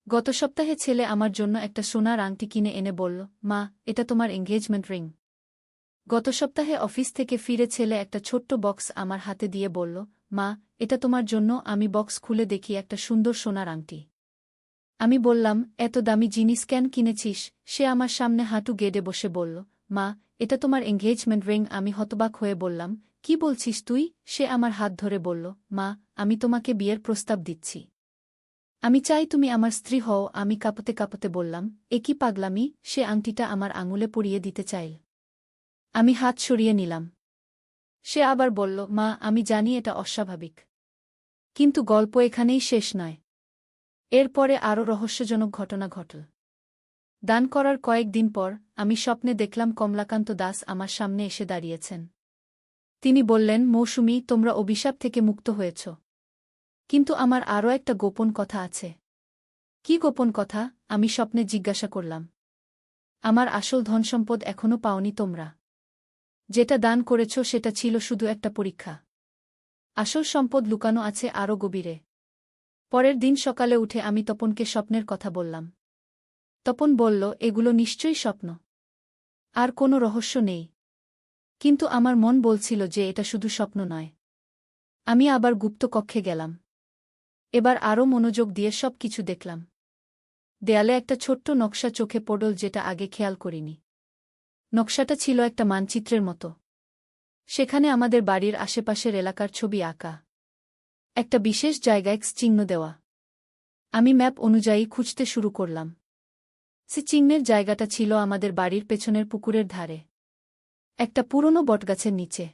গত সপ্তাহে ছেলে আমার জন্য একটা সোনার আংটি কিনে এনে বলল, মা, এটা তোমার এনগেজমেন্ট রিং। গত সপ্তাহে অফিস থেকে ফিরে ছেলে একটা ছোট্ট বক্স আমার হাতে দিয়ে বলল, মা, এটা তোমার জন্য। আমি বক্স খুলে দেখি একটা সুন্দর সোনার আংটি। আমি বললাম, এত দামি জিনিস কেন কিনেছিস? সে আমার সামনে হাঁটু গেড়ে বসে বলল, মা, এটা তোমার এনগেজমেন্ট রিং। আমি হতবাক হয়ে বললাম, কি বলছিস তুই? সে আমার হাত ধরে বলল, মা, আমি তোমাকে বিয়ের প্রস্তাব দিচ্ছি। আমি চাই তুমি আমার স্ত্রী হও। আমি কাঁপতে কাঁপতে বললাম, এ কি পাগলামি? সে আংটিটা আমার আঙুলে পরিয়ে দিতে চাইল। আমি হাত সরিয়ে নিলাম। সে আবার বলল, মা, আমি জানি এটা অস্বাভাবিক, কিন্তু গল্প এখানেই শেষ নয়। এরপরে আরও রহস্যজনক ঘটনা ঘটল। দান করার কয়েকদিন পর আমি স্বপ্নে দেখলাম কমলাকান্ত দাস আমার সামনে এসে দাঁড়িয়েছেন। তিনি বললেন, মৌসুমী, তোমরা অভিশাপ থেকে মুক্ত হয়েছ। কিন্তু আমার আরও একটা গোপন কথা আছে। কি গোপন কথা? আমি স্বপ্নে জিজ্ঞাসা করলাম। আমার আসল ধনসম্পদ এখনও পাওনি তোমরা। যেটা দান করেছ সেটা ছিল শুধু একটা পরীক্ষা। আসল সম্পদ লুকানো আছে আরও গভীরে। পরের দিন সকালে উঠে আমি তপনকে স্বপ্নের কথা বললাম। তপন বলল, এগুলো নিশ্চয়ই স্বপ্ন, আর কোনো রহস্য নেই। কিন্তু আমার মন বলছিল যে এটা শুধু স্বপ্ন নয়। আমি আবার গুপ্ত কক্ষে গেলাম। এবার আরও মনোযোগ দিয়ে সব কিছু দেখলাম। দেয়ালে একটা ছোট্ট নকশা চোখে পড়ল, যেটা আগে খেয়াল করিনি। নকশাটা ছিল একটা মানচিত্রের মতো। সেখানে আমাদের বাড়ির আশেপাশের এলাকার ছবি আঁকা। একটা বিশেষ জায়গায় চিহ্ন দেওয়া। আমি ম্যাপ অনুযায়ী খুঁজতে শুরু করলাম। সে চিহ্নের জায়গাটা ছিল আমাদের বাড়ির পেছনের পুকুরের ধারে, একটা পুরনো বটগাছের নিচে।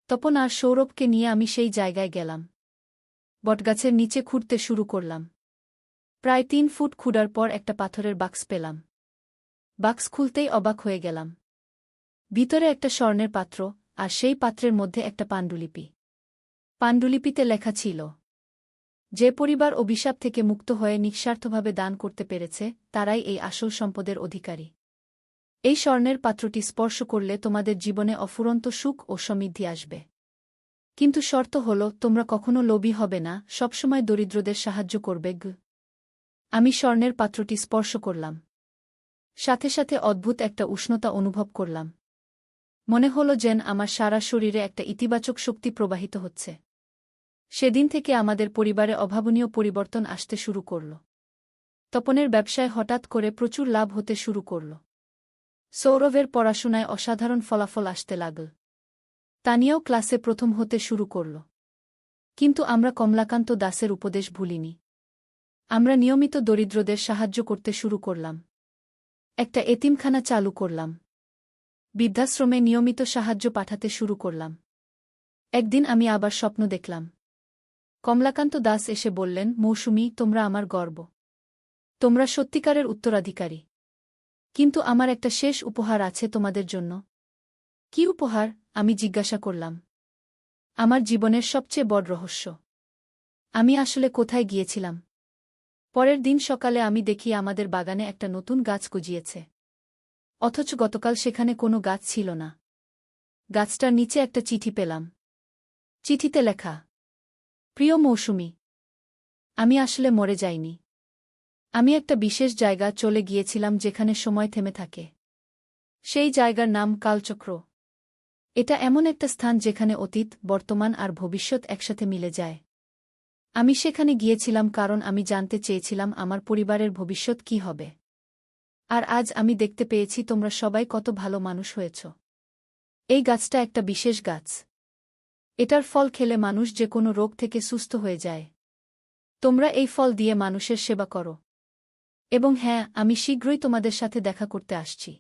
তপন আর সৌরভকে নিয়ে আমি সেই জায়গায় গেলাম। বটগাছের নিচে খুঁড়তে শুরু করলাম। প্রায় 3 ফুট খুঁড়ার পর একটা পাথরের বাক্স পেলাম। বাক্স খুলতেই অবাক হয়ে গেলাম। ভিতরে একটা স্বর্ণের পাত্র, আর সেই পাত্রের মধ্যে একটা পাণ্ডুলিপি। পাণ্ডুলিপিতে লেখা ছিল, যে পরিবার অভিশাপ থেকে মুক্ত হয়ে নিঃস্বার্থভাবে দান করতে পেরেছে, তারাই এই আসল সম্পদের অধিকারী। এই স্বর্ণের পাত্রটি স্পর্শ করলে তোমাদের জীবনে অফুরন্ত সুখ ও সমৃদ্ধি আসবে। কিন্তু শর্ত হল, তোমরা কখনো লোভী হবে না, সবসময় দরিদ্রদের সাহায্য করবে। আমি স্বর্ণের পাত্রটি স্পর্শ করলাম। সাথে সাথে অদ্ভুত একটা উষ্ণতা অনুভব করলাম। মনে হল যেন আমার সারা শরীরে একটা ইতিবাচক শক্তি প্রবাহিত হচ্ছে। সেদিন থেকে আমাদের পরিবারে অভাবনীয় পরিবর্তন আসতে শুরু করল। তপনের ব্যবসায় হঠাৎ করে প্রচুর লাভ হতে শুরু করল। সৌরভের পড়াশোনায় অসাধারণ ফলাফল আসতে লাগল। তানিয়াও ক্লাসে প্রথম হতে শুরু করল। কিন্তু আমরা কমলাকান্ত দাসের উপদেশ ভুলিনি। আমরা নিয়মিত দরিদ্রদের সাহায্য করতে শুরু করলাম। একটা এতিমখানা চালু করলাম। বৃদ্ধাশ্রমে নিয়মিত সাহায্য পাঠাতে শুরু করলাম। একদিন আমি আবার স্বপ্ন দেখলাম। কমলাকান্ত দাস এসে বললেন, মৌসুমী, তোমরা আমার গর্ব। তোমরা সত্যিকারের উত্তরাধিকারী। কিন্তু আমার একটা শেষ উপহার আছে তোমাদের জন্য। কি উপহার? আমি জিজ্ঞাসা করলাম। আমার জীবনের সবচেয়ে বড় রহস্য। আমি আসলে কোথায় গিয়েছিলাম? পরের দিন সকালে আমি দেখি আমাদের বাগানে একটা নতুন গাছ গজিয়েছে। অথচ গতকাল সেখানে কোনো গাছ ছিল না। গাছটার নিচে একটা চিঠি পেলাম। চিঠিতে লেখা, প্রিয় মৌসুমী, আমি আসলে মরে যাইনি। আমি একটা বিশেষ জায়গা চলে গিয়েছিলাম যেখানে সময় থেমে থাকে। সেই জায়গার নাম কালচক্র। এটা এমন একটা স্থান যেখানে অতীত, বর্তমান আর ভবিষ্যৎ একসাথে মিলে যায়। আমি সেখানে গিয়েছিলাম কারণ আমি জানতে চেয়েছিলাম আমার পরিবারের ভবিষ্যৎ কী হবে। আর আজ আমি দেখতে পেয়েছি তোমরা সবাই কত ভালো মানুষ হয়েছ। এই গাছটা একটা বিশেষ গাছ। এটার ফল খেলে মানুষ যে কোনো রোগ থেকে সুস্থ হয়ে যায়। তোমরা এই ফল দিয়ে মানুষের সেবা করো। এবং হ্যাঁ, আমি শীঘ্রই তোমাদের সাথে দেখা করতে আসছি।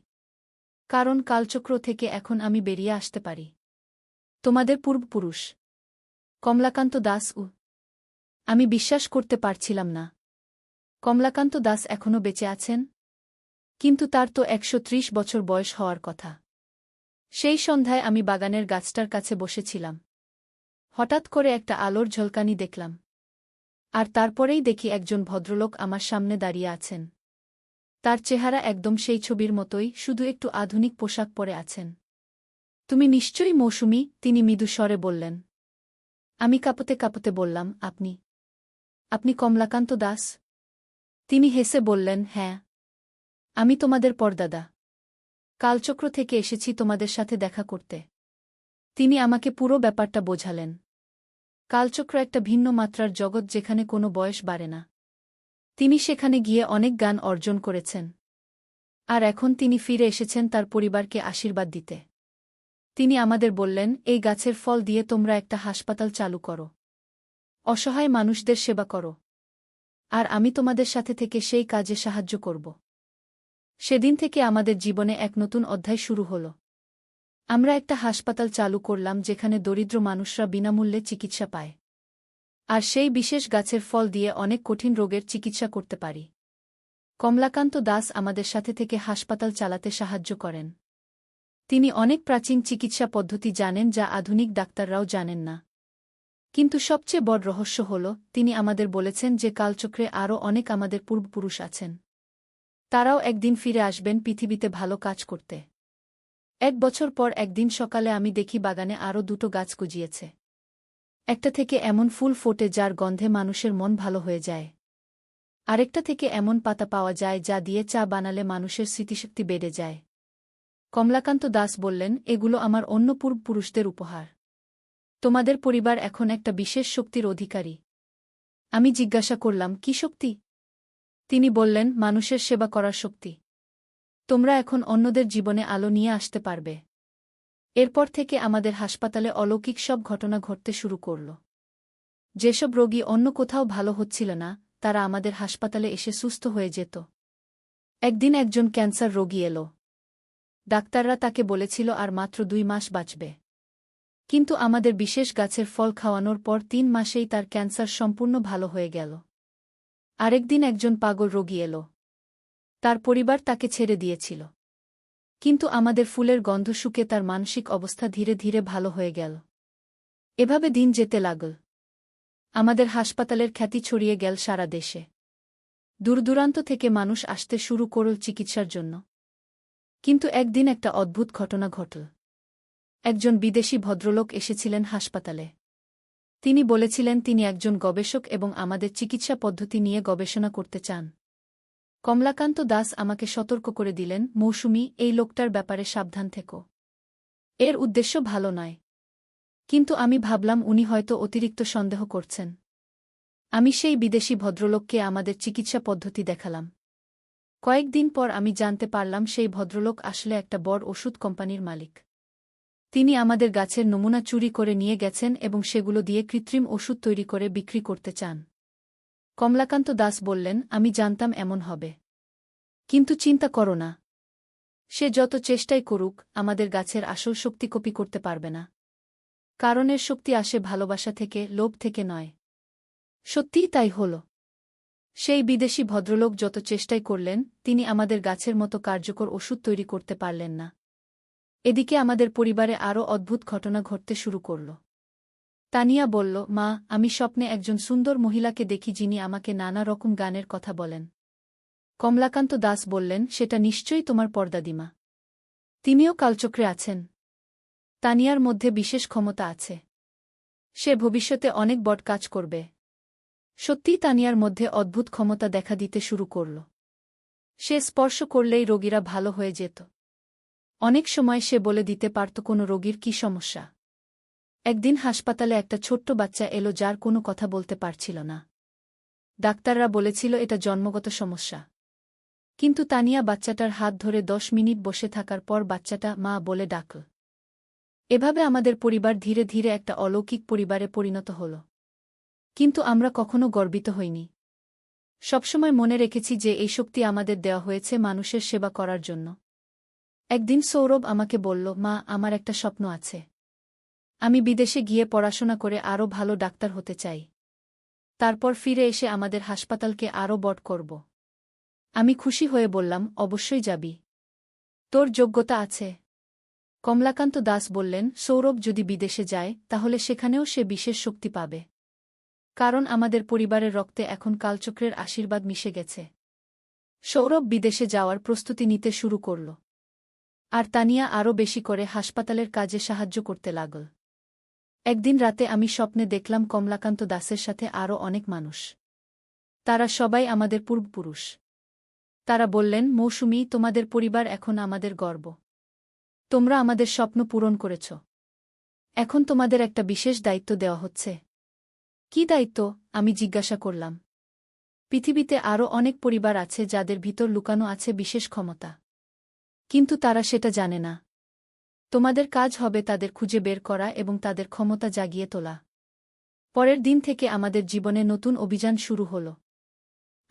কারণ কালচক্র থেকে এখন আমি বেরিয়ে আসতে পারি। তোমাদের পূর্বপুরুষ কমলাকান্ত দাস। আমি বিশ্বাস করতে পারছিলাম না। কমলাকান্ত দাস এখনও বেঁচে আছেন? কিন্তু তার তো 130 বছর বয়স হওয়ার কথা। সেই সন্ধ্যায় আমি বাগানের গাছটার কাছে বসেছিলাম। হঠাৎ করে একটা আলোর ঝলকানি দেখলাম। আর তারপরেই দেখি একজন ভদ্রলোক আমার সামনে দাঁড়িয়ে আছেন। তার চেহারা একদম সেই ছবির মতোই, শুধু একটু আধুনিক পোশাক পরে আছেন। তুমি নিশ্চয়ই মৌসুমী, তিনি মৃদু স্বরে বললেন। আমি কাঁপতে কাঁপতে বললাম, আপনি কমলাকান্ত দাস? তিনি হেসে বললেন, হ্যাঁ, আমি তোমাদের পরদাদা। কালচক্র থেকে এসেছি তোমাদের সাথে দেখা করতে। তিনি আমাকে পুরো ব্যাপারটা বোঝালেন। কালচক্র একটা ভিন্ন মাত্রার জগৎ, যেখানে কোনো বয়স বাড়ে না। তিনি সেখানে গিয়ে অনেক জ্ঞান অর্জন করেছেন। আর এখন তিনি ফিরে এসেছেন তার পরিবারকে আশীর্বাদ দিতে। তিনি আমাদের বললেন, এই গাছের ফল দিয়ে তোমরা একটা হাসপাতাল চালু করো, অসহায় মানুষদের সেবা করো, আর আমি তোমাদের সাথে থেকে সেই কাজে সাহায্য করব। সেদিন থেকে আমাদের জীবনে এক নতুন অধ্যায় শুরু হল। আমরা একটা হাসপাতাল চালু করলাম যেখানে দরিদ্র মানুষরা বিনামূল্যে চিকিৎসা পায়। আর সেই বিশেষ গাছের ফল দিয়ে অনেক কঠিন রোগের চিকিৎসা করতে পারি। কমলাকান্ত দাস আমাদের সাথে থেকে হাসপাতাল চালাতে সাহায্য করেন। তিনি অনেক প্রাচীন চিকিৎসা পদ্ধতি জানেন যা আধুনিক ডাক্তাররাও জানেন না। কিন্তু সবচেয়ে বড় রহস্য হল, তিনি আমাদের বলেছেন যে কালচক্রে আরও অনেক আমাদের পূর্বপুরুষ আছেন। তারাও একদিন ফিরে আসবেন পৃথিবীতে ভালো কাজ করতে। 1 বছর পর একদিন সকালে আমি দেখি বাগানে আরও 2টো গাছ গজিয়েছে। একটা থেকে এমন ফুল ফোটে যার গন্ধে মানুষের মন ভালো হয়ে যায়। আরেকটা থেকে এমন পাতা পাওয়া যায় যা দিয়ে চা বানালে মানুষের স্মৃতিশক্তি বেড়ে যায়। কমলাকান্ত দাস বললেন, এগুলো আমার অন্য পূর্বপুরুষদের উপহার। তোমাদের পরিবার এখন একটা বিশেষ শক্তির অধিকারী। আমি জিজ্ঞাসা করলাম, কি শক্তি? তিনি বললেন, মানুষের সেবা করার শক্তি। তোমরা এখন অন্যদের জীবনে আলো নিয়ে আসতে পারবে। এরপর থেকে আমাদের হাসপাতালে অলৌকিক সব ঘটনা ঘটতে শুরু করল। যেসব রোগী অন্য কোথাও ভালো হচ্ছিল না, তারা আমাদের হাসপাতালে এসে সুস্থ হয়ে যেত। একদিন একজন ক্যান্সার রোগী এলো। ডাক্তাররা তাকে বলেছিল আর মাত্র 2 মাস বাঁচবে। কিন্তু আমাদের বিশেষ গাছের ফল খাওয়ানোর পর 3 মাসেই তার ক্যান্সার সম্পূর্ণ ভালো হয়ে গেল। আরেকদিন একজন পাগল রোগী এলো। তার পরিবার তাকে ছেড়ে দিয়েছিল। কিন্তু আমাদের ফুলের গন্ধ শুকে তার মানসিক অবস্থা ধীরে ধীরে ভালো হয়ে গেল। এভাবে দিন যেতে লাগল। আমাদের হাসপাতালের খ্যাতি ছড়িয়ে গেল সারা দেশে। দূরদূরান্ত থেকে মানুষ আসতে শুরু করল চিকিৎসার জন্য। কিন্তু একদিন একটা অদ্ভুত ঘটনা ঘটল। একজন বিদেশি ভদ্রলোক এসেছিলেন হাসপাতালে। তিনি বলেছিলেন তিনি একজন গবেষক এবং আমাদের চিকিৎসা পদ্ধতি নিয়ে গবেষণা করতে চান। কমলাকান্ত দাস আমাকে সতর্ক করে দিলেন, মৌসুমী, এই লোকটার ব্যাপারে সাবধান থেকো। এর উদ্দেশ্য ভালো নয়। কিন্তু আমি ভাবলাম উনি হয়তো অতিরিক্ত সন্দেহ করছেন। আমি সেই বিদেশি ভদ্রলোককে আমাদের চিকিৎসা পদ্ধতি দেখালাম। কয়েকদিন পর আমি জানতে পারলাম সেই ভদ্রলোক আসলে একটা বড় ওষুধ কোম্পানির মালিক। তিনি আমাদের গাছের নমুনা চুরি করে নিয়ে গেছেন এবং সেগুলো দিয়ে কৃত্রিম ওষুধ তৈরি করে বিক্রি করতে চান। কমলাকান্ত দাস বললেন, আমি জানতাম এমন হবে। কিন্তু চিন্তা করো না। সে যত চেষ্টাই করুক, আমাদের গাছের আসল শক্তি কপি করতে পারবে না। কারণ এর শক্তি আসে ভালোবাসা থেকে, লোভ থেকে নয়। সত্যিই তাই হল। সেই বিদেশি ভদ্রলোক যত চেষ্টাই করলেন, তিনি আমাদের গাছের মতো কার্যকর ওষুধ তৈরি করতে পারলেন না। এদিকে আমাদের পরিবারে আরও অদ্ভুত ঘটনা ঘটতে শুরু করল। তানিয়া বলল, মা, আমি স্বপ্নে একজন সুন্দর মহিলাকে দেখি যিনি আমাকে নানা রকম গানের কথা বলেন। কমলাকান্ত দাস বললেন, সেটা নিশ্চয়ই তোমার পরদাদিমা। তিনিও কালচক্রে আছেন। তানিয়ার মধ্যে বিশেষ ক্ষমতা আছে। সে ভবিষ্যতে অনেক বড় কাজ করবে। সত্যিই তানিয়ার মধ্যে অদ্ভুত ক্ষমতা দেখা দিতে শুরু করল। সে স্পর্শ করলেই রোগীরা ভালো হয়ে যেত। অনেক সময় সে বলে দিতে পারত কোনো রোগীর কী সমস্যা। একদিন হাসপাতালে একটা ছোট্ট বাচ্চা এলো যার কোনো কথা বলতে পারছিল না। ডাক্তাররা বলেছিল এটা জন্মগত সমস্যা। কিন্তু তানিয়া বাচ্চাটার হাত ধরে 10 মিনিট বসে থাকার পর বাচ্চাটা মা বলে ডাকল। এভাবে আমাদের পরিবার ধীরে ধীরে একটা অলৌকিক পরিবারে পরিণত হল। কিন্তু আমরা কখনো গর্বিত হইনি। সবসময় মনে রেখেছি যে এই শক্তি আমাদের দেওয়া হয়েছে মানুষের সেবা করার জন্য। একদিন সৌরভ আমাকে বলল, মা, আমার একটা স্বপ্ন আছে। আমি বিদেশে গিয়ে পড়াশোনা করে আরও ভালো ডাক্তার হতে চাই। তারপর ফিরে এসে আমাদের হাসপাতালকে আরও বড় করব। আমি খুশি হয়ে বললাম, অবশ্যই যাবি। তোর যোগ্যতা আছে। কমলাকান্ত দাস বললেন, সৌরভ যদি বিদেশে যায় তাহলে সেখানেও সে বিশেষ শক্তি পাবে। কারণ আমাদের পরিবারের রক্তে এখন কালচক্রের আশীর্বাদ মিশে গেছে। সৌরভ বিদেশে যাওয়ার প্রস্তুতি নিতে শুরু করল। আর তানিয়া আরও বেশি করে হাসপাতালের কাজে সাহায্য করতে লাগল। একদিন রাতে আমি স্বপ্নে দেখলাম কমলাকান্ত দাসের সাথে আরও অনেক মানুষ। তারা সবাই আমাদের পূর্বপুরুষ। তারা বললেন, মৌসুমী, তোমাদের পরিবার এখন আমাদের গর্ব। তোমরা আমাদের স্বপ্ন পূরণ করেছ। এখন তোমাদের একটা বিশেষ দায়িত্ব দেওয়া হচ্ছে। কি দায়িত্ব? আমি জিজ্ঞাসা করলাম। পৃথিবীতে আরও অনেক পরিবার আছে যাদের ভিতর লুকানো আছে বিশেষ ক্ষমতা, কিন্তু তারা সেটা জানে না। তোমাদের কাজ হবে তাদের খুঁজে বের করা এবং তাদের ক্ষমতা জাগিয়ে তোলা। পরের দিন থেকে আমাদের জীবনে নতুন অভিযান শুরু হল।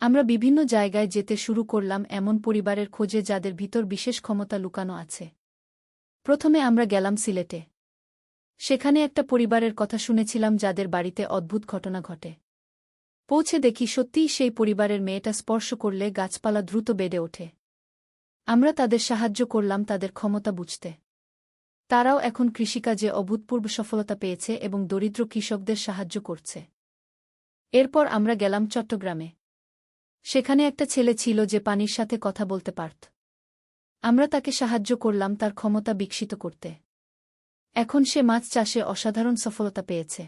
আমরা বিভিন্ন জায়গায় যেতে শুরু করলাম এমন পরিবারের খোঁজে যাদের ভিতর বিশেষ ক্ষমতা লুকানো আছে। প্রথমে আমরা গেলাম সিলেটে। সেখানে একটা পরিবারের কথা শুনেছিলাম যাদের বাড়িতে অদ্ভুত ঘটনা ঘটে। পৌঁছে দেখি সত্যিই সেই পরিবারের মেয়েটা স্পর্শ করলে গাছপালা দ্রুত বেড়ে ওঠে। আমরা তাদের সাহায্য করলাম তাদের ক্ষমতা বুঝতে। তারাও এখন কৃষিকাজে অভূতপূর্ব সফলতা পেয়েছে এবং দরিদ্র কৃষকদের সাহায্য করছে। এরপর আমরা গেলাম চট্টগ্রামে। সেখানে একটা ছেলে ছিল যে পানির সাথে কথা বলতে পারত। আমরা তাকে সাহায্য করলাম তার ক্ষমতা বিকশিত করতে। এখন সে মাছ চাষে অসাধারণ সফলতা পেয়েছে।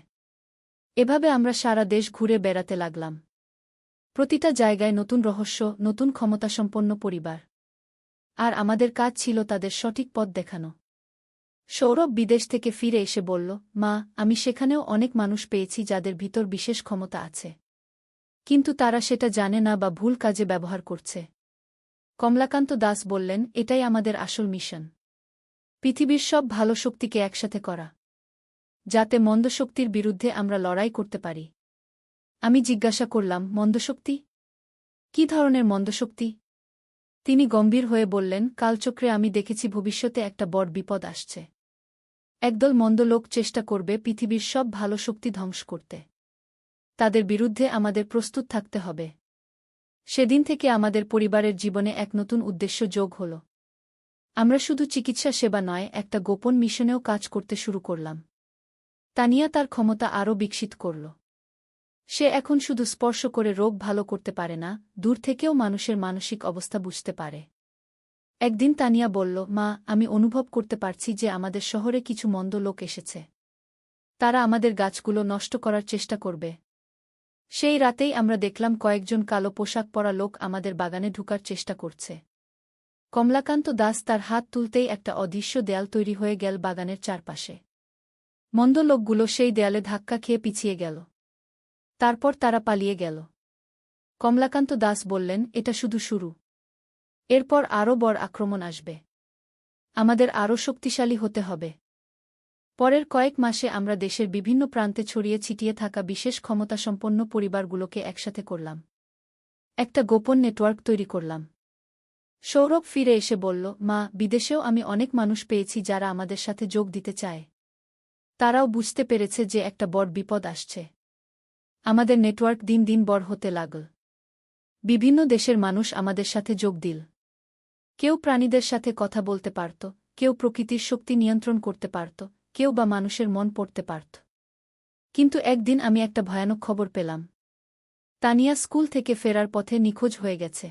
এভাবে আমরা সারা দেশ ঘুরে বেড়াতে লাগলাম। প্রতিটা জায়গায় নতুন রহস্য, নতুন ক্ষমতাসম্পন্ন পরিবার। আর আমাদের কাজ ছিল তাদের সঠিক পথ দেখানো। সৌরভ বিদেশ থেকে ফিরে এসে বলল, মা, আমি সেখানেও অনেক মানুষ পেয়েছি যাদের ভিতর বিশেষ ক্ষমতা আছে, কিন্তু তারা সেটা জানে না বা ভুল কাজে ব্যবহার করছে। কমলাকান্ত দাস বললেন, এটাই আমাদের আসল মিশন। পৃথিবীর সব ভালো শক্তিকে একসাথে করা, যাতে মন্দ শক্তির বিরুদ্ধে আমরা লড়াই করতে পারি। আমি জিজ্ঞাসা করলাম, মন্দশক্তি? কী ধরনের মন্দশক্তি? তিনি গম্ভীর হয়ে বললেন, কালচক্রে আমি দেখেছি ভবিষ্যতে একটা বড় বিপদ আসছে। একদল মন্দ লোক চেষ্টা করবে পৃথিবীর সব ভালো শক্তি ধ্বংস করতে। তাদের বিরুদ্ধে আমাদের প্রস্তুত থাকতে হবে। সেদিন থেকে আমাদের পরিবারের জীবনে এক নতুন উদ্দেশ্য যোগ হল। আমরা শুধু চিকিৎসা সেবা নয়, একটা গোপন মিশনেও কাজ করতে শুরু করলাম। তানিয়া তার ক্ষমতা আরও বিকশিত করল। সে এখন শুধু স্পর্শ করে রোগ ভালো করতে পারে না, দূর থেকেও মানুষের মানসিক অবস্থা বুঝতে পারে। একদিন তানিয়া বলল, মা, আমি অনুভব করতে পারছি যে আমাদের শহরে কিছু মন্দ লোক এসেছে। তারা আমাদের গাছগুলো নষ্ট করার চেষ্টা করবে। সেই রাতেই আমরা দেখলাম কয়েকজন কালো পোশাক পরা লোক আমাদের বাগানে ঢুকার চেষ্টা করছে। কমলাকান্ত দাস তার হাত তুলতেই একটা অদৃশ্য দেয়াল তৈরি হয়ে গেল বাগানের চারপাশে। মন্দ লোকগুলো সেই দেয়ালে ধাক্কা খেয়ে পিছিয়ে গেল। তারপর তারা পালিয়ে গেল। কমলাকান্ত দাস বললেন, এটা শুধু শুরু। এরপর আরও বড় আক্রমণ আসবে। আমাদের আরও শক্তিশালী হতে হবে। পরের কয়েক মাসে আমরা দেশের বিভিন্ন প্রান্তে ছড়িয়ে ছিটিয়ে থাকা বিশেষ ক্ষমতাসম্পন্ন পরিবারগুলোকে একসাথে করলাম। একটা গোপন নেটওয়ার্ক তৈরি করলাম। সৌরভ ফিরে এসে বলল, মা, বিদেশেও আমি অনেক মানুষ পেয়েছি যারা আমাদের সাথে যোগ দিতে চায়। তারাও বুঝতে পেরেছে যে একটা বড় বিপদ আসছে। আমাদের নেটওয়ার্ক দিন দিন বড় হতে লাগল। বিভিন্ন দেশের মানুষ আমাদের সাথে যোগ দিল। কেউ প্রাণীদের সাথে কথা বলতে পারত, কেউ প্রকৃতির শক্তি নিয়ন্ত্রণ করতে পারত, কেউ বা মানুষের মন পড়তে পারত। কিন্তু একদিন আমি একটা ভয়ানক খবর পেলাম। তানিয়া স্কুল থেকে ফেরার পথে নিখোঁজ হয়ে গেছে।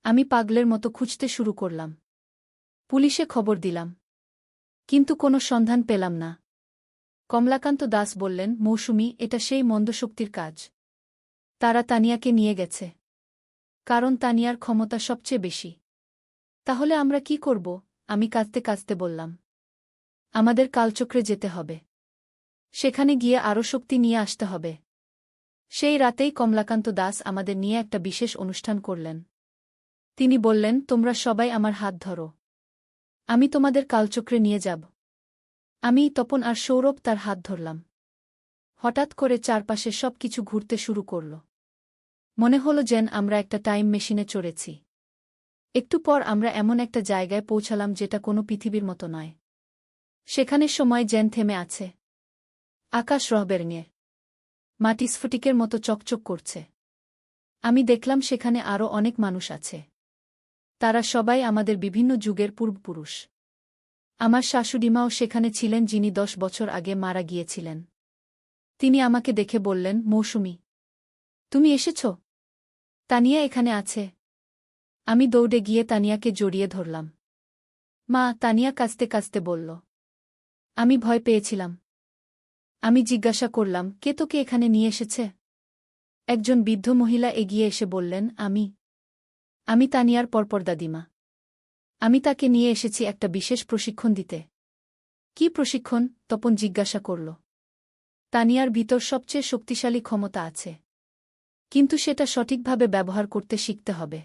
আমি পাগলের মতো খুঁজতে শুরু করলাম। পুলিশে খবর দিলাম, কিন্তু কোনো সন্ধান পেলাম না। কমলাকান্ত দাস বললেন, মৌসুমী, এটা সেই মন্দ শক্তির কাজ। তারা তানিয়াকে নিয়ে গেছে। কারণ তানিয়ার ক্ষমতা সবচেয়ে বেশি। তাহলে আমরা কি করব? আমি কাঁদতে কাঁদতে বললাম, আমাদের কালচক্রে যেতে হবে। সেখানে গিয়ে আরও শক্তি নিয়ে আসতে হবে। সেই রাতেই কমলাকান্ত দাস আমাদের নিয়ে একটা বিশেষ অনুষ্ঠান করলেন। তিনি বললেন, তোমরা সবাই আমার হাত ধরো। আমি তোমাদের কালচক্রে নিয়ে যাব। আমি, তপন আর সৌরভ তার হাত ধরলাম। হঠাৎ করে চারপাশে সব কিছু ঘুরতে শুরু করল। মনে হলো যেন আমরা একটা টাইম মেশিনে চড়েছি। একটু পর আমরা এমন একটা জায়গায় পৌঁছালাম যেটা কোনো পৃথিবীর মতো নয়। সেখানে সময় যেন থেমে আছে। আকাশ রহবেরঙে, মাটি স্ফটিকের মতো চকচক করছে। আমি দেখলাম সেখানে আরও অনেক মানুষ আছে। তারা সবাই আমাদের বিভিন্ন যুগের পূর্বপুরুষ। আমার শাশুড়িমাও সেখানে ছিলেন, যিনি 10 বছর আগে মারা গিয়েছিলেন। তিনি আমাকে দেখে বললেন, মৌসুমী, তুমি এসেছ? তানিয়া এখানে আছে। আমি দৌড়ে গিয়ে তানিয়াকে জড়িয়ে ধরলাম। মা, তানিয়া কাঁদতে কাঁদতে বলল, আমি ভয় পেয়েছিলাম। আমি জিজ্ঞাসা করলাম, কে তোকে এখানে নিয়ে এসেছে? একজন বৃদ্ধ মহিলা এগিয়ে এসে বললেন, আমি তানিয়ার পরপর দাদিমা। আমি তাকে নিয়ে এসেছি একটা বিশেষ প্রশিক্ষণ দিতে। কি প্রশিক্ষণ? তপন জিজ্ঞাসা করল। তানিয়ার ভিতর সবচেয়ে শক্তিশালী ক্ষমতা আছে, কিন্তু সেটা সঠিকভাবে ব্যবহার করতে শিখতে হবে।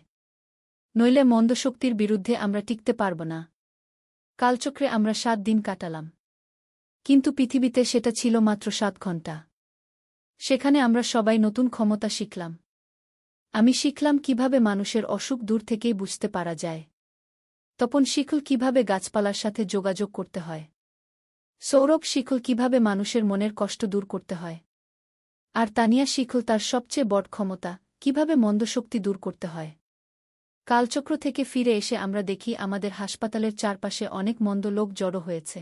নইলে মন্দ শক্তির বিরুদ্ধে আমরা টিকতে পারব না। কালচক্রে আমরা 7 দিন কাটালাম, কিন্তু পৃথিবীতে সেটা ছিল মাত্র 7 ঘণ্টা। সেখানে আমরা সবাই নতুন ক্ষমতা শিখলাম। আমি শিখলাম কিভাবে মানুষের অসুখ দূর থেকেই বুঝতে পারা যায়। তপন শিখল কিভাবে গাছপালার সাথে যোগাযোগ করতে হয়। সৌরভ শিখল কিভাবে মানুষের মনের কষ্ট দূর করতে হয়। আর তানিয়া শিখল তার সবচেয়ে বড় ক্ষমতা, কিভাবে মন্দ শক্তি দূর করতে হয়। কালচক্র থেকে ফিরে এসে আমরা দেখি আমাদের হাসপাতালের চারপাশে অনেক মন্দ লোক জড়ো হয়েছে।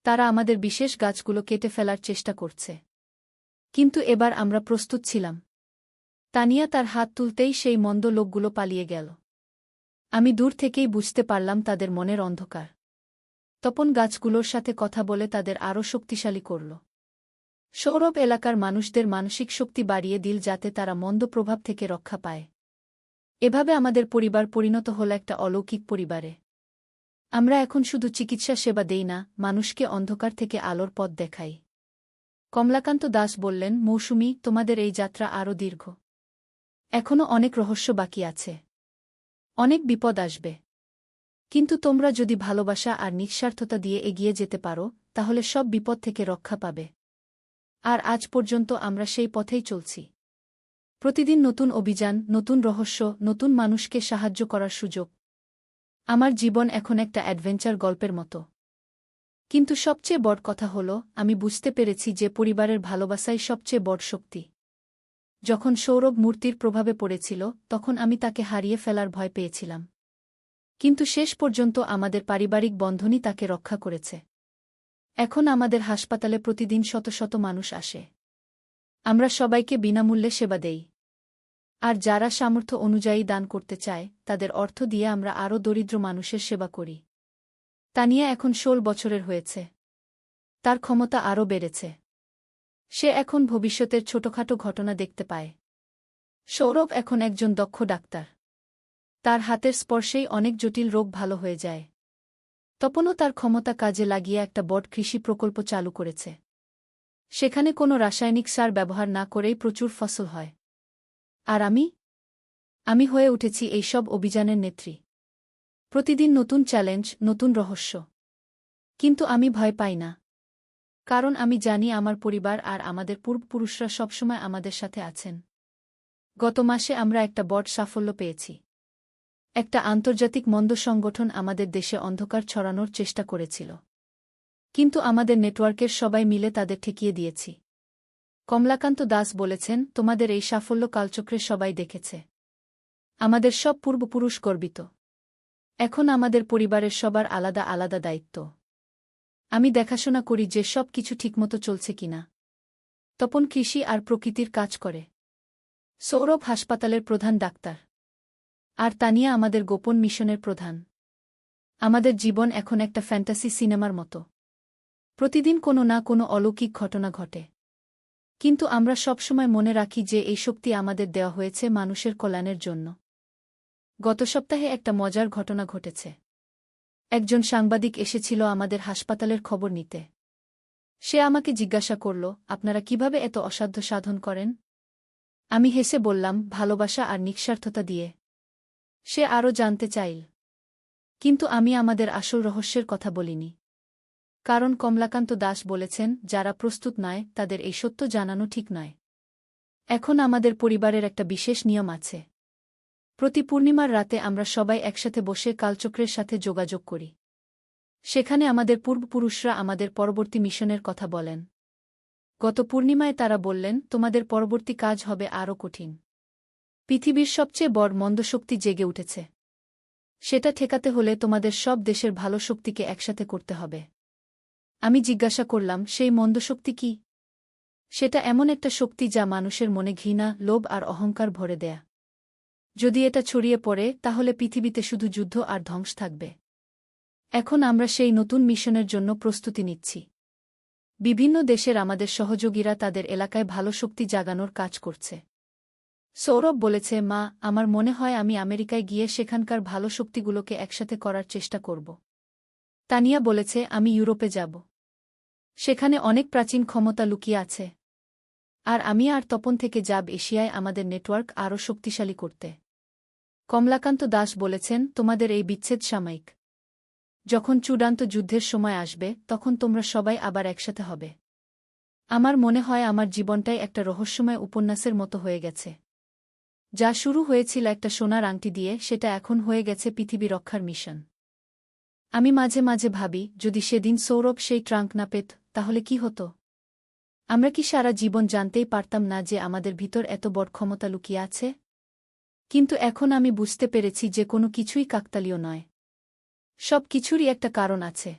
তারা আমাদের বিশেষ গাছগুলো কেটে ফেলার চেষ্টা করছে। কিন্তু এবার আমরা প্রস্তুত ছিলাম। তানিয়া তার হাত তুলতেই সেই মন্দ লোকগুলো পালিয়ে গেল। আমি দূর থেকেই বুঝতে পারলাম তাদের মনের অন্ধকার। তপন গাছগুলোর সাথে কথা বলে তাদের আরও শক্তিশালী করল। সৌরভ এলাকার মানুষদের মানসিক শক্তি বাড়িয়ে দিল যাতে তারা মন্দ প্রভাব থেকে রক্ষা পায়। এভাবে আমাদের পরিবার পরিণত হল একটা অলৌকিক পরিবারে। আমরা এখন শুধু চিকিৎসা সেবা দেই না, মানুষকে অন্ধকার থেকে আলোর পথ দেখাই। কমলাকান্ত দাস বললেন, মৌসুমী, তোমাদের এই যাত্রা আরও দীর্ঘ। এখনও অনেক রহস্য বাকি আছে। অনেক বিপদ আসবে। কিন্তু তোমরা যদি ভালোবাসা আর নিঃস্বার্থতা দিয়ে এগিয়ে যেতে পারো, তাহলে সব বিপদ থেকে রক্ষা পাবে। আর আজ পর্যন্ত আমরা সেই পথেই চলছি। প্রতিদিন নতুন অভিযান, নতুন রহস্য, নতুন মানুষকে সাহায্য করার সুযোগ। আমার জীবন এখন একটা অ্যাডভেঞ্চার গল্পের মতো। কিন্তু সবচেয়ে বড় কথা হল, আমি বুঝতে পেরেছি যে পরিবারের ভালোবাসাই সবচেয়ে বড় শক্তি। যখন সৌরভ মূর্তির প্রভাবে পড়েছিল, তখন আমি তাকে হারিয়ে ফেলার ভয় পেয়েছিলাম। কিন্তু শেষ পর্যন্ত আমাদের পারিবারিক বন্ধনই তাকে রক্ষা করেছে। এখন আমাদের হাসপাতালে প্রতিদিন শত শত মানুষ আসে। আমরা সবাইকে বিনামূল্যে সেবা দেই। আর যারা সামর্থ্য অনুযায়ী দান করতে চায়, তাদের অর্থ দিয়ে আমরা আরও দরিদ্র মানুষের সেবা করি। তানিয়া এখন 16 বছরের হয়েছে। তার ক্ষমতা আরও বেড়েছে। সে এখন ভবিষ্যতের ছোটখাটো ঘটনা দেখতে পায়। সৌরভ এখন একজন দক্ষ ডাক্তার। তার হাতের স্পর্শেই অনেক জটিল রোগ ভালো হয়ে যায়। তপনও তার ক্ষমতা কাজে লাগিয়ে একটা বড় কৃষি প্রকল্প চালু করেছে। সেখানে কোনো রাসায়নিক সার ব্যবহার না করেই প্রচুর ফসল হয়। আর আমি হয়ে উঠেছি এই সব অভিযানের নেত্রী। প্রতিদিন নতুন চ্যালেঞ্জ, নতুন রহস্য। কিন্তু আমি ভয় পাই না। কারণ আমি জানি আমার পরিবার আর আমাদের পূর্বপুরুষরা সবসময় আমাদের সাথে আছেন। গত মাসে আমরা একটা বড় সাফল্য পেয়েছি। একটা আন্তর্জাতিক মন্দ সংগঠন আমাদের দেশে অন্ধকার ছড়ানোর চেষ্টা করেছিল। কিন্তু আমাদের নেটওয়ার্কের সবাই মিলে তাদের ঠেকিয়ে দিয়েছি। কমলাকান্ত দাস বলেছেন, তোমাদের এই সাফল্য কালচক্রের সবাই দেখেছে। আমাদের সব পূর্বপুরুষ গর্বিত। এখন আমাদের পরিবারের সবার আলাদা আলাদা দায়িত্ব। আমি দেখাশোনা করি যে সব কিছু ঠিকমতো চলছে কিনা। তপন কৃষি আর প্রকৃতির কাজ করে। সৌরভ হাসপাতালের প্রধান ডাক্তার। আর তানিয়া আমাদের গোপন মিশনের প্রধান। আমাদের জীবন এখন একটা ফ্যান্টাসি সিনেমার মতো। প্রতিদিন কোনো না কোনো অলৌকিক ঘটনা ঘটে। কিন্তু আমরা সবসময় মনে রাখি যে এই শক্তি আমাদের দেওয়া হয়েছে মানুষের কল্যাণের জন্য। গত সপ্তাহে একটা মজার ঘটনা ঘটেছে। একজন সাংবাদিক এসেছিল আমাদের হাসপাতালের খবর নিতে। সে আমাকে জিজ্ঞাসা করল, আপনারা কিভাবে এত অসাধ্য সাধন করেন? আমি হেসে বললাম, ভালোবাসা আর নিঃস্বার্থতা দিয়ে। সে আরও জানতে চাইল। কিন্তু আমি আমাদের আসল রহস্যের কথা বলিনি। কারণ কমলাকান্ত দাস বলেছেন, যারা প্রস্তুত নয় তাদের এই সত্য জানানো ঠিক নয়। এখন আমাদের পরিবারের একটা বিশেষ নিয়ম আছে। প্রতি পূর্ণিমার রাতে আমরা সবাই একসাথে বসে কালচক্রের সাথে যোগাযোগ করি। সেখানে আমাদের পূর্বপুরুষরা আমাদের পরবর্তী মিশনের কথা বলেন। গত পূর্ণিমায় তারা বললেন, তোমাদের পরবর্তী কাজ হবে আরও কঠিন। পৃথিবীর সবচেয়ে বড় মন্দ শক্তি জেগে উঠেছে। সেটা ঠেকাতে হলে তোমাদের সব দেশের ভালো শক্তিকে একসাথে করতে হবে। আমি জিজ্ঞাসা করলাম, সেই মন্দ শক্তি কি? সেটা এমন একটা শক্তি যা মানুষের মনে ঘৃণা, লোভ আর অহংকার ভরে দেয়া। যদি এটা ছড়িয়ে পড়ে, তাহলে পৃথিবীতে শুধু যুদ্ধ আর ধ্বংস থাকবে। এখন আমরা সেই নতুন মিশনের জন্য প্রস্তুতি নিচ্ছি। বিভিন্ন দেশের আমাদের সহযোগীরা তাদের এলাকায় ভালো শক্তি জাগানোর কাজ করছে। সৌরভ বলেছে, মা, আমার মনে হয় আমি আমেরিকায় গিয়ে সেখানকার ভালো শক্তিগুলোকে একসাথে করার চেষ্টা করব। তানিয়া বলেছে, আমি ইউরোপে যাব। সেখানে অনেক প্রাচীন ক্ষমতা লুকিয়ে আছে। আর আমি আর তপন থেকে যাব এশিয়ায় আমাদের নেটওয়ার্ক আরও শক্তিশালী করতে। কমলাকান্ত দাস বলেছেন, তোমাদের এই বিচ্ছেদ সাময়িক। যখন চূড়ান্ত যুদ্ধের সময় আসবে তখন তোমরা সবাই আবার একসাথে হবে। আমার মনে হয় আমার জীবনটাই একটা রহস্যময় উপন্যাসের মতো হয়ে গেছে। যা শুরু হয়েছিল একটা সোনার আংটি দিয়ে, সেটা এখন হয়ে গেছে পৃথিবী রক্ষার মিশন। আমি মাঝে মাঝে ভাবি, যদি সেদিন সৌরভ সেই ট্রাঙ্ক না পেত, তাহলে কি হতো? আমরা কি সারা জীবন জানতেই পারতাম না যে আমাদের ভিতর এত বড় ক্ষমতা লুকিয়ে আছে? কিন্তু এখন আমি বুঝতে পেরেছি যে কোনো কিছুই কাকতালীয় নয়। সব কিছুরই একটা কারণ আছে।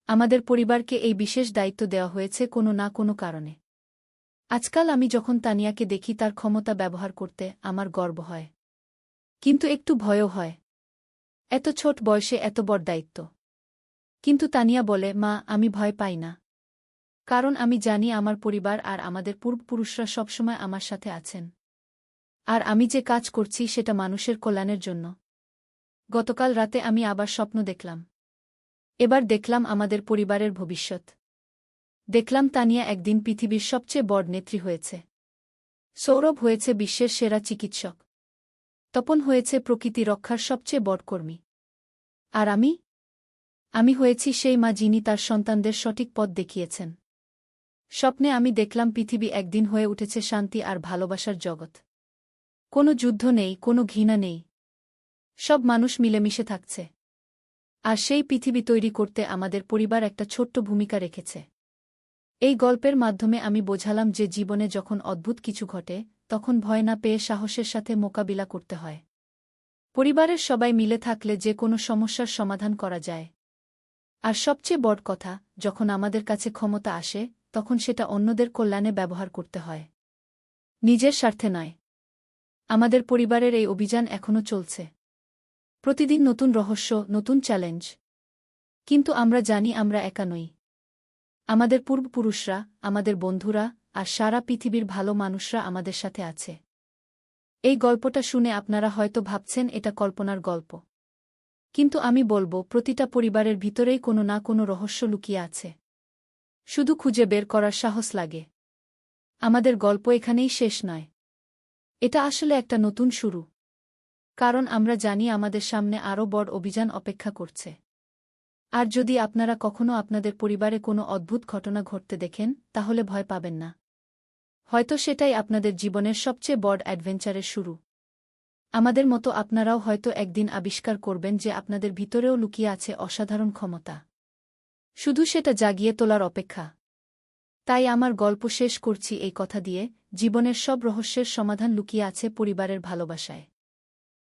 আমাদের পরিবারকে এই বিশেষ দায়িত্ব দেওয়া হয়েছে কোনো না কোনো কারণে। আজকাল আমি যখন তানিয়াকে দেখি তার ক্ষমতা ব্যবহার করতে, আমার গর্ব হয়। কিন্তু একটু ভয়ও হয়। এত ছোট বয়সে এত বড় দায়িত্ব। কিন্তু তানিয়া বলে, মা, আমি ভয় পাই না। কারণ আমি জানি আমার পরিবার আর আমাদের পূর্বপুরুষরা সবসময় আমার সাথে আছেন। আর আমি যে কাজ করছি সেটা মানুষের কল্যাণের জন্য। গতকাল রাতে আমি আবার স্বপ্ন দেখলাম। এবার দেখলাম আমাদের পরিবারের ভবিষ্যৎ। দেখলাম তানিয়া একদিন পৃথিবীর সবচেয়ে বড় নেত্রী হয়েছে। সৌরভ হয়েছে বিশ্বের সেরা চিকিৎসক। তপন হয়েছে প্রকৃতি রক্ষার সবচেয়ে বড় কর্মী। আর আমি হয়েছি সেই মা যিনি তার সন্তানদের সঠিক পথ দেখিয়েছেন। স্বপ্নে আমি দেখলাম পৃথিবী একদিন হয়ে উঠেছে শান্তি আর ভালোবাসার জগৎ। কোনো যুদ্ধ নেই, কোনো ঘৃণা নেই। সব মানুষ মিলেমিশে থাকছে। আর সেই পৃথিবী তৈরি করতে আমাদের পরিবার একটা ছোট্ট ভূমিকা রেখেছে। এই গল্পের মাধ্যমে আমি বোঝালাম যে জীবনে যখন অদ্ভুত কিছু ঘটে, তখন ভয় না পেয়ে সাহসের সাথে মোকাবিলা করতে হয়। পরিবারের সবাই মিলে থাকলে যে কোনো সমস্যার সমাধান করা যায়। আর সবচেয়ে বড় কথা, যখন আমাদের কাছে ক্ষমতা আসে, তখন সেটা অন্যদের কল্যাণে ব্যবহার করতে হয়, নিজের স্বার্থে নয়। আমাদের পরিবারের এই অভিযান এখনও চলছে। প্রতিদিন নতুন রহস্য, নতুন চ্যালেঞ্জ। কিন্তু আমরা জানি আমরা একা নই। আমাদের পূর্বপুরুষরা, আমাদের বন্ধুরা আর সারা পৃথিবীর ভালো মানুষরা আমাদের সাথে আছে। এই গল্পটা শুনে আপনারা হয়তো ভাবছেন এটা কল্পনার গল্প। কিন্তু আমি বলবো, প্রতিটা পরিবারের ভিতরেই কোনো না কোনো রহস্য লুকিয়ে আছে। শুধু খুঁজে বের করার সাহস লাগে। আমাদের গল্প এখানেই শেষ নয়। এটা আসলে একটা নতুন শুরু। কারণ আমরা জানি আমাদের সামনে আরও বড় অভিযান অপেক্ষা করছে। আর যদি আপনারা কখনো আপনাদের পরিবারে কোনো অদ্ভুত ঘটনা ঘটতে দেখেন, তাহলে ভয় পাবেন না। হয়তো সেটাই আপনাদের জীবনের সবচেয়ে বড় অ্যাডভেঞ্চারের শুরু। আমাদের মতো আপনারাও হয়তো একদিন আবিষ্কার করবেন যে আপনাদের ভিতরেও লুকিয়ে আছে অসাধারণ ক্ষমতা। শুধু সেটা জাগিয়ে তোলার অপেক্ষা। তাই আমার গল্প শেষ করছি এই কথা দিয়ে, জীবনের সব রহস্যের সমাধান লুকিয়ে আছে পরিবারের ভালোবাসায়।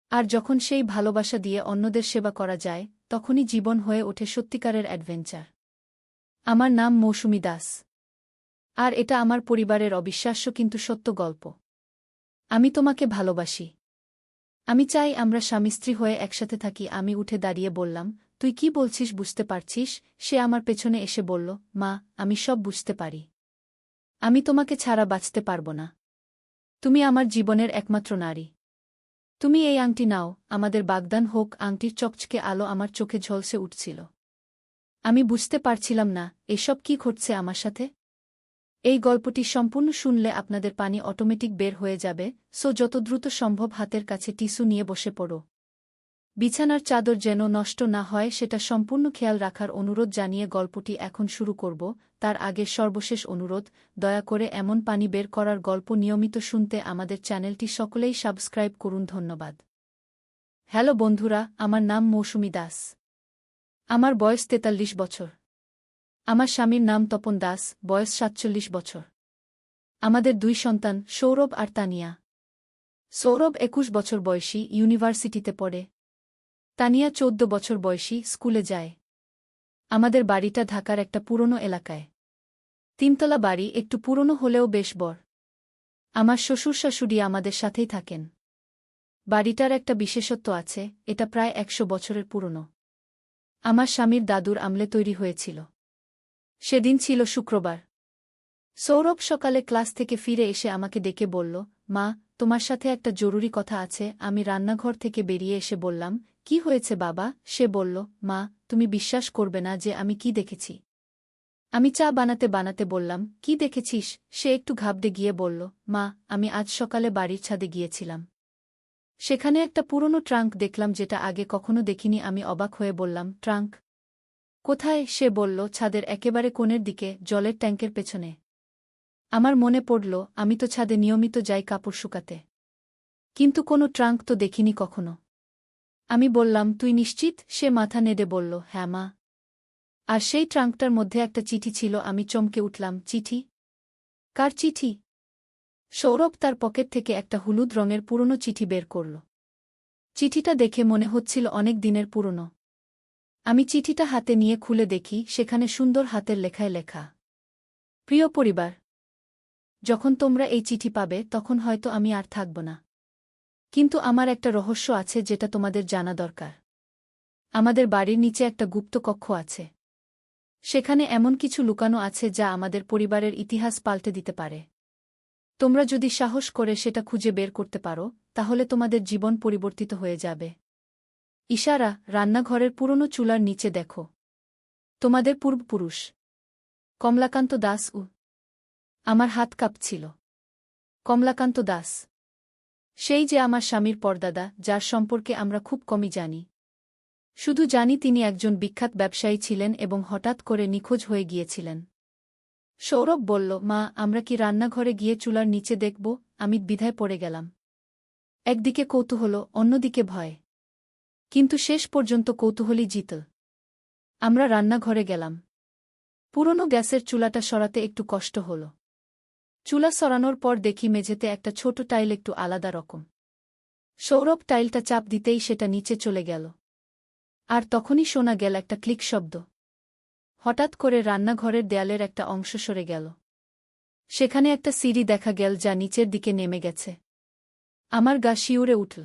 আর যখন সেই ভালোবাসা দিয়ে অন্যদের সেবা করা যায়, তখনই জীবন হয়ে ওঠে সত্যিকারের অ্যাডভেঞ্চার। আমার নাম মৌসুমী দাস। আর এটা আমার পরিবারের অবিশ্বাস্য কিন্তু সত্য গল্প। আমি তোমাকে ভালোবাসি। আমি চাই আমরা স্বামী স্ত্রী হয়ে একসাথে থাকি। আমি উঠে দাঁড়িয়ে বললাম, তুই কি বলছিস বুঝতে পারছিস? সে আমার পেছনে এসে বলল, মা, আমি সব বুঝতে পারি। আমি তোমাকে ছাড়া বাঁচতে পারব না। তুমি আমার জীবনের একমাত্র নারী। তুমি এই আংটি নাও, আমাদের বাগদান হোক। আংটির চকচকে আলো আমার চোখে ঝলসে উঠছিল। আমি বুঝতে পারছিলাম না, এসব কি ঘটছে আমার সাথে। এই গল্পটি সম্পূর্ণ শুনলে আপনাদের পানি অটোমেটিক বের হয়ে যাবে, সো যত দ্রুত সম্ভব হাতের কাছে টিস্যু নিয়ে বসে পড়ো। বিছানার চাদর যেন নষ্ট না হয় সেটা সম্পূর্ণ খেয়াল রাখার অনুরোধ জানিয়ে গল্পটি এখন শুরু করব। তার আগে সর্বশেষ অনুরোধ, দয়া করে এমন পানি বের করার গল্প নিয়মিত শুনতে আমাদের চ্যানেলটি সকলেই সাবস্ক্রাইব করুন। ধন্যবাদ। হ্যালো বন্ধুরা, আমার নাম মৌসুমী দাস। আমার বয়স ৪৩ বছর। আমার স্বামীর নাম তপন দাস, বয়স ৪৭ বছর। আমাদের ২ সন্তান, সৌরভ আর তানিয়া। সৌরভ ২১ বছর বয়সী, ইউনিভার্সিটিতে পড়ে। তানিয়া ১৪ বছর বয়সী, স্কুলে যায়। আমাদের বাড়িটা ঢাকার একটা পুরনো এলাকায়। ৩ তলা বাড়ি, একটু পুরনো হলেও বেশ বড়। আমার শ্বশুর শাশুড়ি আমাদের সাথেই থাকেন। বাড়িটার একটা বিশেষত্ব আছে, এটা প্রায় ১০০ বছরের পুরনো। আমার স্বামীর দাদুর আমলে তৈরি হয়েছিল। সেদিন ছিল শুক্রবার। সৌরভ সকালে ক্লাস থেকে ফিরে এসে আমাকে ডেকে বলল, মা, তোমার সাথে একটা জরুরি কথা আছে। আমি রান্নাঘর থেকে বেরিয়ে এসে বললাম, কি হয়েছে বাবা? সে বলল, মা, তুমি বিশ্বাস করবে না যে আমি কি দেখেছি। আমি চা বানাতে বানাতে বললাম, কি দেখেছিস? সে একটু ঘাবড়ে গিয়ে বলল, মা, আমি আজ সকালে বাড়ির ছাদে গিয়েছিলাম। সেখানে একটা পুরনো ট্রাঙ্ক দেখলাম যেটা আগে কখনো দেখিনি। আমি অবাক হয়ে বললাম, ট্রাঙ্ক কোথায়? সে বলল, ছাদের একেবারে কোণের দিকে, জলের ট্যাঙ্কের পেছনে। আমার মনে পড়ল, আমি তো ছাদে নিয়মিত যাই কাপড় শুকাতে, কিন্তু কোনো ট্রাঙ্ক তো দেখিনি কখনো। আমি বললাম, তুই নিশ্চিত? সে মাথা নেড়ে বলল, হ্যাঁ মা। আর সেই ট্রাঙ্কটার মধ্যে একটা চিঠি ছিল। আমি চমকে উঠলাম, চিঠি? কার চিঠি? সৌরভ তার পকেট থেকে একটা হলুদ রঙের পুরনো চিঠি বের করল। চিঠিটা দেখে মনে হচ্ছিল অনেক দিনের পুরনো। আমি চিঠিটা হাতে নিয়ে খুলে দেখি, সেখানে সুন্দর হাতের লেখায় লেখা, প্রিয় পরিবার, যখন তোমরা এই চিঠি পাবে তখন হয়তো আমি আর থাকব না। কিন্তু আমার একটা রহস্য আছে যেটা তোমাদের জানা দরকার। আমাদের বাড়ির নিচে একটা গুপ্ত কক্ষ আছে। সেখানে এমন কিছু লুকানো আছে যা আমাদের পরিবারের ইতিহাস পাল্টে দিতে পারে। তোমরা যদি সাহস করে সেটা খুঁজে বের করতে পারো, তাহলে তোমাদের জীবন পরিবর্তিত হয়ে যাবে। ইশারা, রান্নাঘরের পুরনো চুলার নিচে দেখো। তোমাদের পূর্বপুরুষ কমলাকান্ত দাস। আমার হাত কাঁপছিল। কমলাকান্ত দাস, সেই যে আমার স্বামীর পরদাদা, যার সম্পর্কে আমরা খুব কমই জানি। শুধু জানি তিনি একজন বিখ্যাত ব্যবসায়ী ছিলেন এবং হঠাৎ করে নিখোঁজ হয়ে গিয়েছিলেন। সৌরভ বলল, মা, আমরা কি রান্নাঘরে গিয়ে চুলার নিচে দেখব? আমি দ্বিধায় পড়ে গেলাম। একদিকে কৌতূহল, অন্যদিকে ভয়। কিন্তু শেষ পর্যন্ত কৌতূহলই জিতল। আমরা রান্নাঘরে গেলাম। পুরনো গ্যাসের চুলাটা সরাতে একটু কষ্ট হল। চুলা সরানোর পর দেখি মেঝেতে একটা ছোট টাইল একটু আলাদা রকম। সৌরভ টাইলটা চাপ দিতেই সেটা নিচে চলে গেল। আর তখনই শোনা গেল একটা ক্লিক শব্দ। হঠাৎ করে রান্নাঘরের দেয়ালের একটা অংশ সরে গেল। সেখানে একটা সিঁড়ি দেখা গেল যা নিচের দিকে নেমে গেছে। আমার গা শিউরে উঠল।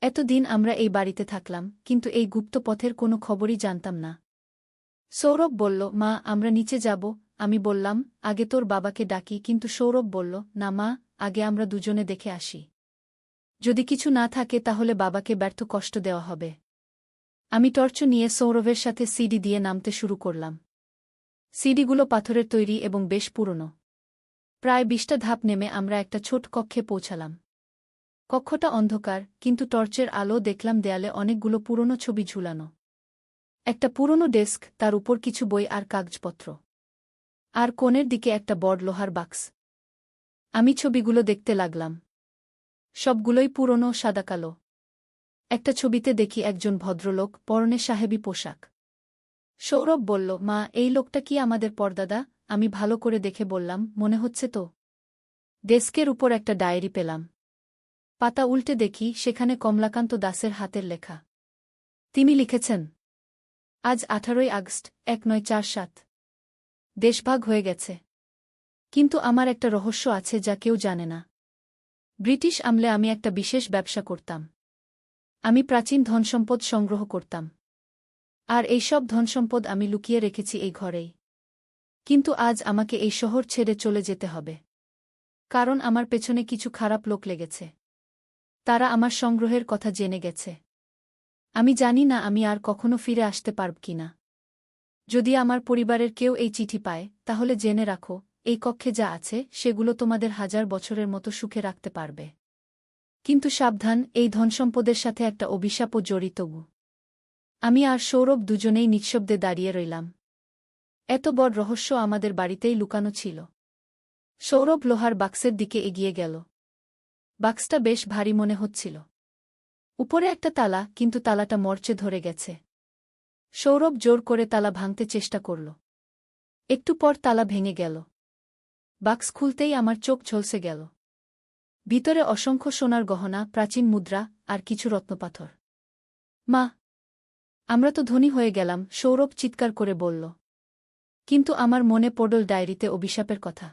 এতদিন আমরা এই বাড়িতে থাকলাম, কিন্তু এই গুপ্ত পথের কোনো খবরই জানতাম না। সৌরভ বলল, মা, আমরা নিচে যাব। আমি বললাম, আগে তোর বাবাকে ডাকি। কিন্তু সৌরভ বলল, না মা, আগে আমরা দুজনে দেখে আসি। যদি কিছু না থাকে তাহলে বাবাকে ব্যর্থ কষ্ট দেওয়া হবে। আমি টর্চ নিয়ে সৌরভের সাথে সিঁড়ি দিয়ে নামতে শুরু করলাম। সিঁড়িগুলো পাথরের তৈরি এবং বেশ পুরনো। প্রায় 20টা ধাপ নেমে আমরা একটা ছোট কক্ষে পৌঁছালাম। কক্ষটা অন্ধকার, কিন্তু টর্চের আলো দেখলাম দেয়ালে অনেকগুলো পুরনো ছবি ঝুলানো। একটা পুরনো ডেস্ক, তার উপর কিছু বই আর কাগজপত্র। আর কোণের দিকে একটা বড় লোহার বাক্স। আমি ছবিগুলো দেখতে লাগলাম। সবগুলোই পুরনো, সাদাকালো। একটা ছবিতে দেখি একজন ভদ্রলোক, পরনে সাহেবি পোশাক। সৌরভ বলল, মা, এই লোকটা কি আমাদের পরদাদা? আমি ভালো করে দেখে বললাম, মনে হচ্ছে তো। ডেস্কের উপর একটা ডায়েরি পেলাম। পাতা উল্টে দেখি সেখানে কমলাকান্ত দাসের হাতের লেখা। তিনি লিখেছেন, আজ 18ই আগস্ট 1947। দেশভাগ হয়ে গেছে। কিন্তু আমার একটা রহস্য আছে যা কেউ জানে না। ব্রিটিশ আমলে আমি একটা বিশেষ ব্যবসা করতাম। আমি প্রাচীন ধনসম্পদ সংগ্রহ করতাম। আর এই সব ধনসম্পদ আমি লুকিয়ে রেখেছি এই ঘরেই। কিন্তু আজ আমাকে এই শহর ছেড়ে চলে যেতে হবে। কারণ আমার পেছনে কিছু খারাপ লোক লেগেছে। তারা আমার সংগ্রহের কথা জেনে গেছে। আমি জানি না আমি আর কখনো ফিরে আসতে পারব কিনা। যদি আমার পরিবারের কেউ এই চিঠি পায়, তাহলে জেনে রাখো, এই কক্ষে যা আছে সেগুলো তোমাদের 1000 বছরের মতো সুখে রাখতে পারবে। কিন্তু সাবধান, এই ধনসম্পদের সাথে একটা অভিশাপও জড়িত। আমি আর সৌরভ দুজনেই নিঃশব্দে দাঁড়িয়ে রইলাম। এত বড় রহস্য আমাদের বাড়িতেই লুকানো ছিল। সৌরভ লোহার বাক্সের দিকে এগিয়ে গেল। বাক্সটা বেশ ভারী মনে হচ্ছিল। উপরে একটা তালা, কিন্তু তালাটা মরচে ধরে গেছে। সৌরভ জোর করে তালা ভাঙতে চেষ্টা করল। একটু পর তালা ভেঙে গেল। বাক্স খুলতেই আমার চোখ ঝলসে গেল। ভিতরে অসংখ্য সোনার গহনা, প্রাচীন মুদ্রা আর কিছু রত্নপাথর। মা, আমরা তো ধনী হয়ে গেলাম, সৌরভ চিৎকার করে বলল। কিন্তু আমার মনে পড়ল ডায়েরিতে অভিশাপের কথা।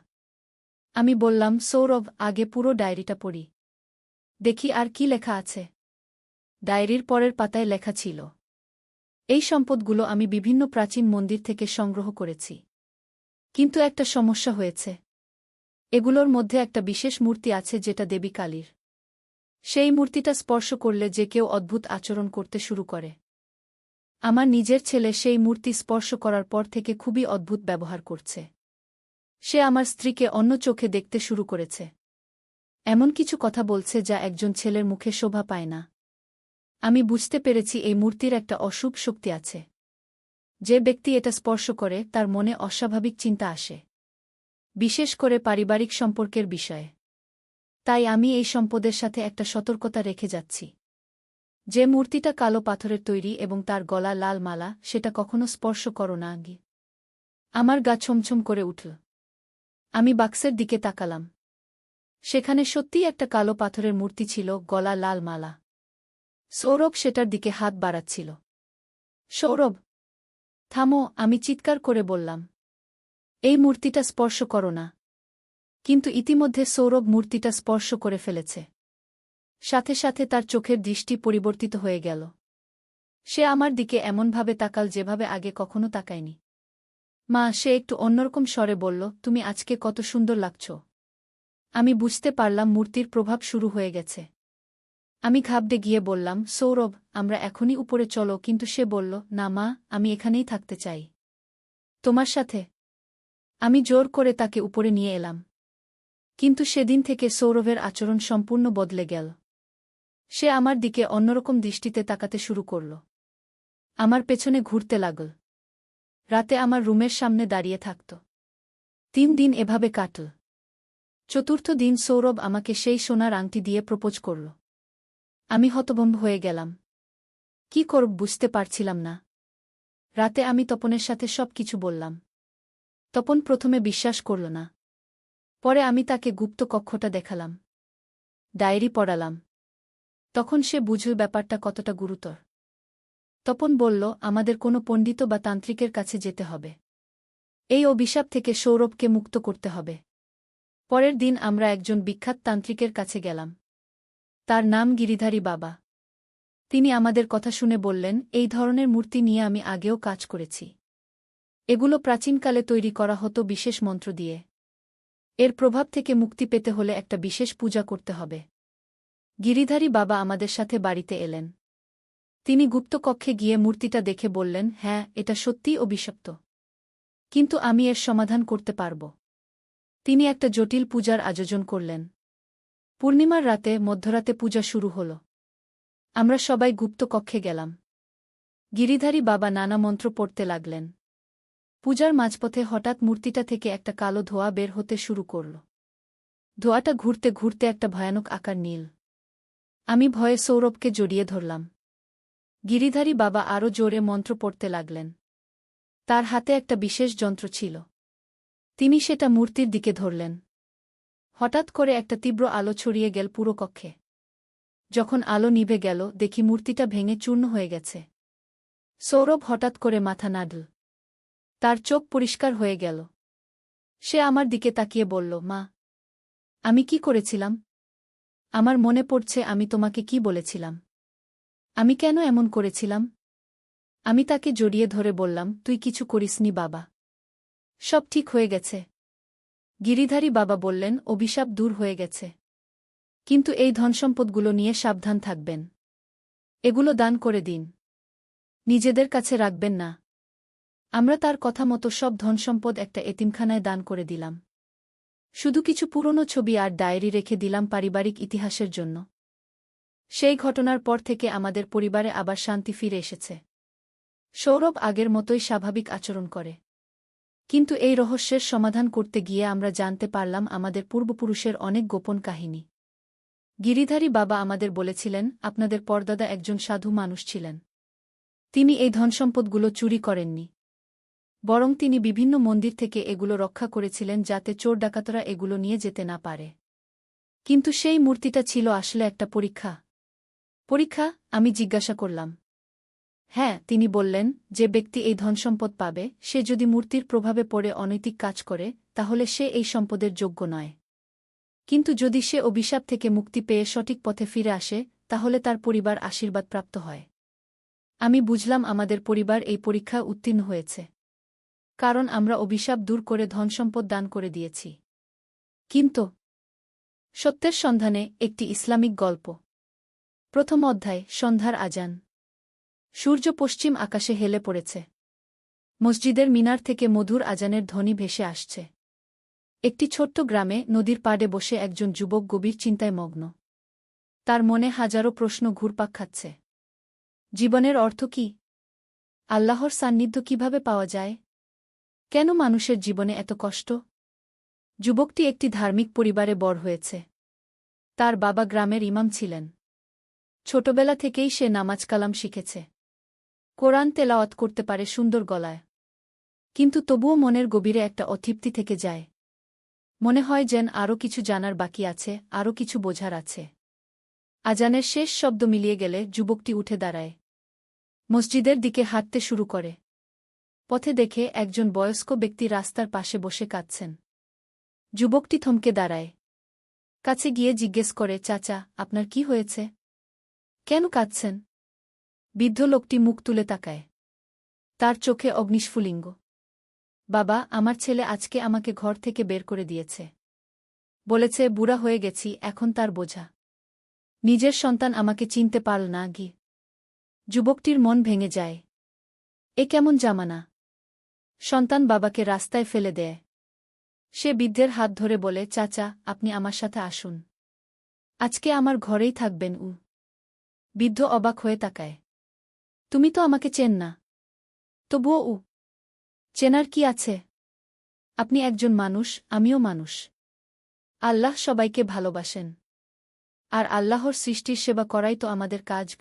আমি বললাম, সৌরভ, আগে পুরো ডায়েরিটা পড়ি। দেখি আর কি লেখা আছে। ডায়েরির পরের পাতায় লেখা ছিল, এই সম্পদগুলো আমি বিভিন্ন প্রাচীন মন্দির থেকে সংগ্রহ করেছি। কিন্তু একটা সমস্যা হয়েছে। এগুলোর মধ্যে একটা বিশেষ মূর্তি আছে যেটা দেবী কালীর। সেই মূর্তিটা স্পর্শ করলে যে কেউ অদ্ভুত আচরণ করতে শুরু করে। আমার নিজের ছেলে সেই মূর্তি স্পর্শ করার পর থেকে খুবই অদ্ভুত ব্যবহার করছে। সে আমার স্ত্রীকে অন্য চোখে দেখতে শুরু করেছে। এমন কিছু কথা বলছে যা একজন ছেলের মুখে শোভা পায় না। আমি বুঝতে পেরেছি এই মূর্তির একটা অশুভ শক্তি আছে। যে ব্যক্তি এটা স্পর্শ করে তার মনে অস্বাভাবিক চিন্তা আসে, বিশেষ করে পারিবারিক সম্পর্কের বিষয়ে। তাই আমি এই সম্পদের সাথে একটা সতর্কতা রেখে যাচ্ছি। যে মূর্তিটা কালো পাথরের তৈরি এবং তার গলা লাল মালা, সেটা কখনো স্পর্শ করো না আগে। আমার গা ছমছম করে উঠল। আমি বাক্সের দিকে তাকালাম। সেখানে সত্যিই একটা কালো পাথরের মূর্তি ছিল, গলা লাল মালা। সৌরভ সেটার দিকে হাত বাড়াচ্ছিল। সৌরভ, থামো, আমি চিৎকার করে বললাম। এই মূর্তিটা স্পর্শ করো না। কিন্তু ইতিমধ্যে সৌরভ মূর্তিটা স্পর্শ করে ফেলেছে। সাথে সাথে তার চোখের দৃষ্টি পরিবর্তিত হয়ে গেল। সে আমার দিকে এমনভাবে তাকাল যেভাবে আগে কখনো তাকায়নি। মা, সে একটু অন্যরকম স্বরে বলল, তুমি আজকে কত সুন্দর লাগছ। আমি বুঝতে পারলাম মূর্তির প্রভাব শুরু হয়ে গেছে। আমি ঘাবড়ে গিয়ে বললাম, সৌরভ, আমরা এখনই উপরে চলো। কিন্তু সে বলল, না মা, আমি এখানেই থাকতে চাই। তোমার সাথে। আমি জোর করে তাকে উপরে নিয়ে এলাম। কিন্তু সেদিন থেকে সৌরভের আচরণ সম্পূর্ণ বদলে গেল। সে আমার দিকে অন্যরকম দৃষ্টিতে তাকাতে শুরু করল। আমার পেছনে ঘুরতে লাগল। রাতে আমার রুমের সামনে দাঁড়িয়ে থাকত। 3 দিন এভাবে কাটল। চতুর্থ দিন সৌরভ আমাকে সেই সোনার আংটি দিয়ে প্রপোজ করল। আমি হতভম্ব হয়ে গেলাম। কি করব বুঝতে পারছিলাম না। রাতে আমি তপনের সাথে সব কিছু বললাম। তপন প্রথমে বিশ্বাস করল না। পরে আমি তাকে গুপ্ত কক্ষটা দেখালাম, ডায়েরি পড়ালাম। তখন সে বুঝল ব্যাপারটা কতটা গুরুতর। তপন বলল, আমাদের কোনো পণ্ডিত বা তান্ত্রিকের কাছে যেতে হবে। এই অভিশাপ থেকে সৌরভকে মুক্ত করতে হবে। পরের দিন আমরা একজন বিখ্যাত তান্ত্রিকের কাছে গেলাম। তার নাম গিরিধারী বাবা। তিনি আমাদের কথা শুনে বললেন, এই ধরনের মূর্তি নিয়ে আমি আগেও কাজ করেছি। এগুলো প্রাচীনকালে তৈরি করা হতো বিশেষ মন্ত্র দিয়ে। এর প্রভাব থেকে মুক্তি পেতে হলে একটা বিশেষ পূজা করতে হবে। গিরিধারী বাবা আমাদের সাথে বাড়িতে এলেন। তিনি গুপ্তকক্ষে গিয়ে মূর্তিটা দেখে বললেন, হ্যাঁ, এটা সত্যিই অভিশপ্ত। কিন্তু আমি এর সমাধান করতে পারব। তিনি একটা জটিল পূজার আয়োজন করলেন। পূর্ণিমার রাতে মধ্যরাতে পূজা শুরু হল। আমরা সবাই গুপ্তকক্ষে গেলাম। গিরিধারী বাবা নানা মন্ত্র পড়তে লাগলেন। পূজার মাঝপথে হঠাৎ মূর্তিটা থেকে একটা কালো ধোঁয়া বের হতে শুরু করল। ধোঁয়াটা ঘুরতে ঘুরতে একটা ভয়ানক আকার নিল। আমি ভয়ে সৌরভকে জড়িয়ে ধরলাম। গিরিধারী বাবা আরও জোরে মন্ত্র পড়তে লাগলেন। তার হাতে একটা বিশেষ যন্ত্র ছিল। তিনি সেটা মূর্তির দিকে ধরলেন। হঠাৎ করে একটা তীব্র আলো ছড়িয়ে গেল পুরো কক্ষে। যখন আলো নিভে গেল, দেখি মূর্তিটা ভেঙে চূর্ণ হয়ে গেছে। সৌরভ হঠাৎ করে মাথা নাড়ল। তার চোখ পরিষ্কার হয়ে গেল। সে আমার দিকে তাকিয়ে বলল, মা, আমি কি করেছিলাম? আমার মনে পড়ছে আমি তোমাকে কি বলেছিলাম। আমি কেন এমন করেছিলাম? আমি তাকে জড়িয়ে ধরে বললাম, তুই কিছু করিসনি বাবা। সব ঠিক হয়ে গেছে। গিরিধারী বাবা বললেন, অভিশাপ দূর হয়ে গেছে। কিন্তু এই ধনসম্পদগুলো নিয়ে সাবধান থাকবেন। এগুলো দান করে দিন। নিজেদের কাছে রাখবেন না। আমরা তার কথা মতো সব ধনসম্পদ একটা এতিমখানায় দান করে দিলাম। শুধু কিছু পুরনো ছবি আর ডায়েরি রেখে দিলাম পারিবারিক ইতিহাসের জন্য। সেই ঘটনার পর থেকে আমাদের পরিবারে আবার শান্তি ফিরে এসেছে। সৌরভ আগের মতোই স্বাভাবিক আচরণ করে। কিন্তু এই রহস্যের সমাধান করতে গিয়ে আমরা জানতে পারলাম আমাদের পূর্বপুরুষের অনেক গোপন কাহিনী। গিরিধারী বাবা আমাদের বলেছিলেন, আপনাদের পরদাদা একজন সাধু মানুষ ছিলেন। তিনি এই ধনসম্পদগুলো চুরি করেননি। বরং তিনি বিভিন্ন মন্দির থেকে এগুলো রক্ষা করেছিলেন যাতে চোর ডাকাতরা এগুলো নিয়ে যেতে না পারে। কিন্তু সেই মূর্তিটা ছিল আসলে একটা পরীক্ষা। পরীক্ষা? আমি জিজ্ঞাসা করলাম। হ্যাঁ, তিনি বললেন, যে ব্যক্তি এই ধনসম্পদ পাবে, সে যদি মূর্তির প্রভাবে পড়ে অনৈতিক কাজ করে, তাহলে সে এই সম্পদের যোগ্য নয়। কিন্তু যদি সে অভিশাপ থেকে মুক্তি পেয়ে সঠিক পথে ফিরে আসে, তাহলে তার পরিবার আশীর্বাদ প্রাপ্ত হয়। আমি বুঝলাম আমাদের পরিবার এই পরীক্ষা উত্তীর্ণ হয়েছে। কারণ আমরা অভিশাপ দূর করে ধনসম্পদ দান করে দিয়েছি। কিন্তু সত্যের সন্ধানে একটি ইসলামিক গল্প। প্রথম অধ্যায়, সন্ধ্যার আজান। সূর্য পশ্চিম আকাশে হেলে পড়েছে। মসজিদের মিনার থেকে মধুর আজানের ধ্বনি ভেসে আসছে। একটি ছোট্ট গ্রামে নদীর পাড়ে বসে একজন যুবক গভীর চিন্তায় মগ্ন। তার মনে হাজারো প্রশ্ন ঘুরপাক খাচ্ছে। জীবনের অর্থ কি? আল্লাহর সান্নিধ্য কিভাবে পাওয়া যায়? কেন মানুষের জীবনে এত কষ্ট? যুবকটি একটি ধার্মিক পরিবারে বড় হয়েছে। তার বাবা গ্রামের ইমাম ছিলেন। ছোটবেলা থেকেই সে নামাজ কালাম শিখেছে। কোরআন তেলাওয়াত করতে পারে সুন্দর গলায়। কিন্তু তবুও মনের গভীরে একটা অতৃপ্তি থেকে যায়। মনে হয় যেন আরও কিছু জানার বাকি আছে, আরও কিছু বোঝার আছে। আজানের শেষ শব্দ মিলিয়ে গেলে যুবকটি উঠে দাঁড়ায়। মসজিদের দিকে হাঁটতে শুরু করে। পথে দেখে একজন বয়স্ক ব্যক্তি রাস্তার পাশে বসে কাঁদছেন। যুবকটি থমকে দাঁড়ায়। কাছে গিয়ে জিজ্ঞেস করে, চাচা, আপনার কি হয়েছে? কেন কাঁদছেন? বৃদ্ধ লোকটি মুখ তুলে তাকায়। তার চোখে অগ্নিস্ফুলিঙ্গ। বাবা, আমার ছেলে আজকে আমাকে ঘর থেকে বের করে দিয়েছে। বলেছে বুড়া হয়ে গেছি, এখন তার বোঝা। নিজের সন্তান আমাকে চিনতে পারল না। যুবকটির মন ভেঙে যায়। এ কেমন জামানা! সন্তান বাবাকে রাস্তায় ফেলে দেয়। সে বৃদ্ধের হাত ধরে বলে, চাচা, আপনি আমার সাথে আসুন। আজকে আমার ঘরেই থাকবেন। বৃদ্ধ অবাক হয়ে তাকায়। তুমি তো আমাকে চেন না। তবুও চেনার কি আছে? আপনি একজন মানুষ, আমিও মানুষ। আল্লাহ সবাইকে ভালোবাসেন। আর আল্লাহর সৃষ্টির সেবা করাই তো আমাদের কাজ।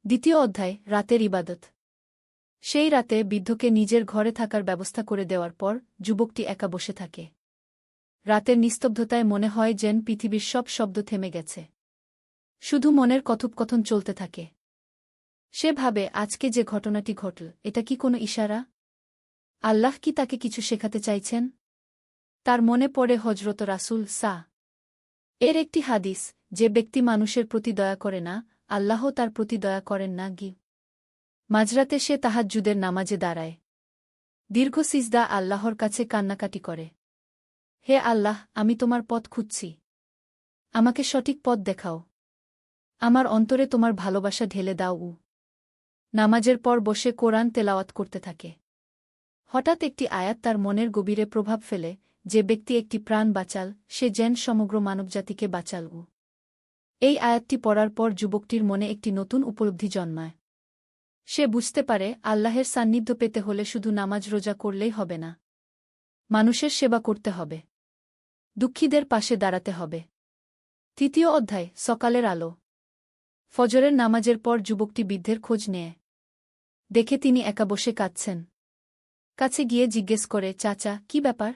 দ্বিতীয় অধ্যায়, রাতের ইবাদত। সেই রাতে বৃদ্ধকে নিজের ঘরে থাকার ব্যবস্থা করে দেওয়ার পর যুবকটি একা বসে থাকে। রাতের নিস্তব্ধতায় মনে হয় যেন পৃথিবীর সব শব্দ থেমে গেছে। শুধু মনের কথোপকথন চলতে থাকে। সে ভাবে, আজকে যে ঘটনাটি ঘটল, এটা কি কোনো ইশারা? আল্লাহ কি তাকে কিছু শেখাতে চাইছেন? তার মনে পড়ে হজরত রাসূল এর একটি হাদিস, যে ব্যক্তি মানুষের প্রতি দয়া করে না, আল্লাহ তার প্রতি দয়া করেন না। মাঝরাতে সে তাহাজ্জুদের নামাজে দাঁড়ায়। দীর্ঘ সিজদা আল্লাহর কাছে কান্নাকাটি করে। হে আল্লাহ, আমি তোমার পথ খুঁজছি। আমাকে সঠিক পথ দেখাও। আমার অন্তরে তোমার ভালোবাসা ঢেলে দাও। নামাজের পর বসে কোরআন তেলাওয়াত করতে থাকে। হঠাৎ একটি আয়াত তার মনের গভীরে প্রভাব ফেলে, যে ব্যক্তি একটি প্রাণ বাঁচাল, সে যেন সমগ্র মানবজাতিকে বাঁচাল। এই আয়াতটি পড়ার পর যুবকটির মনে একটি নতুন উপলব্ধি জন্মায়। সে বুঝতে পারে, আল্লাহের সান্নিধ্য পেতে হলে শুধু নামাজ রোজা করলেই হবে না। মানুষের সেবা করতে হবে। দুঃখীদের পাশে দাঁড়াতে হবে। তৃতীয় অধ্যায়, সকালের আলো। ফজরের নামাজের পর যুবকটি বৃদ্ধের খোঁজ নেয়। দেখে তিনি একা বসে কাঁদছেন। কাছে গিয়ে জিজ্ঞেস করে, চাচা, কি ব্যাপার?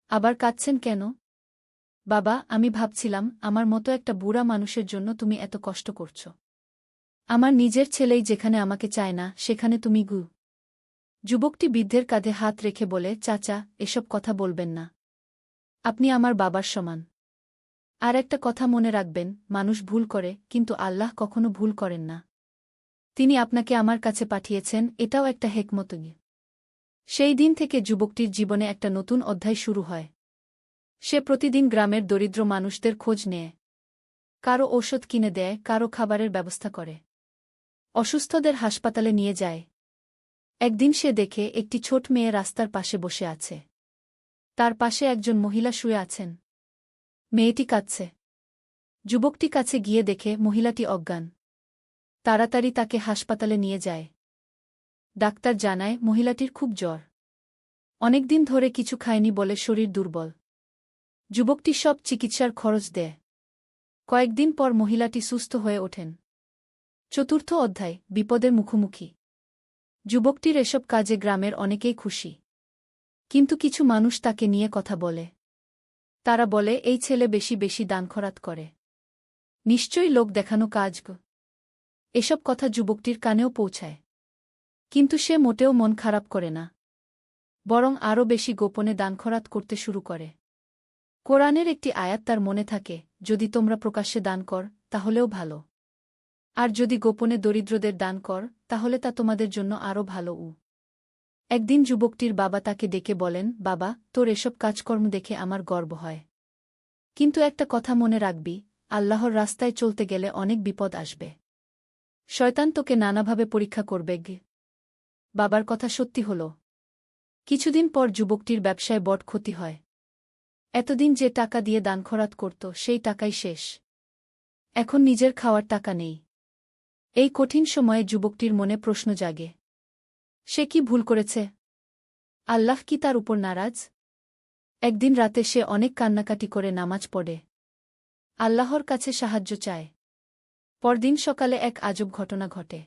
আবার কাঁদছেন কেন? বাবা, আমি ভাবছিলাম, আমার মতো একটা বুড়া মানুষের জন্য তুমি এত কষ্ট করছ। আমার নিজের ছেলেই যেখানে আমাকে চায় না, সেখানে তুমি। যুবকটি বৃদ্ধের কাঁধে হাত রেখে বলে, চাচা, এসব কথা বলবেন না। আপনি আমার বাবার সমান। আর একটা কথা মনে রাখবেন, মানুষ ভুল করে, কিন্তু আল্লাহ কখনো ভুল করেন না। তিনি আপনাকে আমার কাছে পাঠিয়েছেন, এটাও একটা হেকমত। সেই দিন থেকে যুবকটির জীবনে একটা নতুন অধ্যায় শুরু হয়। সে প্রতিদিন গ্রামের দরিদ্র মানুষদের খোঁজ নেয়। কারো ঔষধ কিনে দেয়, কারো খাবারের ব্যবস্থা করে। অসুস্থদের হাসপাতালে নিয়ে যায়। একদিন সে দেখে একটি ছোট মেয়ে রাস্তার পাশে বসে আছে। তার পাশে একজন মহিলা শুয়ে আছেন। মেয়েটি কাঁদছে। যুবকটি কাছে গিয়ে দেখে মহিলাটি অজ্ঞান। তাড়াতাড়ি তাকে হাসপাতালে নিয়ে যায়। ডাক্তার জানায়, মহিলাটির খুব জ্বর। অনেকদিন ধরে কিছু খায়নি বলে শরীর দুর্বল। যুবকটি সব চিকিৎসার খরচ দেয়। কয়েকদিন পর মহিলাটি সুস্থ হয়ে ওঠেন। চতুর্থ অধ্যায়, বিপদের মুখোমুখি। যুবকটির এসব কাজে গ্রামের অনেকেই খুশি। কিন্তু কিছু মানুষ তাকে নিয়ে কথা বলে। তারা বলে, এই ছেলে বেশি বেশি দান খরাত করে। নিশ্চয়ই লোক দেখানো কাজ। এসব কথা যুবকটির কানেও পৌঁছায়। কিন্তু সে মোটেও মন খারাপ করে না। বরং আরও বেশি গোপনে দানখরাত করতে শুরু করে। কোরআনের একটি আয়াত তার মনে থাকে, যদি তোমরা প্রকাশ্যে দান কর, তাহলেও ভালো। আর যদি গোপনে দরিদ্রদের দান কর, তাহলে তা তোমাদের জন্য আরও ভালো। একদিন যুবকটির বাবা তাকে ডেকে বলেন, বাবা, তোর এসব কাজকর্ম দেখে আমার গর্ব হয়। কিন্তু একটা কথা মনে রাখবি, আল্লাহর রাস্তায় চলতে গেলে অনেক বিপদ আসবে। শয়তান তোকে নানাভাবে পরীক্ষা করবে। বাবার কথা সত্যি হল। কিছুদিন পর যুবকটির ব্যবসায় বড় ক্ষতি হয়। এতদিন যে টাকা দিয়ে দান খরাত করত সেই টাকাই শেষ। এখন নিজের খাওয়ার টাকা নেই। এই কঠিন সময়ে যুবকটির মনে প্রশ্ন জাগে, সে কি ভুল করেছে? আল্লাহ কি তার উপর নারাজ? একদিন রাতে সে অনেক কান্নাকাটি করে নামাজ পড়ে, আল্লাহর কাছে সাহায্য চায়। পরদিন সকালে এক আজব ঘটনা ঘটে।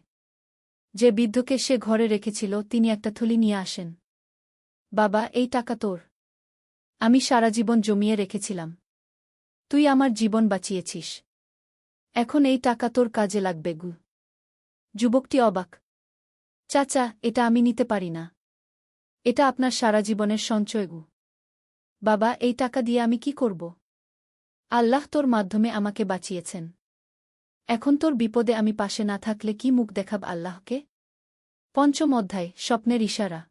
যে বৃদ্ধকে সে ঘরে রেখেছিল তিনি একটা থলি নিয়ে আসেন। বাবা, এই টাকা তোর। আমি সারা জীবন জমিয়ে রেখেছিলাম। তুই আমার জীবন বাঁচিয়েছিস। এখন এই টাকা তোর কাজে লাগবে। যুবকটি অবাক। চাচা, এটা আমি নিতে পারি না। এটা আপনার সারা জীবনের সঞ্চয়। বাবা, এই টাকা দিয়ে আমি কি করব? আল্লাহ তোর মাধ্যমে আমাকে বাঁচিয়েছেন। এখন তোর বিপদে আমি পাশে না থাকলে কি মুখ দেখাব আল্লাহকে? পঞ্চম অধ্যায়, স্বপ্নের ইশারা।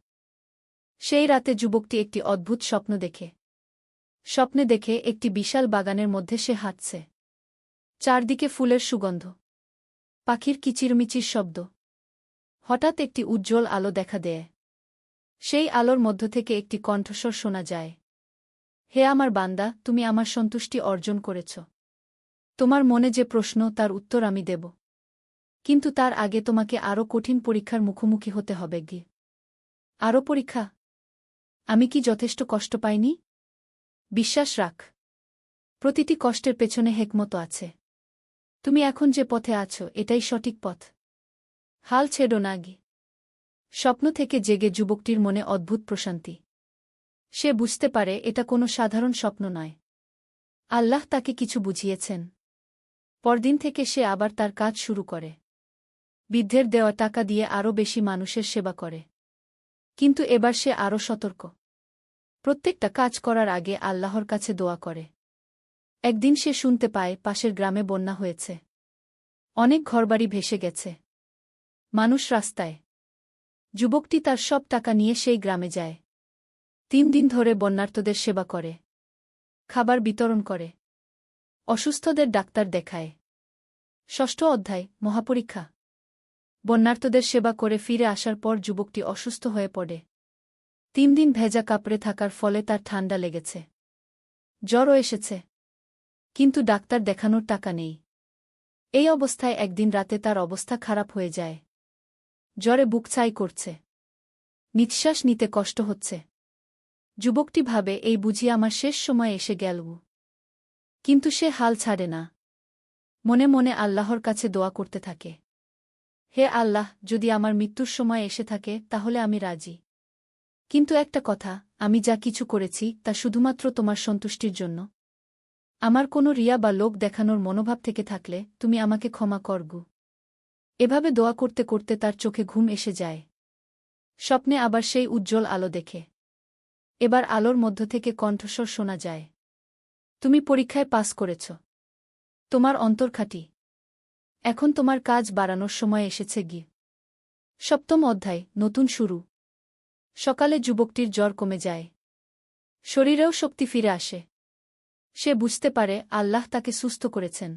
সেই রাতে যুবকটি একটি অদ্ভুত স্বপ্ন দেখে। স্বপ্নে দেখে একটি বিশাল বাগানের মধ্যে সে হাঁটছে। চারদিকে ফুলের সুগন্ধ, পাখির কিচিরমিচির শব্দ। হঠাৎ একটি উজ্জ্বল আলো দেখা দেয়। সেই আলোর মধ্য থেকে একটি কণ্ঠস্বর শোনা যায়, হে আমার বান্দা, তুমি আমার সন্তুষ্টি অর্জন করেছ। তোমার মনে যে প্রশ্ন তার উত্তর আমি দেব। কিন্তু তার আগে তোমাকে আরও কঠিন পরীক্ষার মুখোমুখি হতে হবে। আরও পরীক্ষা? আমি কি যথেষ্ট কষ্ট পাইনি? বিশ্বাস রাখ, প্রতিটি কষ্টের পেছনে হেকমত আছে। তুমি এখন যে পথে আছো এটাই সঠিক পথ। হাল ছেড়ো না। স্বপ্ন থেকে জেগে যুবকটির মনে অদ্ভুত প্রশান্তি। সে বুঝতে পারে এটা কোনো সাধারণ স্বপ্ন নয়। আল্লাহ তাকে কিছু বুঝিয়েছেন। পরদিন থেকে সে আবার তার কাজ শুরু করে। বৃদ্ধের দেওয়া টাকা দিয়ে আরও বেশি মানুষের সেবা করে। কিন্তু এবার সে আরও সতর্ক। প্রত্যেকটা কাজ করার আগে আল্লাহর কাছে দোয়া করে। একদিন সে শুনতে পায় পাশের গ্রামে বন্যা হয়েছে। অনেক ঘরবাড়ি ভেসে গেছে। মানুষ রাস্তায়। যুবকটি তার সব টাকা নিয়ে সেই গ্রামে যায়। 3 দিন ধরে বন্যার্তদের সেবা করে, খাবার বিতরণ করে, অসুস্থদের ডাক্তার দেখায়। ষষ্ঠ অধ্যায়, মহাপরীক্ষা। বন্যার্তদের সেবা করে ফিরে আসার পর যুবকটি অসুস্থ হয়ে পড়ে। 3 দিন ভেজা কাপড়ে থাকার ফলে তার ঠান্ডা লেগেছে, জ্বরও এসেছে। কিন্তু ডাক্তার দেখানোর টাকা নেই। এই অবস্থায় একদিন রাতে তার অবস্থা খারাপ হয়ে যায়। জ্বরে বুক ছাই করছে, নিঃশ্বাস নিতে কষ্ট হচ্ছে। যুবকটি ভাবে, এই বুঝি আমার শেষ সময় এসে গেল। কিন্তু সে হাল ছাড়ে না। মনে মনে আল্লাহর কাছে দোয়া করতে থাকে, হে আল্লাহ, যদি আমার মৃত্যুর সময় এসে থাকে তাহলে আমি রাজি। কিন্তু একটা কথা, আমি যা কিছু করেছি তা শুধুমাত্র তোমার সন্তুষ্টির জন্য। আমার কোনো রিয়া বা লোক দেখানোর মনোভাব থেকে থাকলে তুমি আমাকে ক্ষমা করগু। এভাবে দোয়া করতে করতে তার চোখে ঘুম এসে যায়। স্বপ্নে আবার সেই উজ্জ্বল আলো দেখে। এবার আলোর মধ্য থেকে কণ্ঠস্বর শোনা যায়, তুমি পরীক্ষায় পাস করেছ। তোমার অন্তর খাঁটি। এখন তোমার কাজ বাড়ানোর সময় এসেছে। সপ্তম অধ্যায়, নতুন শুরু। সকালে যুবকটির জ্বর কমে যায়। শরীরেও শক্তি ফিরে আসে। সে বুঝতে পারে আল্লাহ তাকে সুস্থ করেছেন।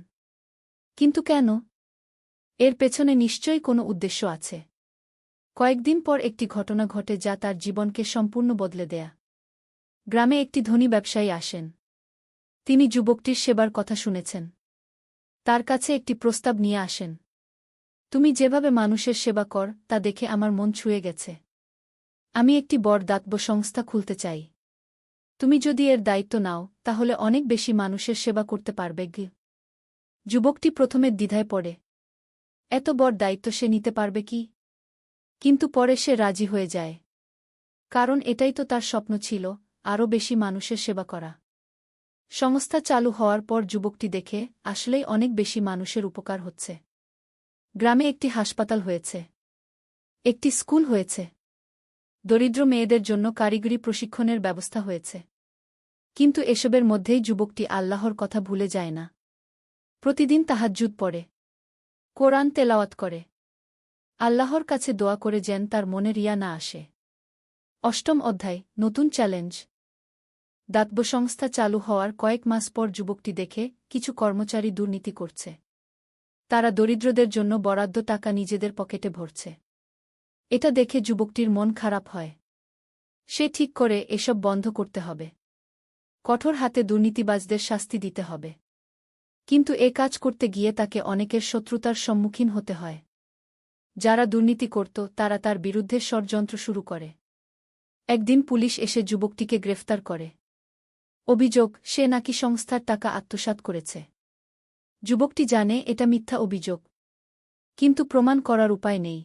কিন্তু কেন? এর পেছনে নিশ্চয়ই কোনো উদ্দেশ্য আছে। কয়েকদিন পর একটি ঘটনা ঘটে যা তার জীবনকে সম্পূর্ণ বদলে দেয়া। গ্রামে একটি ধনী ব্যবসায়ী আসেন। তিনি যুবকটির সেবার কথা শুনেছেন। তার কাছে একটি প্রস্তাব নিয়ে আসেন, তুমি যেভাবে মানুষের সেবা কর তা দেখে আমার মন ছুঁয়ে গেছে। আমি একটি বড় দাতব্য সংস্থা খুলতে চাই। তুমি যদি এর দায়িত্ব নাও তাহলে অনেক বেশি মানুষের সেবা করতে পারবে। যুবকটি প্রথমে দ্বিধায় পড়ে, এত বড় দায়িত্ব সে নিতে পারবে কি? কিন্তু পরে সে রাজি হয়ে যায়। কারণ এটাই তো তার স্বপ্ন ছিল, আরও বেশি মানুষের সেবা করা। সংস্থা চালু হওয়ার পর যুবকটি দেখে আসলেই অনেক বেশি মানুষের উপকার হচ্ছে। গ্রামে একটি হাসপাতাল হয়েছে, একটি স্কুল হয়েছে, দরিদ্র মেয়েদের জন্য কারিগরি প্রশিক্ষণের ব্যবস্থা হয়েছে। কিন্তু এসবের মধ্যেই যুবকটি আল্লাহর কথা ভুলে যায় না। প্রতিদিন তাহাজ্জুদ পড়ে, কোরআন তেলাওয়াত করে, আল্লাহর কাছে দোয়া করে যেন তার মনে রিয়া না আসে। অষ্টম অধ্যায় নতুন চ্যালেঞ্জ। দাতব্য সংস্থা চালু হওয়ার কয়েক মাস পর যুবকটি দেখে কিছু কর্মচারী দুর্নীতি করছে। তারা দরিদ্রদের জন্য বরাদ্দ টাকা নিজেদের পকেটে ভরছে। এটা দেখে যুবকটির মন খারাপ হয়। সে ঠিক করে এসব বন্ধ করতে হবে। কঠোর হাতে দুর্নীতিবাজদের শাস্তি দিতে হবে। কিন্তু এ কাজ করতে গিয়ে তাকে অনেকের শত্রুতার সম্মুখীন হতে হয়। যারা দুর্নীতি করত তারা তার বিরুদ্ধে ষড়যন্ত্র শুরু করে। একদিন পুলিশ এসে যুবকটিকে গ্রেফতার করে। অভিযোগ, সে নাকি সংস্থার টাকা আত্মসাৎ করেছে। যুবকটি জানে এটা মিথ্যা অভিযোগ, কিন্তু প্রমাণ করার উপায় নেই।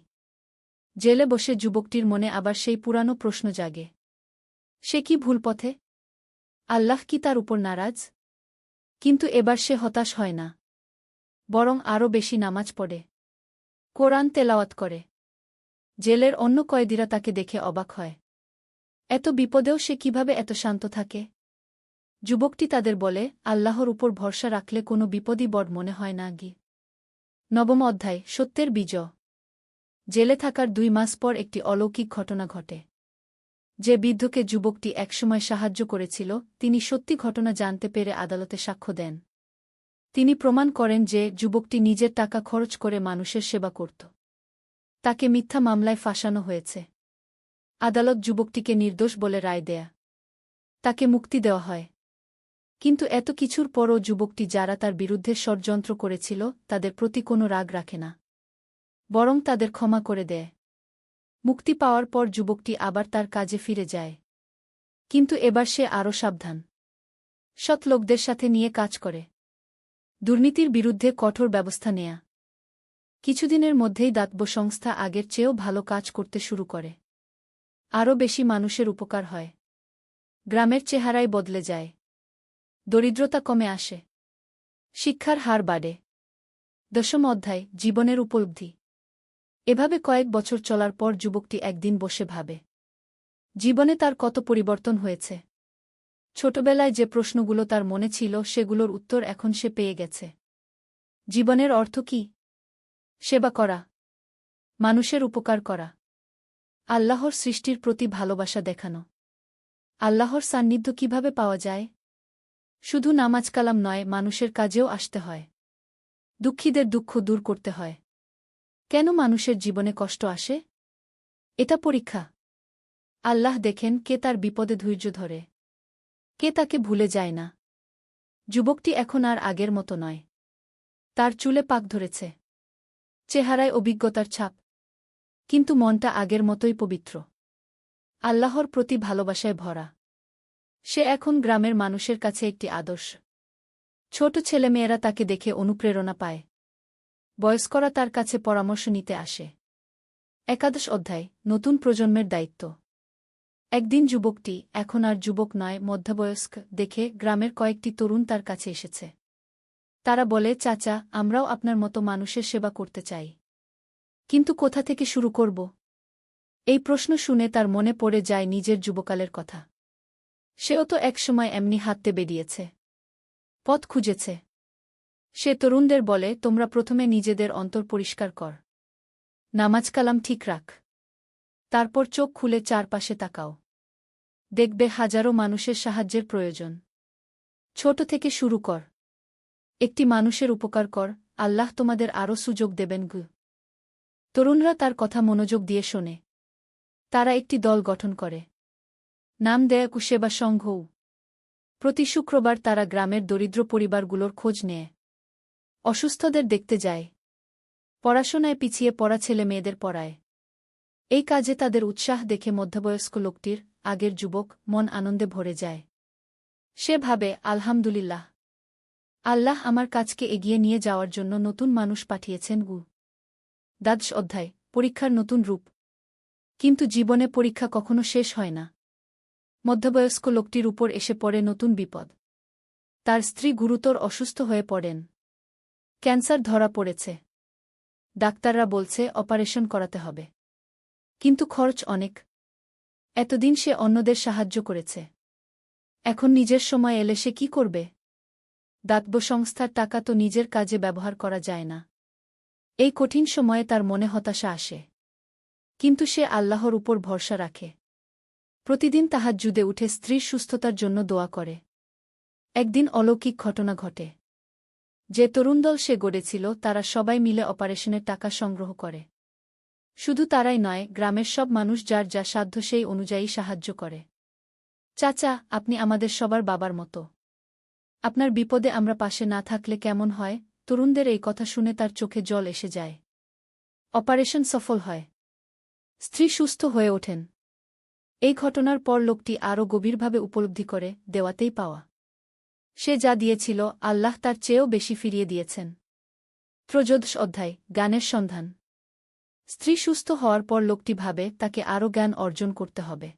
জেলে বসে যুবকটির মনে আবার সেই পুরানো প্রশ্ন জাগে। সে কি ভুল পথে? আল্লাহ কি তার উপর নারাজ? কিন্তু এবার সে হতাশ হয় না, বরং আরও বেশি নামাজ পড়ে, কোরআন তেলাওয়াত করে। জেলের অন্য কয়েদিরা তাকে দেখে অবাক হয়। এত বিপদেও সে কিভাবে এত শান্ত থাকে? যুবকটি তাদের বলে, আল্লাহর উপর ভরসা রাখলে কোনো বিপদই বড় মনে হয় না গি। নবম অধ্যায় সত্যের বিজয়। জেলে থাকার 2 মাস পর একটি অলৌকিক ঘটনা ঘটে। যে বৃদ্ধকে যুবকটি একসময় সাহায্য করেছিল, তিনি সত্যি ঘটনা জানতে পেরে আদালতে সাক্ষ্য দেন। তিনি প্রমাণ করেন যে যুবকটি নিজের টাকা খরচ করে মানুষের সেবা করত। তাকে মিথ্যা মামলায় ফাঁসানো হয়েছে। আদালত যুবকটিকে নির্দোষ বলে রায় দেয়া। তাকে মুক্তি দেওয়া হয়। কিন্তু এত কিছুর পরও যুবকটি যারা তার বিরুদ্ধে ষড়যন্ত্র করেছিল তাদের প্রতি কোনো রাগ রাখে না, বরং তাদের ক্ষমা করে দেয়। মুক্তি পাওয়ার পর যুবকটি আবার তার কাজে ফিরে যায়। কিন্তু এবার সে আরও সাবধান। সৎ লোকদের সাথে নিয়ে কাজ করে। দুর্নীতির বিরুদ্ধে কঠোর ব্যবস্থা নেয়া। কিছুদিনের মধ্যেই দাতব্য সংস্থা আগের চেয়েও ভালো কাজ করতে শুরু করে। আরও বেশি মানুষের উপকার হয়। গ্রামের চেহারাই বদলে যায়। দরিদ্রতা কমে আসে। শিক্ষার হার বাড়ে। দশম অধ্যায় জীবনের উপলব্ধি। এভাবে কয়েক বছর চলার পর যুবকটি একদিন বসে ভাবে, জীবনে তার কত পরিবর্তন হয়েছে। ছোটবেলায় যে প্রশ্নগুলো তার মনে ছিল সেগুলোর উত্তর এখন সে পেয়ে গেছে। জীবনের অর্থ কি? সেবা করা, মানুষের উপকার করা, আল্লাহর সৃষ্টির প্রতি ভালোবাসা দেখানো। আল্লাহর সান্নিধ্য কিভাবে পাওয়া যায়? শুধু নামাজ কালাম নয়, মানুষের কাজেও আসতে হয়। দুঃখীদের দুঃখ দূর করতে হয়। কেন মানুষের জীবনে কষ্ট আসে? এটা পরীক্ষা। আল্লাহ দেখেন কে তার বিপদে ধৈর্য ধরে, কে তাকে ভুলে যায় না। যুবকটি এখন আর আগের মতো নয়। তার চুলে পাক ধরেছে, চেহারায় অভিজ্ঞতার ছাপ, কিন্তু মনটা আগের মতোই পবিত্র, আল্লাহর প্রতি ভালোবাসায় ভরা। সে এখন গ্রামের মানুষের কাছে একটি আদর্শ। ছোট ছেলেমেয়েরা তাকে দেখে অনুপ্রেরণা পায়। বয়স্করা তার কাছে পরামর্শ নিতে আসে। একাদশ অধ্যায় নতুন প্রজন্মের দায়িত্ব। একদিন যুবকটি, এখন আর যুবক নয় মধ্যবয়স্ক, দেখে গ্রামের কয়েকটি তরুণ তার কাছে এসেছে। তারা বলে, চাচা, আমরাও আপনার মতো মানুষের সেবা করতে চাই। কিন্তু কোথা থেকে শুরু করব? এই প্রশ্ন শুনে তার মনে পড়ে যায় নিজের যুবকালের কথা। সেও তো একসময় এমনি হাঁটতে বেরিয়েছে, পথ খুঁজেছে। সে তরুণদের বলে, তোমরা প্রথমে নিজেদের অন্তর পরিষ্কার কর, নামাজ কালাম ঠিক রাখ, তারপর চোখ খুলে চারপাশে তাকাও। দেখবে হাজারো মানুষের সাহায্যের প্রয়োজন। ছোট থেকে শুরু কর। একটি মানুষের উপকার কর, আল্লাহ তোমাদের আরও সুযোগ দেবেন গু। তরুণরা তার কথা মনোযোগ দিয়ে শোনে। তারা একটি দল গঠন করে। নাম দেয় কুসেবা সংঘও। প্রতি শুক্রবার তারা গ্রামের দরিদ্র পরিবারগুলোর খোঁজ নেয়। অসুস্থদের দেখতে যায়। পড়াশোনায় পিছিয়ে পড়া ছেলে মেয়েদের পড়ায়। এই কাজে তাদের উৎসাহ দেখে মধ্যবয়স্ক লোকটির, আগের যুবক, মন আনন্দে ভরে যায়। সে ভাবে, আলহামদুলিল্লাহ, আল্লাহ আমার কাজকে এগিয়ে নিয়ে যাওয়ার জন্য নতুন মানুষ পাঠিয়েছেন গু। দ্বাদশ অধ্যায় পরীক্ষার নতুন রূপ। কিন্তু জীবনে পরীক্ষা কখনো শেষ হয় না। মধ্যবয়স্ক লোকটির উপর এসে পড়ে নতুন বিপদ। তার স্ত্রী গুরুতর অসুস্থ হয়ে পড়েন। ক্যান্সার ধরা পড়েছে। ডাক্তাররা বলছে অপারেশন করাতে হবে। কিন্তু খরচ অনেক। এতদিন সে অন্যদের সাহায্য করেছে। এখন নিজের সময় এলে সে কি করবে? দাতব্য সংস্থার টাকা তো নিজের কাজে ব্যবহার করা যায় না। এই কঠিন সময়ে তার মনে হতাশা আসে। কিন্তু সে আল্লাহর উপর ভরসা রাখে। প্রতিদিন তাহাজ্জুদে উঠে স্ত্রীর সুস্থতার জন্য দোয়া করে। একদিন অলৌকিক ঘটনা ঘটে। যে তরুণদল সে গড়েছিল তারা সবাই মিলে অপারেশনের টাকা সংগ্রহ করে। শুধু তারাই নয়, গ্রামের সব মানুষ যার যা সাধ্য সেই অনুযায়ী সাহায্য করে। চাচা, আপনি আমাদের সবার বাবার মতো। আপনার বিপদে আমরা পাশে না থাকলে কেমন হয়? তরুণদের এই কথা শুনে তার চোখে জল এসে যায়। অপারেশন সফল হয়। স্ত্রী সুস্থ হয়ে ওঠেন। এই ঘটনার পর লোকটি আরও গভীরভাবে উপলব্ধি করে, দেওয়াতেই পাওয়া। সে যা দিয়েছিল, আল্লাহ তার চেয়েও বেশি ফিরিয়ে দিয়েছেন। ত্রয়োদশ অধ্যায়, জ্ঞানের সন্ধান। স্ত্রী সুস্থ হওয়ার পর লোকটি ভাবে তাকে আরও জ্ঞান অর্জন করতে হবে।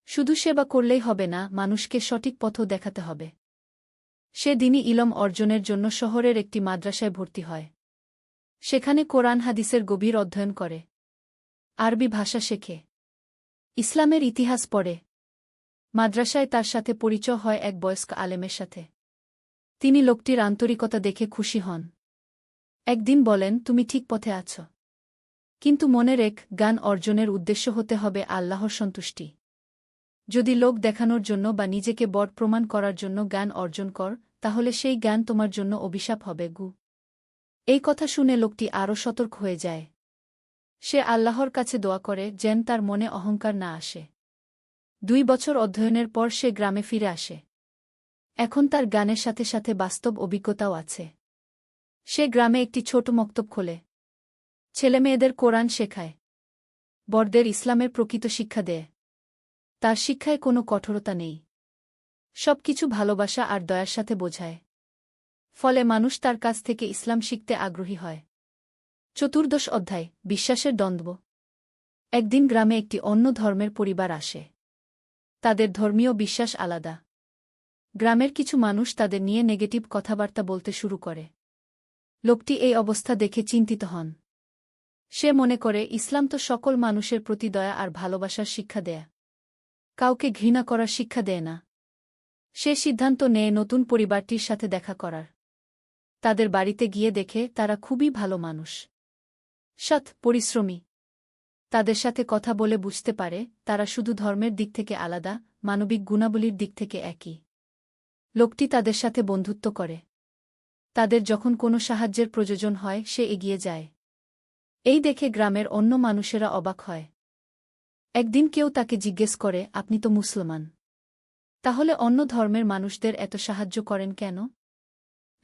শুধু সেবা করলেই হবে না, মানুষকে সঠিক পথও দেখাতে হবে। সে দিনই ইলম অর্জনের জন্য শহরের একটি মাদ্রাসায় ভর্তি হয়। সেখানে কোরআন হাদিসের গভীর অধ্যয়ন করে। আরবি ভাষা শেখে। ইসলামের ইতিহাস পড়ে। মাদ্রাসায় তার সাথে পরিচয় হয় এক বয়স্ক আলেমের সাথে। তিনি লোকটির আন্তরিকতা দেখে খুশি হন। একদিন বলেন, তুমি ঠিক পথে আছ। কিন্তু মনে রেখ, জ্ঞান অর্জনের উদ্দেশ্য হতে হবে আল্লাহর সন্তুষ্টি। যদি লোক দেখানোর জন্য বা নিজেকে বড় প্রমাণ করার জন্য জ্ঞান অর্জন কর, তাহলে সেই জ্ঞান তোমার জন্য অভিশাপ হবে। এই কথা শুনে লোকটি আরও সতর্ক হয়ে যায়। সে আল্লাহর কাছে দোয়া করে যেন তার মনে অহংকার না আসে। 2 বছর অধ্যয়নের পর সে গ্রামে ফিরে আসে। এখন তার জ্ঞানের সাথে সাথে বাস্তব অভিজ্ঞতাও আছে। সে গ্রামে একটি ছোট মক্তব খোলে। ছেলেমেয়েদের কোরআন শেখায়। বড়দের ইসলামের প্রকৃত শিক্ষা দেয়। তার শিক্ষায় কোনো কঠোরতা নেই। সবকিছু ভালোবাসা আর দয়ার সাথে বোঝায়। ফলে মানুষ তার কাছ থেকে ইসলাম শিখতে আগ্রহী হয়। চতুর্দশ অধ্যায়, বিশ্বাসের দ্বন্দ্ব। একদিন গ্রামে একটি অন্য ধর্মের পরিবার আসে। তাদের ধর্মীয় বিশ্বাস আলাদা। গ্রামের কিছু মানুষ তাদের নিয়ে নেগেটিভ কথাবার্তা বলতে শুরু করে। লোকটি এই অবস্থা দেখে চিন্তিত হন। সে মনে করে ইসলাম তো সকল মানুষের প্রতি দয়া আর ভালোবাসার শিক্ষা দেয়, কাউকে ঘৃণা করার শিক্ষা দেয় না। সে সিদ্ধান্ত নেয় নতুন পরিবারটির সাথে দেখা করার। তাদের বাড়িতে গিয়ে দেখে তারা খুবই ভালো মানুষ, সৎ, পরিশ্রমী। তাদের সাথে কথা বলে বুঝতে পারে তারা শুধু ধর্মের দিক থেকে আলাদা, মানবিক গুণাবলীর দিক থেকে একই। লোকটি তাদের সাথে বন্ধুত্ব করে। তাদের যখন কোনো সাহায্যের প্রয়োজন হয় সে এগিয়ে যায়। এই দেখে গ্রামের অন্য মানুষেরা অবাক হয়। একদিন কেউ তাকে জিজ্ঞেস করে, আপনি তো মুসলমান, তাহলে অন্য ধর্মের মানুষদের এত সাহায্য করেন কেন?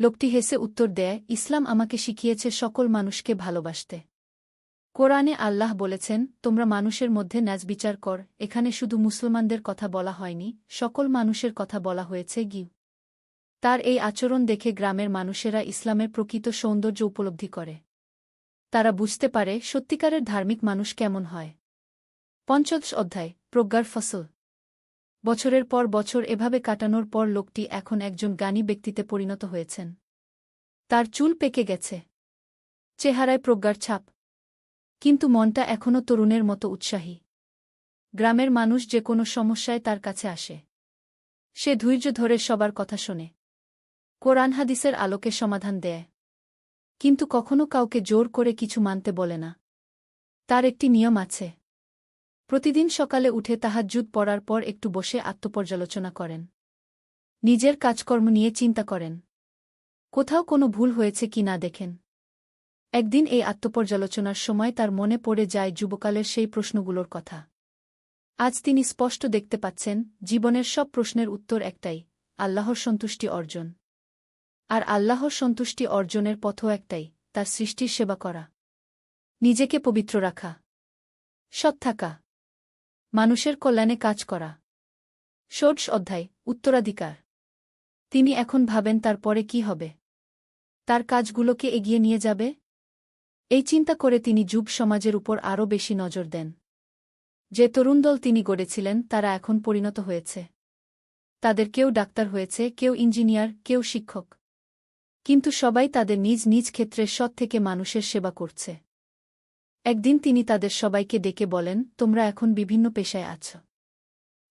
লোকটি হেসে উত্তর দেয়, ইসলাম আমাকে শিখিয়েছে সকল মানুষকে ভালোবাসতে। কোরআনে আল্লাহ বলেছেন, তোমরা মানুষের মধ্যে ন্যায় বিচার কর। এখানে শুধু মুসলমানদের কথা বলা হয়নি, সকল মানুষের কথা বলা হয়েছে। তার এই আচরণ দেখে গ্রামের মানুষেরা ইসলামের প্রকৃত সৌন্দর্য উপলব্ধি করে। তারা বুঝতে পারে সত্যিকারের ধার্মিক মানুষ কেমন হয়। পঞ্চদশ অধ্যায়, প্রজ্ঞার ফসল। বছরের পর বছর এভাবে কাটানোর পর লোকটি এখন একজন জ্ঞানী ব্যক্তিতে পরিণত হয়েছেন। তার চুল পেকে গেছে। চেহারায় প্রজ্ঞার ছাপ। কিন্তু মনটা এখনও তরুণের মতো উৎসাহী। গ্রামের মানুষ যে কোনো সমস্যায় তার কাছে আসে। সে ধৈর্য ধরে সবার কথা শোনে। কোরআন হাদিসের আলোকে সমাধান দেয়। কিন্তু কখনো কাউকে জোর করে কিছু মানতে বলে না। তার একটি নিয়ম আছে। প্রতিদিন সকালে উঠে তাহাজ্জুদ পড়ার পর একটু বসে আত্মপর্যালোচনা করেন। নিজের কাজকর্ম নিয়ে চিন্তা করেন। কোথাও কোনো ভুল হয়েছে কি না দেখেন। একদিন এই আত্মপর্যালোচনার সময় তার মনে পড়ে যায় যুবকালের সেই প্রশ্নগুলোর কথা। আজ তিনি স্পষ্ট দেখতে পাচ্ছেন, জীবনের সব প্রশ্নের উত্তর একটাই, আল্লাহর সন্তুষ্টি অর্জন। আর আল্লাহর সন্তুষ্টি অর্জনের পথও একটাই, তার সৃষ্টির সেবা করা, নিজেকে পবিত্র রাখা, সৎ থাকা, মানুষের কল্যাণে কাজ করা। ষোড়শ অধ্যায়, উত্তরাধিকার। তিনি এখন ভাবেন তার পরে কি হবে। তার কাজগুলোকে এগিয়ে নিয়ে যাবে। এই চিন্তা করে তিনি যুব সমাজের উপর আরও বেশি নজর দেন। যে তরুণদল তিনি গড়েছিলেন তারা এখন পরিণত হয়েছে। তাদের কেউ ডাক্তার হয়েছে, কেউ ইঞ্জিনিয়ার, কেউ শিক্ষক। কিন্তু সবাই তাদের নিজ নিজ ক্ষেত্রে সৎ থেকে মানুষের সেবা করছে। একদিন তিনি তাদের সবাইকে ডেকে বলেন, তোমরা এখন বিভিন্ন পেশায় আছ।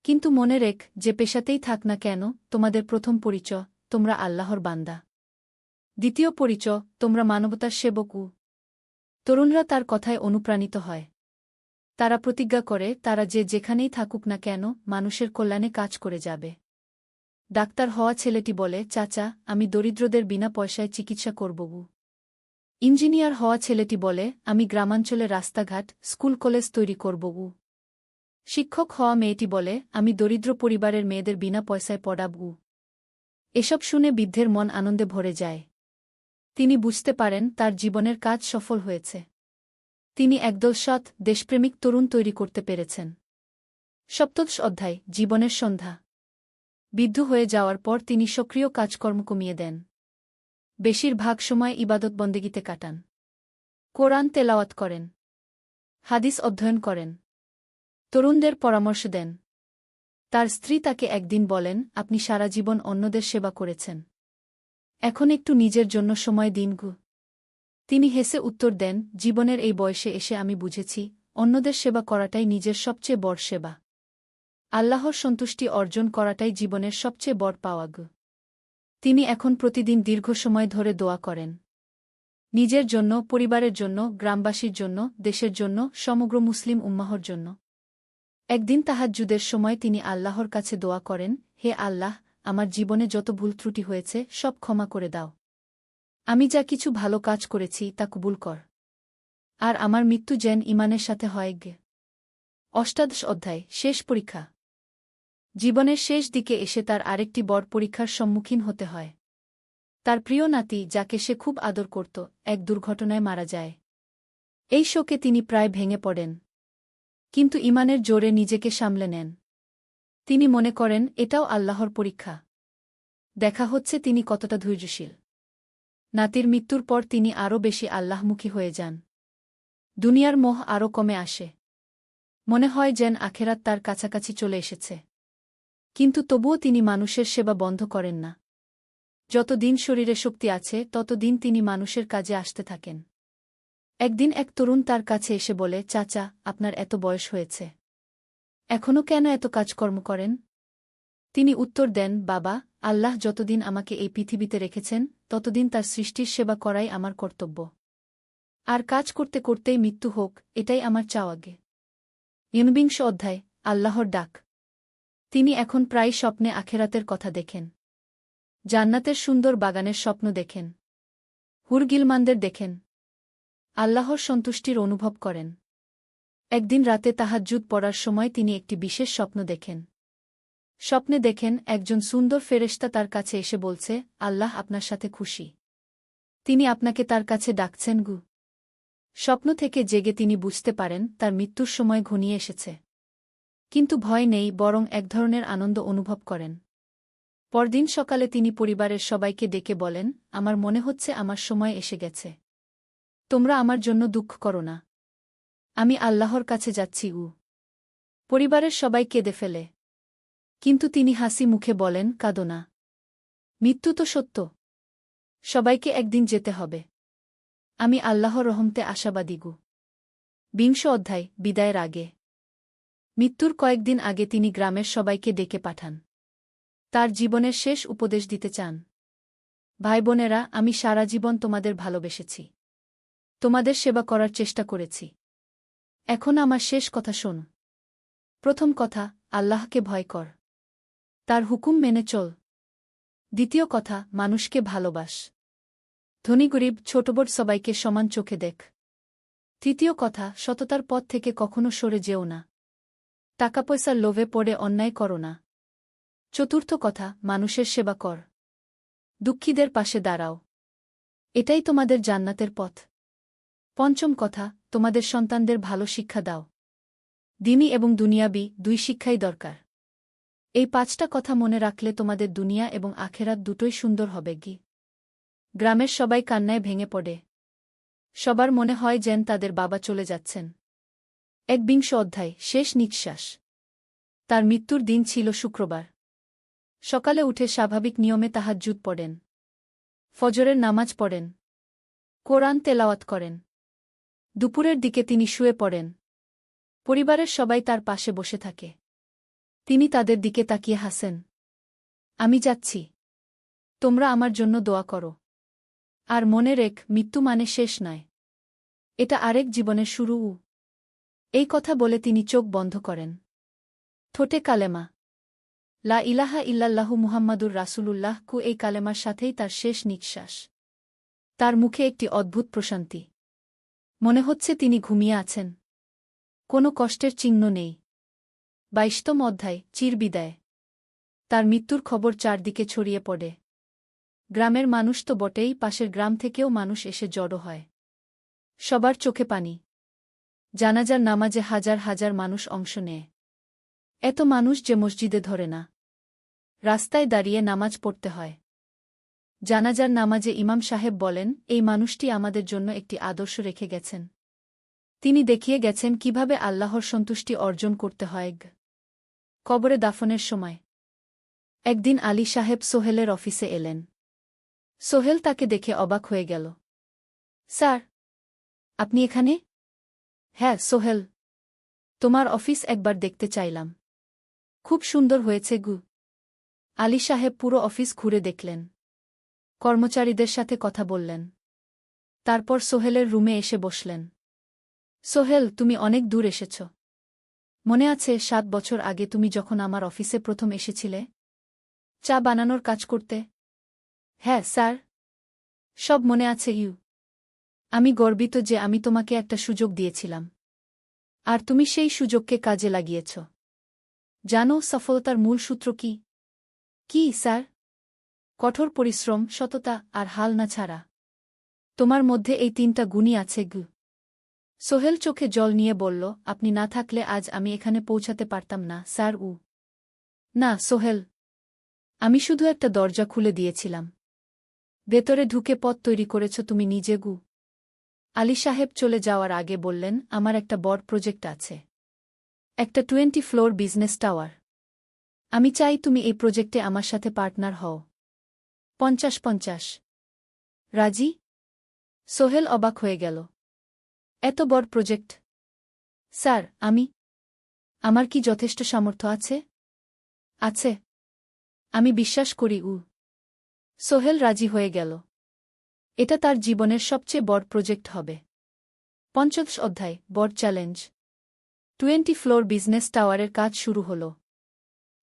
কিন্তু মনে রেখ, যে পেশাতেই থাক না কেন, তোমাদের প্রথম পরিচয়, তোমরা আল্লাহর বান্দা। দ্বিতীয় পরিচয়, তোমরা মানবতার সেবক। তরুণরা তার কথায় অনুপ্রাণিত হয়। তারা প্রতিজ্ঞা করে তারা যে যেখানেই থাকুক না কেন মানুষের কল্যাণে কাজ করে যাবে। ডাক্তার হওয়া ছেলেটি বলে, চাচা, আমি দরিদ্রদের বিনা পয়সায় চিকিৎসা করব। ইঞ্জিনিয়ার হওয়া ছেলেটি বলে, আমি গ্রামাঞ্চলে রাস্তাঘাট, স্কুল কলেজ তৈরি করব। শিক্ষক হওয়া মেয়েটি বলে, আমি দরিদ্র পরিবারের মেয়েদের বিনা পয়সায় পড়াব। এসব শুনে বৃদ্ধের মন আনন্দে ভরে যায়। তিনি বুঝতে পারেন তার জীবনের কাজ সফল হয়েছে। তিনি একদল সৎ, দেশপ্রেমিক তরুণ তৈরি করতে পেরেছেন। সপ্তদশ অধ্যায়, জীবনের সন্ধ্যা। বৃদ্ধ হয়ে যাওয়ার পর তিনি সক্রিয় কাজকর্ম কমিয়ে দেন। বেশিরভাগ সময় ইবাদত বন্দেগীতে কাটান। কোরআন তেলাওয়াত করেন। হাদিস অধ্যয়ন করেন। তরুণদের পরামর্শ দেন। তার স্ত্রী তাকে একদিন বলেন, আপনি সারা জীবন অন্যদের সেবা করেছেন। এখন একটু নিজের জন্য সময় দিন গো। তিনি হেসে উত্তর দেন, জীবনের এই বয়সে এসে আমি বুঝেছি, অন্যদের সেবা করাটাই নিজের সবচেয়ে বড় সেবা। আল্লাহর সন্তুষ্টি অর্জন করাটাই জীবনের সবচেয়ে বড় পাওয়া গো। তিনি এখন প্রতিদিন দীর্ঘ সময় ধরে দোয়া করেন। নিজের জন্য, পরিবারের জন্য, গ্রামবাসীর জন্য, দেশের জন্য, সমগ্র মুসলিম উম্মাহর জন্য। একদিন তাহাজ্জুদের সময় তিনি আল্লাহর কাছে দোয়া করেন, হে আল্লাহ, আমার জীবনে যত ভুল ত্রুটি হয়েছে সব ক্ষমা করে দাও। আমি যা কিছু ভালো কাজ করেছি তা কবুল কর। আর আমার মৃত্যু যেন ঈমানের সাথে হয় গে। অষ্টাদশ অধ্যায়, শেষ পরীক্ষা। জীবনের শেষ দিকে এসে তার আরেকটি বড় পরীক্ষার সম্মুখীন হতে হয়। তার প্রিয় নাতি, যাকে সে খুব আদর করত, এক দুর্ঘটনায় মারা যায়। এই শোকে তিনি প্রায় ভেঙে পড়েন। কিন্তু ঈমানের জোরে নিজেকে সামলে নেন। তিনি মনে করেন এটাও আল্লাহর পরীক্ষা। দেখা হচ্ছে তিনি কতটা ধৈর্যশীল। নাতির মৃত্যুর পর তিনি আরও বেশি আল্লাহমুখী হয়ে যান। দুনিয়ার মোহ আরও কমে আসে। মনে হয় যেন আখেরাত তার কাছাকাছি চলে এসেছে। কিন্তু তবুও তিনি মানুষের সেবা বন্ধ করেন না। যত দিন শরীরে শক্তি আছে তত দিন তিনি মানুষের কাজে আসতে থাকেন। একদিন এক তরুণ তার কাছে এসে বলে, চাচা, আপনার এত বয়স হয়েছে, এখনও কেন এত কাজকর্ম করেন? তিনি উত্তর দেন, বাবা, আল্লাহ যতদিন আমাকে এই পৃথিবীতে রেখেছেন ততদিন তার সৃষ্টির সেবা করাই আমার কর্তব্য। আর কাজ করতে করতেই মৃত্যু হোক, এটাই আমার চাওয়াগে। ঊনবিংশ অধ্যায়, আল্লাহর ডাক। তিনি এখন প্রায় স্বপ্নে আখেরাতের কথা দেখেন। জান্নাতের সুন্দর বাগানের স্বপ্ন দেখেন। হুর-গিলমানদের দেখেন। আল্লাহর সন্তুষ্টির অনুভব করেন। একদিন রাতে তাহাজ্জুদ পড়ার সময় তিনি একটি বিশেষ স্বপ্ন দেখেন। স্বপ্নে দেখেন একজন সুন্দর ফেরেশতা তার কাছে এসে বলছে, আল্লাহ আপনার সাথে খুশি। তিনি আপনাকে তার কাছে ডাকছেন গু। স্বপ্ন থেকে জেগে তিনি বুঝতে পারেন তার মৃত্যুর সময় ঘনিয়ে এসেছে। কিন্তু ভয় নেই, বরং এক ধরনের আনন্দ অনুভব করেন। পরদিন সকালে তিনি পরিবারের সবাইকে ডেকে বলেন, আমার মনে হচ্ছে আমার সময় এসে গেছে। তোমরা আমার জন্য দুঃখ করো না। আমি আল্লাহর কাছে যাচ্ছি। পরিবারের সবাই কেঁদে ফেলে। কিন্তু তিনি হাসি মুখে বলেন, কাঁদো না। মৃত্যু তো সত্য। সবাইকে একদিন যেতে হবে। আমি আল্লাহর রহমতে আশাবাদী গু। বিংশ অধ্যায়, বিদায়ের আগে। মৃত্যুর কয়েকদিন আগে তিনি গ্রামের সবাইকে ডেকে পাঠান। তার জীবনের শেষ উপদেশ দিতে চান। ভাই বোনেরা, আমি সারা জীবন তোমাদের ভালোবেসেছি। তোমাদের সেবা করার চেষ্টা করেছি। এখন আমার শেষ কথা শোন। প্রথম কথা, আল্লাহকে ভয় কর। তার হুকুম মেনে চল। দ্বিতীয় কথা, মানুষকে ভালোবাস। ধনী গরিব, ছোটবড় সবাইকে সমান চোখে দেখ। তৃতীয় কথা, সততার পথ থেকে কখনো সরে যেও না। টাকা পয়সার লোভে পড়ে অন্যায় করো না। চতুর্থ কথা, মানুষের সেবা কর। দুঃখীদের পাশে দাঁড়াও। এটাই তোমাদের জান্নাতের পথ। পঞ্চম কথা, তোমাদের সন্তানদের ভালো শিক্ষা দাও। দ্বীনি এবং দুনিয়াবি দুই শিক্ষাই দরকার। এই পাঁচটা কথা মনে রাখলে তোমাদের দুনিয়া এবং আখেরাত দুটোই সুন্দর হবে গি। গ্রামের সবাই কান্নায় ভেঙে পড়ে। সবার মনে হয় যেন তাদের বাবা চলে যাচ্ছেন। একবিংশ অধ্যায়, শেষ নিঃশ্বাস। তার মৃত্যুর দিন ছিল শুক্রবার। সকালে উঠে স্বাভাবিক নিয়মে তাহাজ্জুদ পড়েন। ফজরের নামাজ পড়েন। কোরআন তেলাওয়াত করেন। দুপুরের দিকে তিনি শুয়ে পড়েন। পরিবারের সবাই তার পাশে বসে থাকে। তিনি তাদের দিকে তাকিয়ে হাসেন। আমি যাচ্ছি। তোমরা আমার জন্য দোয়া করো। আর মনে রেখ, মৃত্যু মানে শেষ নয়। এটা আরেক জীবনের শুরু। এই কথা বলে তিনি চোখ বন্ধ করেন। ঠোঁটে কালেমা লা ইলাহা ইল্লাল্লাহু মুহাম্মাদুর রাসূলুল্লাহ কু এই কালেমার সাথেই তার শেষ নিঃশ্বাস। তার মুখে একটি অদ্ভুত প্রশান্তি। মনে হচ্ছে তিনি ঘুমিয়ে আছেন। কোনো কষ্টের চিহ্ন নেই। ২২তম অধ্যায়, চিরবিদায়। তার মৃত্যুর খবর চারদিকে ছড়িয়ে পড়ে। গ্রামের মানুষ তো বটেই, পাশের গ্রাম থেকেও মানুষ এসে জড়ো হয়। সবার চোখে পানি। জানাজার নামাজে হাজার হাজার মানুষ অংশ নেয়। এত মানুষ যে মসজিদে ধরে না, রাস্তায় দাঁড়িয়ে নামাজ পড়তে হয়। জানাজার নামাজে ইমাম সাহেব বলেন, এই মানুষটি আমাদের জন্য একটি আদর্শ রেখে গেছেন। তিনি দেখিয়ে গেছেন কিভাবে আল্লাহর সন্তুষ্টি অর্জন করতে হয়। কবরে দাফনের সময় একদিন আলী সাহেব সোহেলের অফিসে এলেন। সোহেল তাকে দেখে অবাক হয়ে গেল। স্যার, আপনি এখানে? হ্যাঁ সোহেল, তোমার অফিস একবার দেখতে চাইলাম। খুব সুন্দর হয়েছে গু। আলী সাহেব পুরো অফিস ঘুরে দেখলেন। কর্মচারীদের সাথে কথা বললেন। তারপর সোহেলের রুমে এসে বসলেন। সোহেল, তুমি অনেক দূর এসেছ। মনে আছে ৭ বছর আগে তুমি যখন আমার অফিসে প্রথম এসেছিলে চা বানানোর কাজ করতে? হ্যাঁ স্যার, সব মনে আছে ইউ। আমি গর্বিত যে আমি তোমাকে একটা সুযোগ দিয়েছিলাম, আর তুমি সেই সুযোগকে কাজে লাগিয়েছ। জানো সফলতার মূল সূত্র কি? কি স্যার? কঠোর পরিশ্রম, সততা আর হাল না ছাড়া। তোমার মধ্যে এই ৩টা গুণই আছে গু। সোহেল চোখে জল নিয়ে বলল, আপনি না থাকলে আজ আমি এখানে পৌঁছাতে পারতাম না স্যার। না সোহেল, আমি শুধু একটা দরজা খুলে দিয়েছিলাম। ভেতরে ঢুকে পথ তৈরি করেছ তুমি নিজে গু। আলী সাহেব চলে যাওয়ার আগে বললেন, আমার একটা বড় প্রজেক্ট আছে। একটা 20 ফ্লোর বিজনেস টাওয়ার। আমি চাই তুমি এই প্রজেক্টে আমার সাথে পার্টনার হও। ৫০-৫০। রাজি? সোহেল অবাক হয়ে গেল। এত বড় প্রজেক্ট? স্যার, আমার কি যথেষ্ট সামর্থ্য আছে? আছে। আমি বিশ্বাস করি সোহেল রাজি হয়ে গেল। এটা তার জীবনের সবচেয়ে বড় প্রজেক্ট হবে। ৫০ অধ্যায়, বড় চ্যালেঞ্জ। 20 ফ্লোর বিজনেস টাওয়ারের কাজ শুরু হল।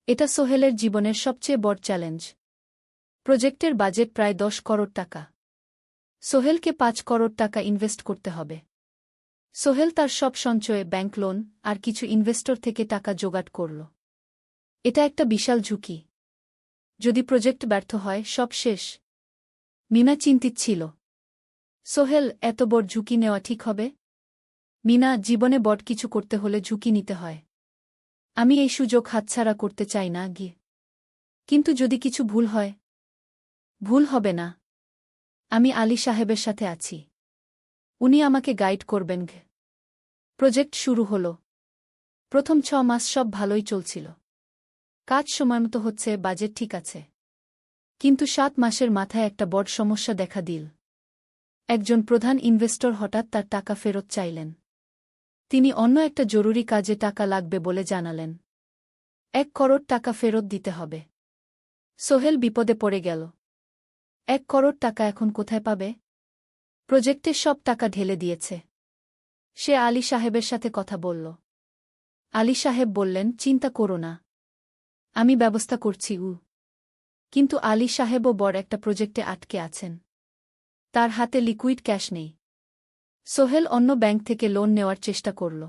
এটা সোহেলের জীবনের সবচেয়ে বড় চ্যালেঞ্জ। প্রজেক্টের বাজেট প্রায় ১০ করোড় টাকা। সোহেলকে ৫ করোড় টাকা ইনভেস্ট করতে হবে। সোহেল তার সব সঞ্চয়ে, ব্যাংক লোন আর কিছু ইনভেস্টর থেকে টাকা জোগাড় করল। এটা একটা বিশাল ঝুঁকি। যদি প্রজেক্ট ব্যর্থ হয়, সব শেষ। মিনা চিন্তিত ছিল। সোহেল, এত বড় ঝুঁকি নেওয়া ঠিক হবে? মিনা, জীবনে বড় কিছু করতে হলে ঝুঁকি নিতে হয়। আমি এই সুযোগ হাতছাড়া করতে চাই না গিয়ে। কিন্তু যদি কিছু ভুল হয়? ভুল হবে না। আমি আলী সাহেবের সাথে আছি। উনি আমাকে গাইড করবেন। প্রজেক্ট শুরু হল। প্রথম ৬ মাস সব ভালোই চলছিল। কাজ সময়মতো হচ্ছে, বাজেট ঠিক আছে। কিন্তু ৭ মাসের মাথায় একটা বড় সমস্যা দেখা দিল। একজন প্রধান ইনভেস্টর হঠাৎ তার টাকা ফেরত চাইলেন। তিনি অন্য একটা জরুরি কাজে টাকা লাগবে বলে জানালেন। ১ করোড় টাকা ফেরত দিতে হবে। সোহেল বিপদে পড়ে গেল। ১ করোড় টাকা এখন কোথায় পাবে? প্রজেক্টের সব টাকা ঢেলে দিয়েছে। সে আলী সাহেবের সাথে কথা বলল। আলী সাহেব বললেন, চিন্তা করো না, আমি ব্যবস্থা করছি। কিন্তু আলী সাহেবও বড় একটা প্রজেক্টে আটকে আছেন। তার হাতে লিকুইড ক্যাশ নেই। সোহেল অন্য ব্যাংক থেকে লোন নেওয়ার চেষ্টা করল।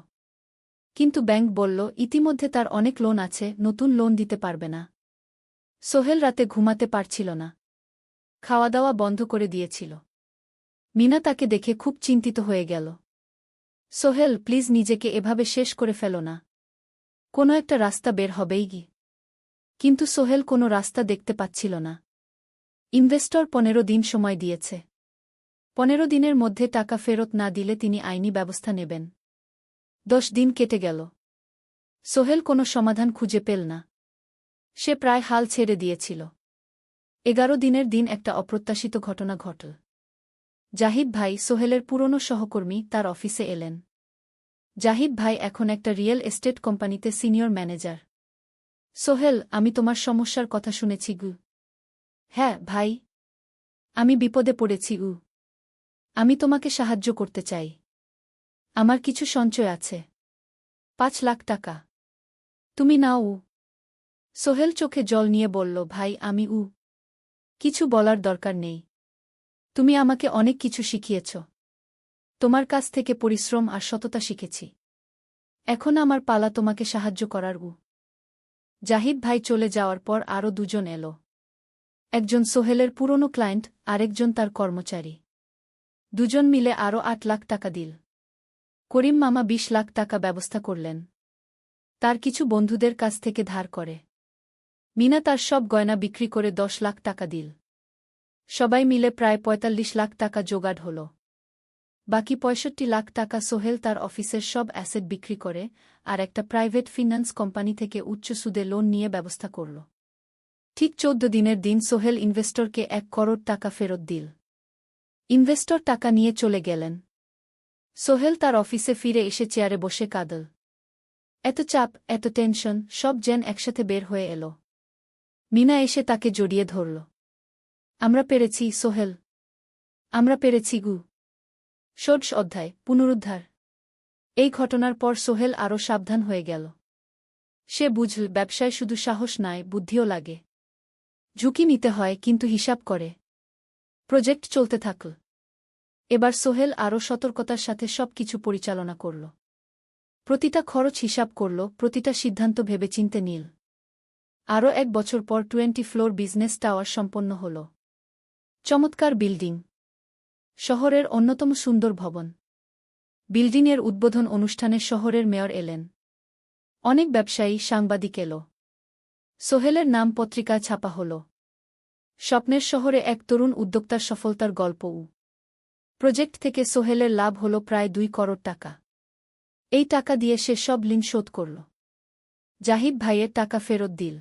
কিন্তু ব্যাংক বলল, ইতিমধ্যে তার অনেক লোন আছে, নতুন লোন দিতে পারবে না। সোহেল রাতে ঘুমাতে পারছিল না। খাওয়া দাওয়া বন্ধ করে দিয়েছিল। মিনা তাকে দেখে খুব চিন্তিত হয়ে গেল। সোহেল, প্লিজ নিজেকে এভাবে শেষ করে ফেলো না। কোনো একটা রাস্তা বের হবেই কি। কিন্তু সোহেল কোনো রাস্তা দেখতে পাচ্ছিল না। ইনভেস্টর ১৫ দিন সময় দিয়েছে। ১৫ দিনের মধ্যে টাকা ফেরত না দিলে তিনি আইনি ব্যবস্থা নেবেন। ১০ দিন কেটে গেল। সোহেল কোনো সমাধান খুঁজে পেল না। সে প্রায় হাল ছেড়ে দিয়েছিল। ১১ দিনের দিন একটা অপ্রত্যাশিত ঘটনা ঘটল। জাহিদ ভাই, সোহেলের পুরনো সহকর্মী, তার অফিসে এলেন। জাহিদ ভাই এখন একটা রিয়েল এস্টেট কোম্পানিতে সিনিয়র ম্যানেজার। সোহেল, আমি তোমার সমস্যার কথা শুনেছি গু। হ্যাঁ ভাই, আমি বিপদে পড়েছি গু। আমি তোমাকে সাহায্য করতে চাই। আমার কিছু সঞ্চয় আছে। 5 লাখ টাকা। তুমি নাও। সোহেল চোখে জল নিয়ে বলল, ভাই আমি কিছু বলার দরকার নেই। তুমি আমাকে অনেক কিছু শিখিয়েছ। তোমার কাছ থেকে পরিশ্রম আর সততা শিখেছি। এখন আমার পালা তোমাকে সাহায্য করার। জাহিদ ভাই চলে যাওয়ার পর আরও দুজন এলো। একজন সোহেলের পুরনো ক্লায়েন্ট, আরেকজন তার কর্মচারী। দুজন মিলে আরও 8 লাখ টাকা দিল। করিম মামা 20 লাখ টাকা ব্যবস্থা করলেন। তার কিছু বন্ধুদের কাছ থেকে ধার করে। মিনা তার সব গয়না বিক্রি করে 10 লাখ টাকা দিল। সবাই মিলে প্রায় 45 লাখ টাকা জোগাড় হল। বাকি 65 লাখ টাকা সোহেল তার অফিসের সব অ্যাসেট বিক্রি করে আর একটা প্রাইভেট ফিন্যান্স কোম্পানি থেকে উচ্চ সুদে লোন নিয়ে ব্যবস্থা করল। ঠিক 14 দিনের দিন সোহেল ইনভেস্টরকে 1 করোড় টাকা ফেরত দিল। ইনভেস্টর টাকা নিয়ে চলে গেলেন। সোহেল তার অফিসে ফিরে এসে চেয়ারে বসে কাঁদল। এত চাপ, এত টেনশন, সব যেন একসাথে বের হয়ে এলো। মিনা এসে তাকে জড়িয়ে ধরল। আমরা পেরেছি সোহেল। আমরা পেরেছি। 16 অধ্যায় পুনরুদ্ধার। এই ঘটনার পর সোহেল আরও সাবধান হয়ে গেল। সে বুঝল ব্যবসায় শুধু সাহস নয়, বুদ্ধিও লাগে। ঝুঁকি নিতে হয়, কিন্তু হিসাব করে। প্রজেক্ট চলতে থাকল। এবার সোহেল আরও সতর্কতার সাথে সবকিছু পরিচালনা করল। প্রতিটা খরচ হিসাব করল, প্রতিটা সিদ্ধান্ত ভেবেচিন্তে নিল। আরও 1 বছর পর 20 ফ্লোর বিজনেস টাওয়ার সম্পন্ন হল। চমৎকার বিল্ডিং। শহরের অন্যতম সুন্দর ভবন। বিল্ডিংয়ের উদ্বোধন অনুষ্ঠানে শহরের মেয়র এলেন। অনেক ব্যবসায়ী, সাংবাদিক এল। সোহেলের নাম পত্রিকায় ছাপা হল। স্বপ্নের শহরে এক তরুণ উদ্যোক্তার সফলতার গল্প। প্রজেক্ট থেকে সোহেলের লাভ হল প্রায় 2 করোড় টাকা। এই টাকা দিয়ে সে সব ঋণ শোধ করল। জাহিদ ভাইয়ের টাকা ফেরত দিল।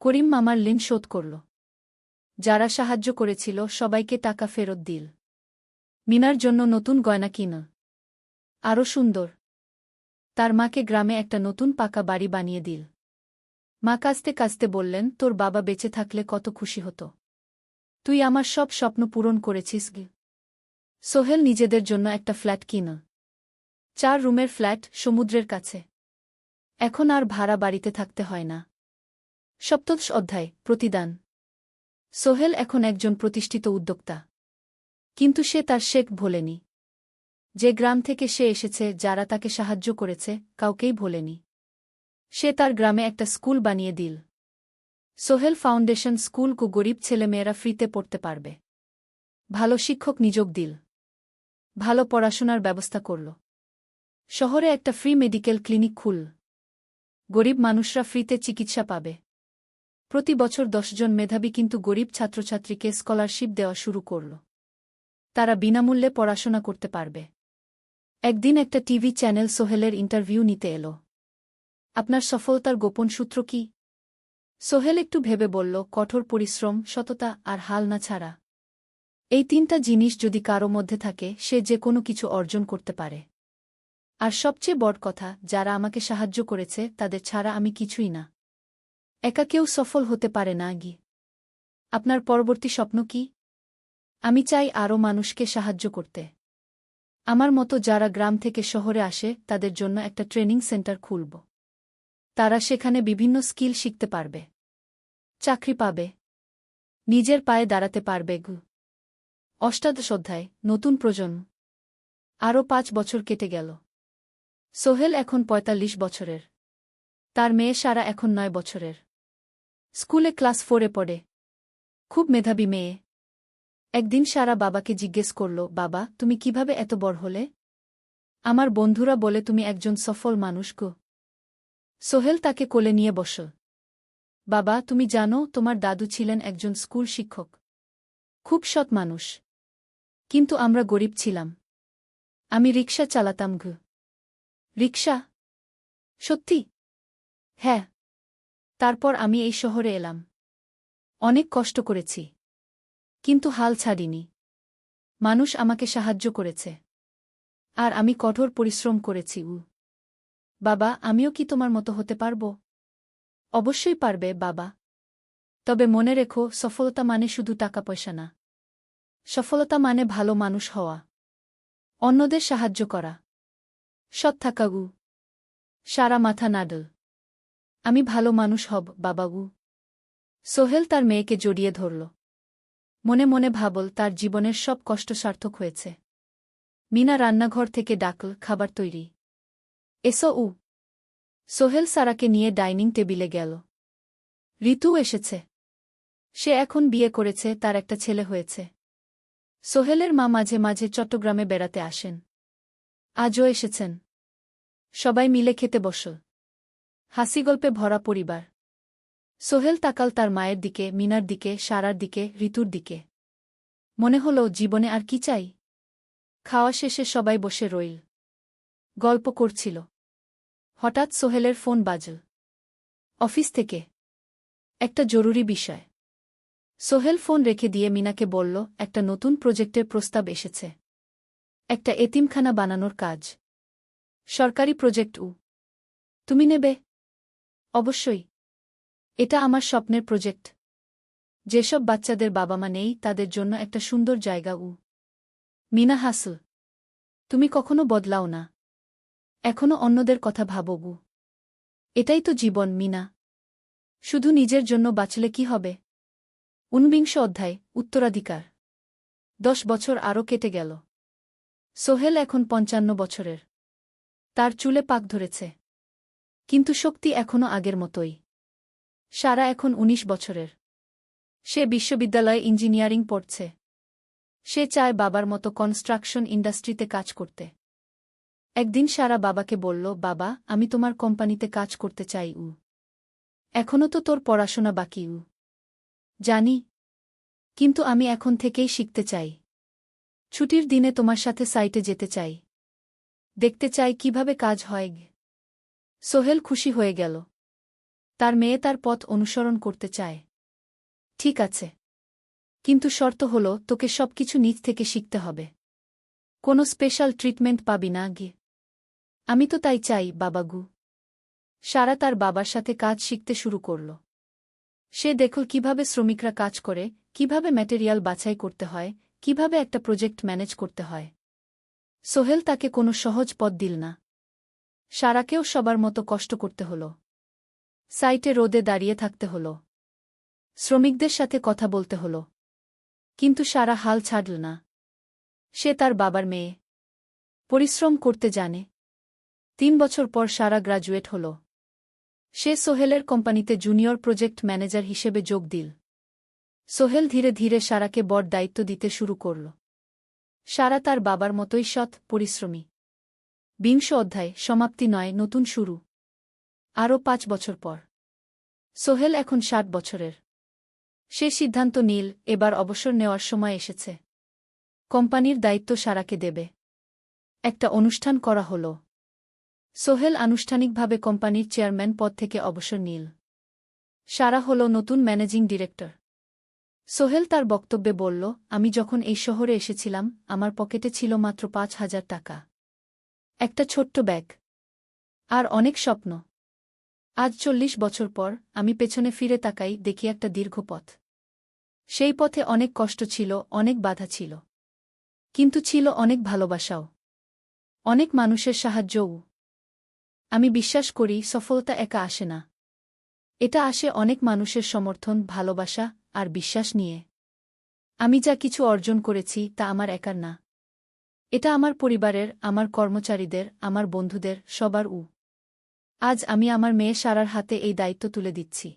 করিম মামার ঋণ শোধ করল। যারা সাহায্য করেছিল সবাইকে টাকা ফেরত দিল। মিনার জন্য নতুন গয়না কিনা। আরও সুন্দর। তার মাকে গ্রামে একটা নতুন পাকা বাড়ি বানিয়ে দিল। মা কাঁদতে কাঁদতে বললেন, তোর বাবা বেঁচে থাকলে কত খুশি হতো। তুই আমার সব স্বপ্ন পূরণ করেছিস। সোহেল নিজেদের জন্য একটা ফ্ল্যাট কিনা। 4 রুমের ফ্ল্যাট, সমুদ্রের কাছে। এখন আর ভাড়া বাড়িতে থাকতে হয় না। 17 অধ্যায় প্রতিদান। সোহেল এখন একজন প্রতিষ্ঠিত উদ্যোক্তা। কিন্তু সে তার শেখ ভোলেনি। যে গ্রাম থেকে সে এসেছে, যারা তাকে সাহায্য করেছে, কাউকেই ভোলেনি। সে তার গ্রামে একটা স্কুল বানিয়ে দিল। সোহেল ফাউন্ডেশন স্কুল কো গরিব ছেলেমেয়েরা ফ্রিতে পড়তে পারবে। ভালো শিক্ষক নিযোগ দিল। ভালো পড়াশোনার ব্যবস্থা করল। শহরে একটা ফ্রি মেডিকেল ক্লিনিক খুল। গরিব মানুষরা ফ্রিতে চিকিৎসা পাবে। প্রতি বছর 10 জন মেধাবী কিন্তু গরিব ছাত্রছাত্রীকে স্কলারশিপ দেওয়া শুরু করল। তারা বিনামূল্যে পড়াশোনা করতে পারবে। একদিন একটা টিভি চ্যানেল সোহেলের ইন্টারভিউ নিতে এলো। আপনার সফলতার গোপন সূত্র কি? সোহেল একটু ভেবে বলল, কঠোর পরিশ্রম, সততা আর হাল না ছাড়া। এই 3টা জিনিস যদি কারো মধ্যে থাকে, সে যে কোনো কিছু অর্জন করতে পারে। আর সবচেয়ে বড় কথা, যারা আমাকে সাহায্য করেছে তাদের ছাড়া আমি কিছুই না। একা কেউ সফল হতে পারে না। আপনার পরবর্তী স্বপ্ন কি? আমি চাই আরও মানুষকে সাহায্য করতে। আমার মতো যারা গ্রাম থেকে শহরে আসে তাদের জন্য একটা ট্রেনিং সেন্টার খুলব। তারা সেখানে বিভিন্ন স্কিল শিখতে পারবে, চাকরি পাবে, নিজের পায়ে দাঁড়াতে পারবে। 18 অধ্যায় নতুন প্রজন্ম। আরও 5 বছর কেটে গেল। সোহেল এখন 45 বছরের। তার মেয়ে সারা এখন 9 বছরের। স্কুলে ক্লাস 4-এ পড়ে। খুব মেধাবী মেয়ে। একদিন সারা বাবাকে জিজ্ঞেস করল, বাবা, তুমি কিভাবে এত বড় হলে? আমার বন্ধুরা বলে তুমি একজন সফল মানুষ গো। সোহেল তাকে কোলে নিয়ে বসল। বাবা, তুমি জানো তোমার দাদু ছিলেন একজন স্কুল শিক্ষক। খুব সৎ মানুষ। কিন্তু আমরা গরিব ছিলাম। আমি রিকশা চালাতাম। রিকশা? সত্যি? হ্যাঁ। তারপর আমি এই শহরে এলাম। অনেক কষ্ট করেছি। কিন্তু হাল ছাড়িনি। মানুষ আমাকে সাহায্য করেছে। আর আমি কঠোর পরিশ্রম করেছি। বাবা, আমিও কি তোমার মতো হতে পারব? অবশ্যই পারবে বাবা। তবে মনে রেখো, সফলতা মানে শুধু টাকা পয়সা না। সফলতা মানে ভালো মানুষ হওয়া, অন্যদের সাহায্য করা, সৎ থাকা। সারা মাথা নাড়ল। আমি ভালো মানুষ হব বাবাবু। সোহেল তার মেয়েকে জড়িয়ে ধরল। মনে মনে ভাবল তার জীবনের সব কষ্ট সার্থক হয়েছে। মিনা রান্নাঘর থেকে ডাকল, খাবার তৈরি। এসো উ। সোহেল সারাকে নিয়ে ডাইনিং টেবিলে গেল। ঋতু এসেছে। সে এখন বিয়ে করেছে, তার একটা ছেলে হয়েছে। সোহেলের মা মাঝে মাঝে চট্টগ্রামে বেড়াতে আসেন। আজও এসেছেন। সবাই মিলে খেতে বসল। হাসিগল্পে ভরা পরিবার। সোহেল তাকাল তার মায়ের দিকে, মিনার দিকে, সারার দিকে, ঋতুর দিকে। মনে হল জীবনে আর কি চাই। খাওয়া শেষে সবাই বসে রইল। গল্প করছিল। হঠাৎ সোহেলের ফোন বাজল। অফিস থেকে। একটা জরুরি বিষয়। সোহেল ফোন রেখে দিয়ে মিনাকে বলল, একটা নতুন প্রজেক্টের প্রস্তাব এসেছে। একটা এতিমখানা বানানোর কাজ। সরকারি প্রজেক্ট উ। তুমি নেবে? অবশ্যই। এটা আমার স্বপ্নের প্রজেক্ট। যেসব বাচ্চাদের বাবা মা নেই তাদের জন্য একটা সুন্দর জায়গা উ। মিনা হাসল। তুমি কখনো বদলাও না। এখনো অন্যদের কথা ভাবো গু। এটাই তো জীবন মিনা। শুধু নিজের জন্য বাঁচলে কি হবে? ঊনবিংশ অধ্যায়, উত্তরাধিকার। 10 বছর আরও কেটে গেল। সোহেল এখন 55 বছরের। তার চুলে পাক ধরেছে। কিন্তু শক্তি এখনও আগের মতোই। সারা এখন 19 বছরের। সে বিশ্ববিদ্যালয়ে ইঞ্জিনিয়ারিং পড়ছে। সে চায় বাবার মতো কনস্ট্রাকশন ইন্ডাস্ট্রিতে কাজ করতে। একদিন সারা বাবাকে বলল, বাবা, আমি তোমার কোম্পানিতে কাজ করতে চাই উ। এখনও তো তোর পড়াশোনা বাকি উ। জানি। কিন্তু আমি এখন থেকেই শিখতে চাই। ছুটির দিনে তোমার সাথে সাইটে যেতে চাই। দেখতে চাই কিভাবে কাজ হয়। সোহেল খুশি হয়ে গেল। তার মেয়ে তার পথ অনুসরণ করতে চায়। ঠিক আছে। কিন্তু শর্ত হল তোকে সবকিছু নিজ থেকে শিখতে হবে। কোনো স্পেশাল ট্রিটমেন্ট পাবি না গে। আমি তো তাই চাই বাবাগু। সারা তার বাবার সাথে কাজ শিখতে শুরু করল। সে দেখল কিভাবে শ্রমিকরা কাজ করে, কিভাবে ম্যাটেরিয়াল বাছাই করতে হয়, কিভাবে একটা প্রজেক্ট ম্যানেজ করতে হয়। সোহেল তাকে কোনো সহজ পথ দিল না। সারাকেও সবার মতো কষ্ট করতে হল। সাইটে রোদে দাঁড়িয়ে থাকতে হল। শ্রমিকদের সাথে কথা বলতে হল। কিন্তু সারা হাল ছাড়ল না। সে তার বাবার মেয়ে। পরিশ্রম করতে জানে। 3 বছর পর সারা গ্রাজুয়েট হল। সে সোহেলের কোম্পানিতে জুনিয়র প্রজেক্ট ম্যানেজার হিসেবে যোগ দিল। সোহেল ধীরে ধীরে সারাকে বড় দায়িত্ব দিতে শুরু করল। সারা তার বাবার মতোই সৎ, পরিশ্রমী। 20 অধ্যায়, সমাপ্তি নয়, নতুন শুরু। আরও 5 বছর পর। সোহেল এখন 60 বছরের। সে সিদ্ধান্ত নিল, এবার অবসর নেওয়ার সময় এসেছে। কোম্পানির দায়িত্ব সারাকে দেবে। একটা অনুষ্ঠান করা হল। সোহেল আনুষ্ঠানিকভাবে কোম্পানির চেয়ারম্যান পদ থেকে অবসর নিল। সারা হল নতুন ম্যানেজিং ডিরেক্টর। সোহেল তার বক্তব্যে বলল, আমি যখন এই শহরে এসেছিলাম আমার পকেটে ছিল মাত্র 5,000 টাকা। একটা ছোট্ট ব্যাগ। আর অনেক স্বপ্ন। আজ 40 বছর পর আমি পেছনে ফিরে তাকাই, দেখি একটা দীর্ঘ পথ। সেই পথে অনেক কষ্ট ছিল, অনেক বাধা ছিল। কিন্তু ছিল অনেক ভালোবাসাও। অনেক মানুষের সাহায্যও। আমি বিশ্বাস করি সফলতা একা আসে না। এটা আসে অনেক মানুষের সমর্থন, ভালোবাসা আর বিশ্বাস নিয়ে। আমি যা কিছু অর্জন করেছি তা আমার একার না। এটা আমার পরিবারের, আমার কর্মচারীদের, আমার বন্ধুদের, সবার উ। আজ আমি আমার মেয়ে সারার হাতে এই দায়িত্ব তুলে দিচ্ছি।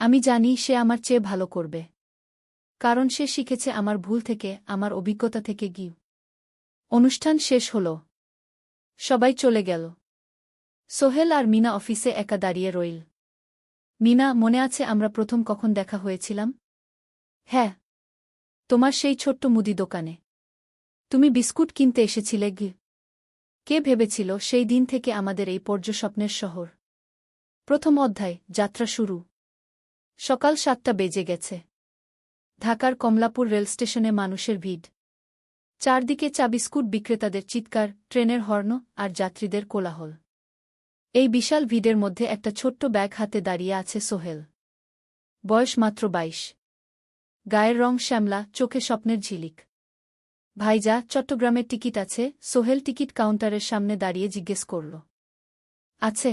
আমি জানি সে আমার চেয়ে ভালো করবে। কারণ সে শিখেছে আমার ভুল থেকে, আমার অভিজ্ঞতা থেকে গিয়ে। অনুষ্ঠান শেষ হল। সবাই চলে গেল। সোহেল আর মিনা অফিসে একা দাঁড়িয়ে রইল। মিনা, মনে আছে আমরা প্রথম কখন দেখা হয়েছিলাম? হ্যাঁ। তোমার সেই ছোট্ট মুদি দোকানে। তুমি বিস্কুট কিনতে এসেছিলে গি। কে ভেবেছিল সেই দিন থেকে আমাদের এই পর্যস্বপ্নের শহর। প্রথম অধ্যায়, যাত্রা শুরু। সকাল 7টা বেজে গেছে। ঢাকার কমলাপুর রেলস্টেশনে মানুষের ভিড়। চারদিকে চা বিস্কুট বিক্রেতাদের চিৎকার, ট্রেনের হর্ন আর যাত্রীদের কোলাহল। এই বিশাল ভিড়ের মধ্যে একটা ছোট্ট ব্যাগ হাতে দাঁড়িয়ে আছে সোহেল। বয়স মাত্র 22। গায়ের রং শ্যামলা, চোখে স্বপ্নের ঝিলিক। ভাইজা, চট্টগ্রামের টিকিট আছে? সোহেল টিকিট কাউন্টারের সামনে দাঁড়িয়ে জিজ্ঞেস করল। আছে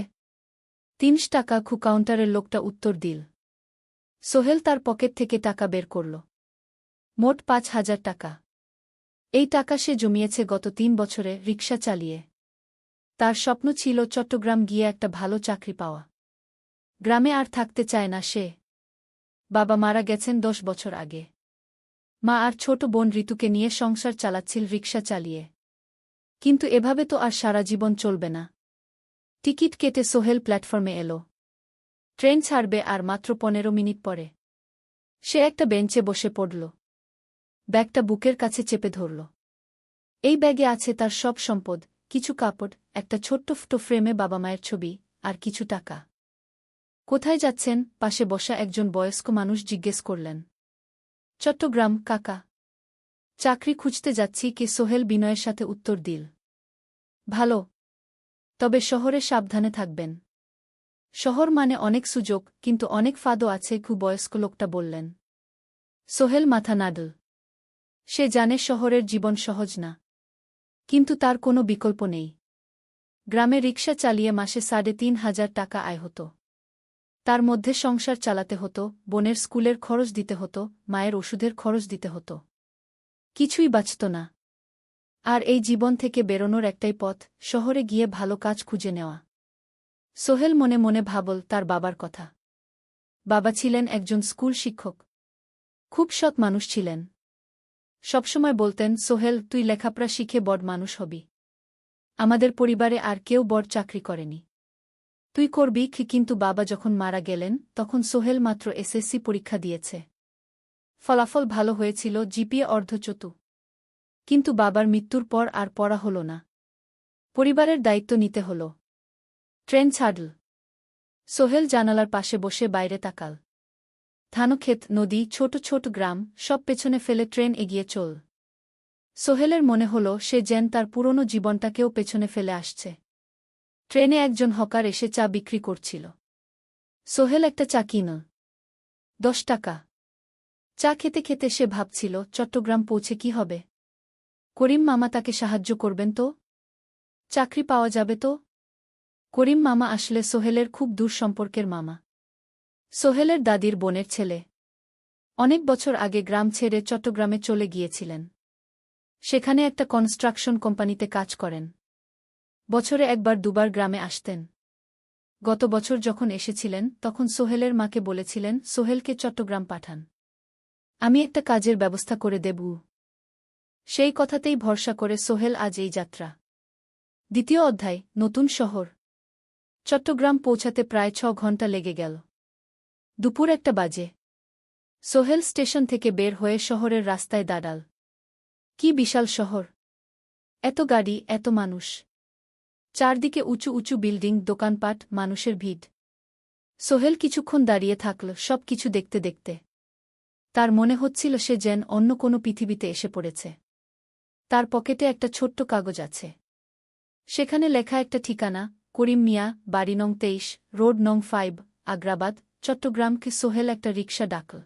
৩০ টাকা। কাউন্টারের লোকটা উত্তর দিল। সোহেল তার পকেট থেকে টাকা বের করল। মোট ৫,০০০ টাকা। এই টাকা সে জমিয়েছে গত ৩ বছরে রিকশা চালিয়ে। তার স্বপ্ন ছিল চট্টগ্রাম গিয়ে একটা ভালো চাকরি পাওয়া। গ্রামে আর থাকতে চায় না সে। বাবা মারা গেছেন ১০ বছর আগে। মা আর ছোট বোন ঋতুকে নিয়ে সংসার চালাচ্ছিল রিকশা চালিয়ে। কিন্তু এভাবে তো আর সারা জীবন চলবে না। টিকিট কেটে সোহেল প্ল্যাটফর্মে এল। ট্রেন ছাড়বে আর মাত্র ১৫ মিনিট পরে। সে একটা বেঞ্চে বসে পড়ল। ব্যাগটা বুকের কাছে চেপে ধরল। এই ব্যাগে আছে তার সব সম্পদ, কিছু কাপড়, একটা ছোট্ট ফটো ফ্রেমে বাবা মায়ের ছবি, আর কিছু টাকা। কোথায় যাচ্ছেন? পাশে বসা একজন বয়স্ক মানুষ জিজ্ঞেস করলেন। চট্টগ্রাম কাকা। চাকরি খুঁজতে যাচ্ছি কে? সোহেল বিনয়ের সাথে উত্তর দিল। ভালো। তবে শহরে সাবধানে থাকবেন। শহর মানে অনেক সুযোগ, কিন্তু অনেক ফাঁদও আছে। বয়স্ক লোকটা বললেন। সোহেল মাথা নাড়ল। সে জানে শহরের জীবন সহজ না। কিন্তু তার কোনো বিকল্প নেই। গ্রামে রিকশা চালিয়ে মাসে ৩,৫০০ টাকা আয় হতো। তার মধ্যে সংসার চালাতে হতো, বোনের স্কুলের খরচ দিতে হতো, মায়ের ওষুধের খরচ দিতে হতো। কিছুই বাঁচত না। আর এই জীবন থেকে বেরোনোর একটাই পথ, শহরে গিয়ে ভালো কাজ খুঁজে নেওয়া। সোহেল মনে মনে ভাবল তার বাবার কথা। বাবা ছিলেন একজন স্কুল শিক্ষক। খুব সৎ মানুষ ছিলেন। সবসময় বলতেন, সোহেল, তুই লেখাপড়া শিখে বড় মানুষ হবি। আমাদের পরিবারে আর কেউ বড় চাকরি করেনি। তুই করবি। কিন্তু বাবা যখন মারা গেলেন তখন সোহেল মাত্র এসএসসি পরীক্ষা দিয়েছে। ফলাফল ভালো হয়েছিল, জিপিএ অর্ধচতু। কিন্তু বাবার মৃত্যুর পর আর পড়া হল না। পরিবারের দায়িত্ব নিতে হল। ট্রেন ছাড়ল। সোহেল জানালার পাশে বসে বাইরে তাকাল। ধানক্ষেত, নদী, ছোট ছোট গ্রাম, সব পেছনে ফেলে ট্রেন এগিয়ে চল। সোহেলের মনে হল সে যেন তার পুরনো জীবনটাকেও পেছনে ফেলে আসছে। ট্রেনে একজন হকার এসে চা বিক্রি করছিল। সোহেল একটা চা কিনল। ১০ টাকা। চা খেতে খেতে সে ভাবছিল, চট্টগ্রাম পৌঁছে কি হবে? করিম মামা তাকে সাহায্য করবেন তো? চাকরি পাওয়া যাবে তো? করিম মামা আসলে সোহেলের খুব দূর সম্পর্কের মামা। সোহেলের দাদির বোনের ছেলে। অনেক বছর আগে গ্রাম ছেড়ে চট্টগ্রামে চলে গিয়েছিলেন। সেখানে একটা কনস্ট্রাকশন কোম্পানিতে কাজ করেন। বছরে একবার দুবার গ্রামে আসতেন। গত বছর যখন এসেছিলেন তখন সোহেলের মাকে বলেছিলেন, সোহেলকে চট্টগ্রাম পাঠান। আমি একটা কাজের ব্যবস্থা করে দেব। সেই কথাতেই ভরসা করে সোহেল আজ এই যাত্রা। দ্বিতীয় অধ্যায়, নতুন শহর। চট্টগ্রাম পৌঁছাতে প্রায় ৬ ঘণ্টা লেগে গেল। দুপুর ১টা বাজে। সোহেল স্টেশন থেকে বের হয়ে শহরের রাস্তায় দাঁড়াল। কি বিশাল শহর! এত গাড়ি, এত মানুষ। চারদিকে উঁচু উঁচু বিল্ডিং, দোকানপাট, মানুষের ভিড়। সোহেল কিছুক্ষণ দাঁড়িয়ে থাকল সব কিছু দেখতে দেখতে। তার মনে হচ্ছিল সে যেন অন্য কোনো পৃথিবীতে এসে পড়েছে। তার পকেটে একটা ছোট্ট কাগজ আছে। সেখানে লেখা একটা ঠিকানা, করিম মিয়া, বাড়ি নং ২৩, রোড নং ৫, আগ্রাবাদ, চট্টগ্রামকে। সোহেল একটা রিকশা ডাকল।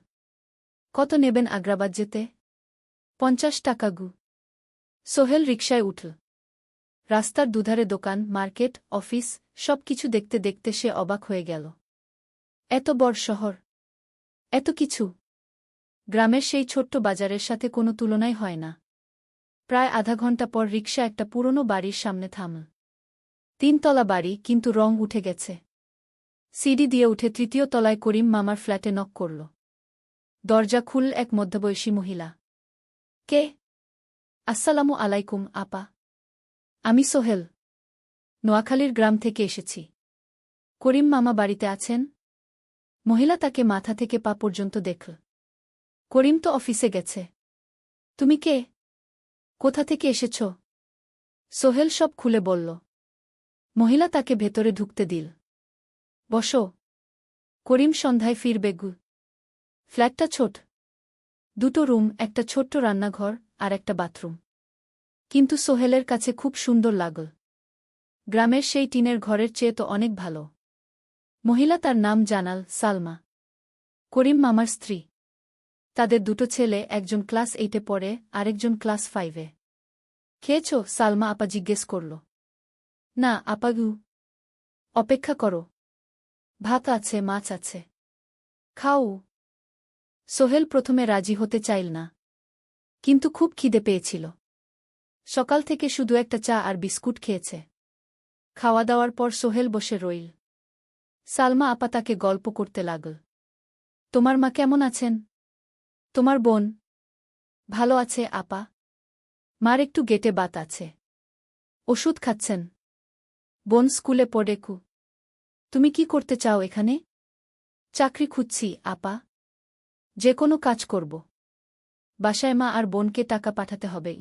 কত নেবেন আগ্রাবাদ যেতে? ৫০ টাকা গু। সোহেল রিকশায় উঠল। রাস্তার দুধারে দোকান, মার্কেট, অফিস, সব কিছু দেখতে দেখতে সে অবাক হয়ে গেল। এত বড় শহর, এত কিছু! গ্রামের সেই ছোট্ট বাজারের সাথে কোনো তুলনাই হয় না। প্রায় আধা ঘণ্টা পর রিকশা একটা পুরনো বাড়ির সামনে থামল। ৩ তলা বাড়ি, কিন্তু রং উঠে গেছে। সিঁড়ি দিয়ে উঠে ৩য় তলায় করিম মামার ফ্ল্যাটে নক করল। দরজা খুলল এক মধ্যবয়সী মহিলা। কে? আসসালামু আলাইকুম আপা। আমি সোহেল। নোয়াখালীর গ্রাম থেকে এসেছি। করিম মামা বাড়িতে আছেন? মহিলা তাকে মাথা থেকে পা পর্যন্ত দেখল। করিম তো অফিসে গেছে। তুমি কে? কোথা থেকে এসেছ? সোহেল সব খুলে বলল। মহিলা তাকে ভেতরে ঢুকতে দিল। বসো। করিম সন্ধ্যায় ফিরবে গু। ফ্ল্যাটটা ছোট। ২টো রুম, একটা ছোট্ট রান্নাঘর, আর একটা বাথরুম। কিন্তু সোহেলের কাছে খুব সুন্দর লাগল। গ্রামের সেই টিনের ঘরের চেয়ে তো অনেক ভালো। মহিলা তার নাম জানাল, সালমা। করিম মামার স্ত্রী। তাদের ২টো ছেলে, একজন ক্লাস 8-এ পড়ে, আরেকজন ক্লাস 5-এ। খেয়েছ? সালমা আপা জিজ্ঞেস করল। না আপাগু। অপেক্ষা করো। ভাত আছে, মাছ আছে। খাও। সোহেল প্রথমে রাজি হতে চাইল না, কিন্তু খুব খিদে পেয়েছিল। সকাল থেকে শুধু একটা চা আর বিস্কুট খেয়েছে। খাওয়া দাওয়ার পর সোহেল বসে রইল। সালমা আপা তাকে গল্প করতে লাগল। তোমার মা কেমন আছেন? তোমার বোন? ভালো আছে আপা। মার একটু গেটে বাত আছে। ওষুধ খাচ্ছেন। বোন স্কুলে পড়ে। তুমি কি করতে চাও এখানে? চাকরি খুঁজছি আপা। যে কোনো কাজ করব। বাসায় মা আর বোনকে টাকা পাঠাতে হবে।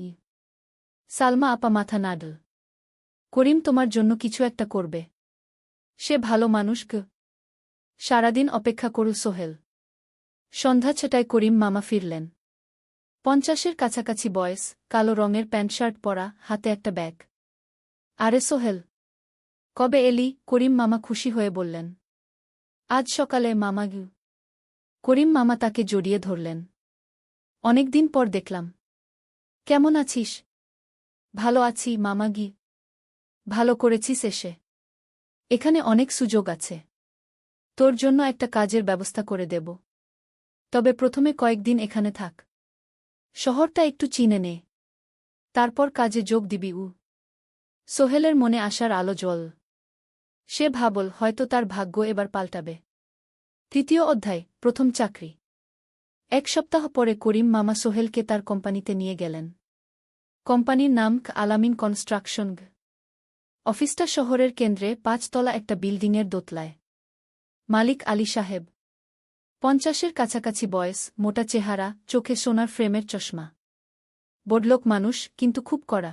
সালমা আপা মাথা নাড়ল। করিম তোমার জন্য কিছু একটা করবে। সে ভালো মানুষ। সারাদিন অপেক্ষা করল সোহেল। সন্ধ্যা 6টায় করিম মামা ফিরলেন। 50-এর কাছাকাছি বয়স, কালো রঙের প্যান্ট শার্ট পরা, হাতে একটা ব্যাগ। আরে সোহেল, কবে এলি? করিম মামা খুশি হয়ে বললেন। আজ সকালে মামা। করিম মামা তাকে জড়িয়ে ধরলেন। অনেকদিন পর দেখলাম। কেমন আছিস? ভালো আছি মামা। ভালো করেছিস এসে। এখানে অনেক সুযোগ আছে। তোর জন্য একটা কাজের ব্যবস্থা করে দেব। তবে প্রথমে কয়েকদিন এখানে থাক। শহরটা একটু চিনে নে। তারপর কাজে যোগ দিবি। সোহেলের মনে আসার আলো জ্বল। সে ভাবল হয়তো তার ভাগ্য এবার পাল্টাবে। 3য় অধ্যায়, প্রথম চাকরি। 1 সপ্তাহ পরে করিম মামা সোহেলকে তার কোম্পানিতে নিয়ে গেলেন। কোম্পানির নাম আলামিন কনস্ট্রাকশন। অফিসটা শহরের কেন্দ্রে 5 তলা একটা বিল্ডিংয়ের দোতলায়। মালিক আলী সাহেব। 50-এর কাছাকাছি বয়স, মোটা চেহারা, চোখে সোনার ফ্রেমের চশমা। বড়লোক মানুষ, কিন্তু খুব কড়া।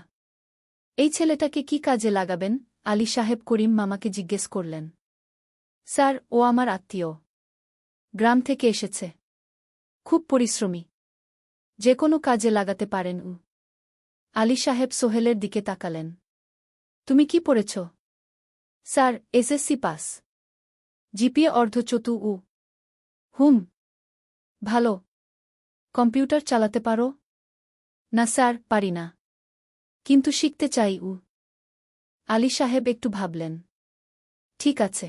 এই ছেলেটাকে কি কাজে লাগাবেন? আলী সাহেব করিম মামাকে জিজ্ঞেস করলেন। স্যার, ও আমার আত্মীয়। গ্রাম থেকে এসেছে। খুব পরিশ্রমী। যে কোনো কাজে লাগাতে পারেন। আলী সাহেব সোহেলের দিকে তাকালেন। তুমি কি পড়েছ? Sir, SSC pass. জিপিএ অর্ধচতু। হুম। ভালো। কম্পিউটার চালাতে পারো? না স্যার, পারি না। কিন্তু শিখতে চাই। আলী সাহেব একটু ভাবলেন। ঠিক আছে।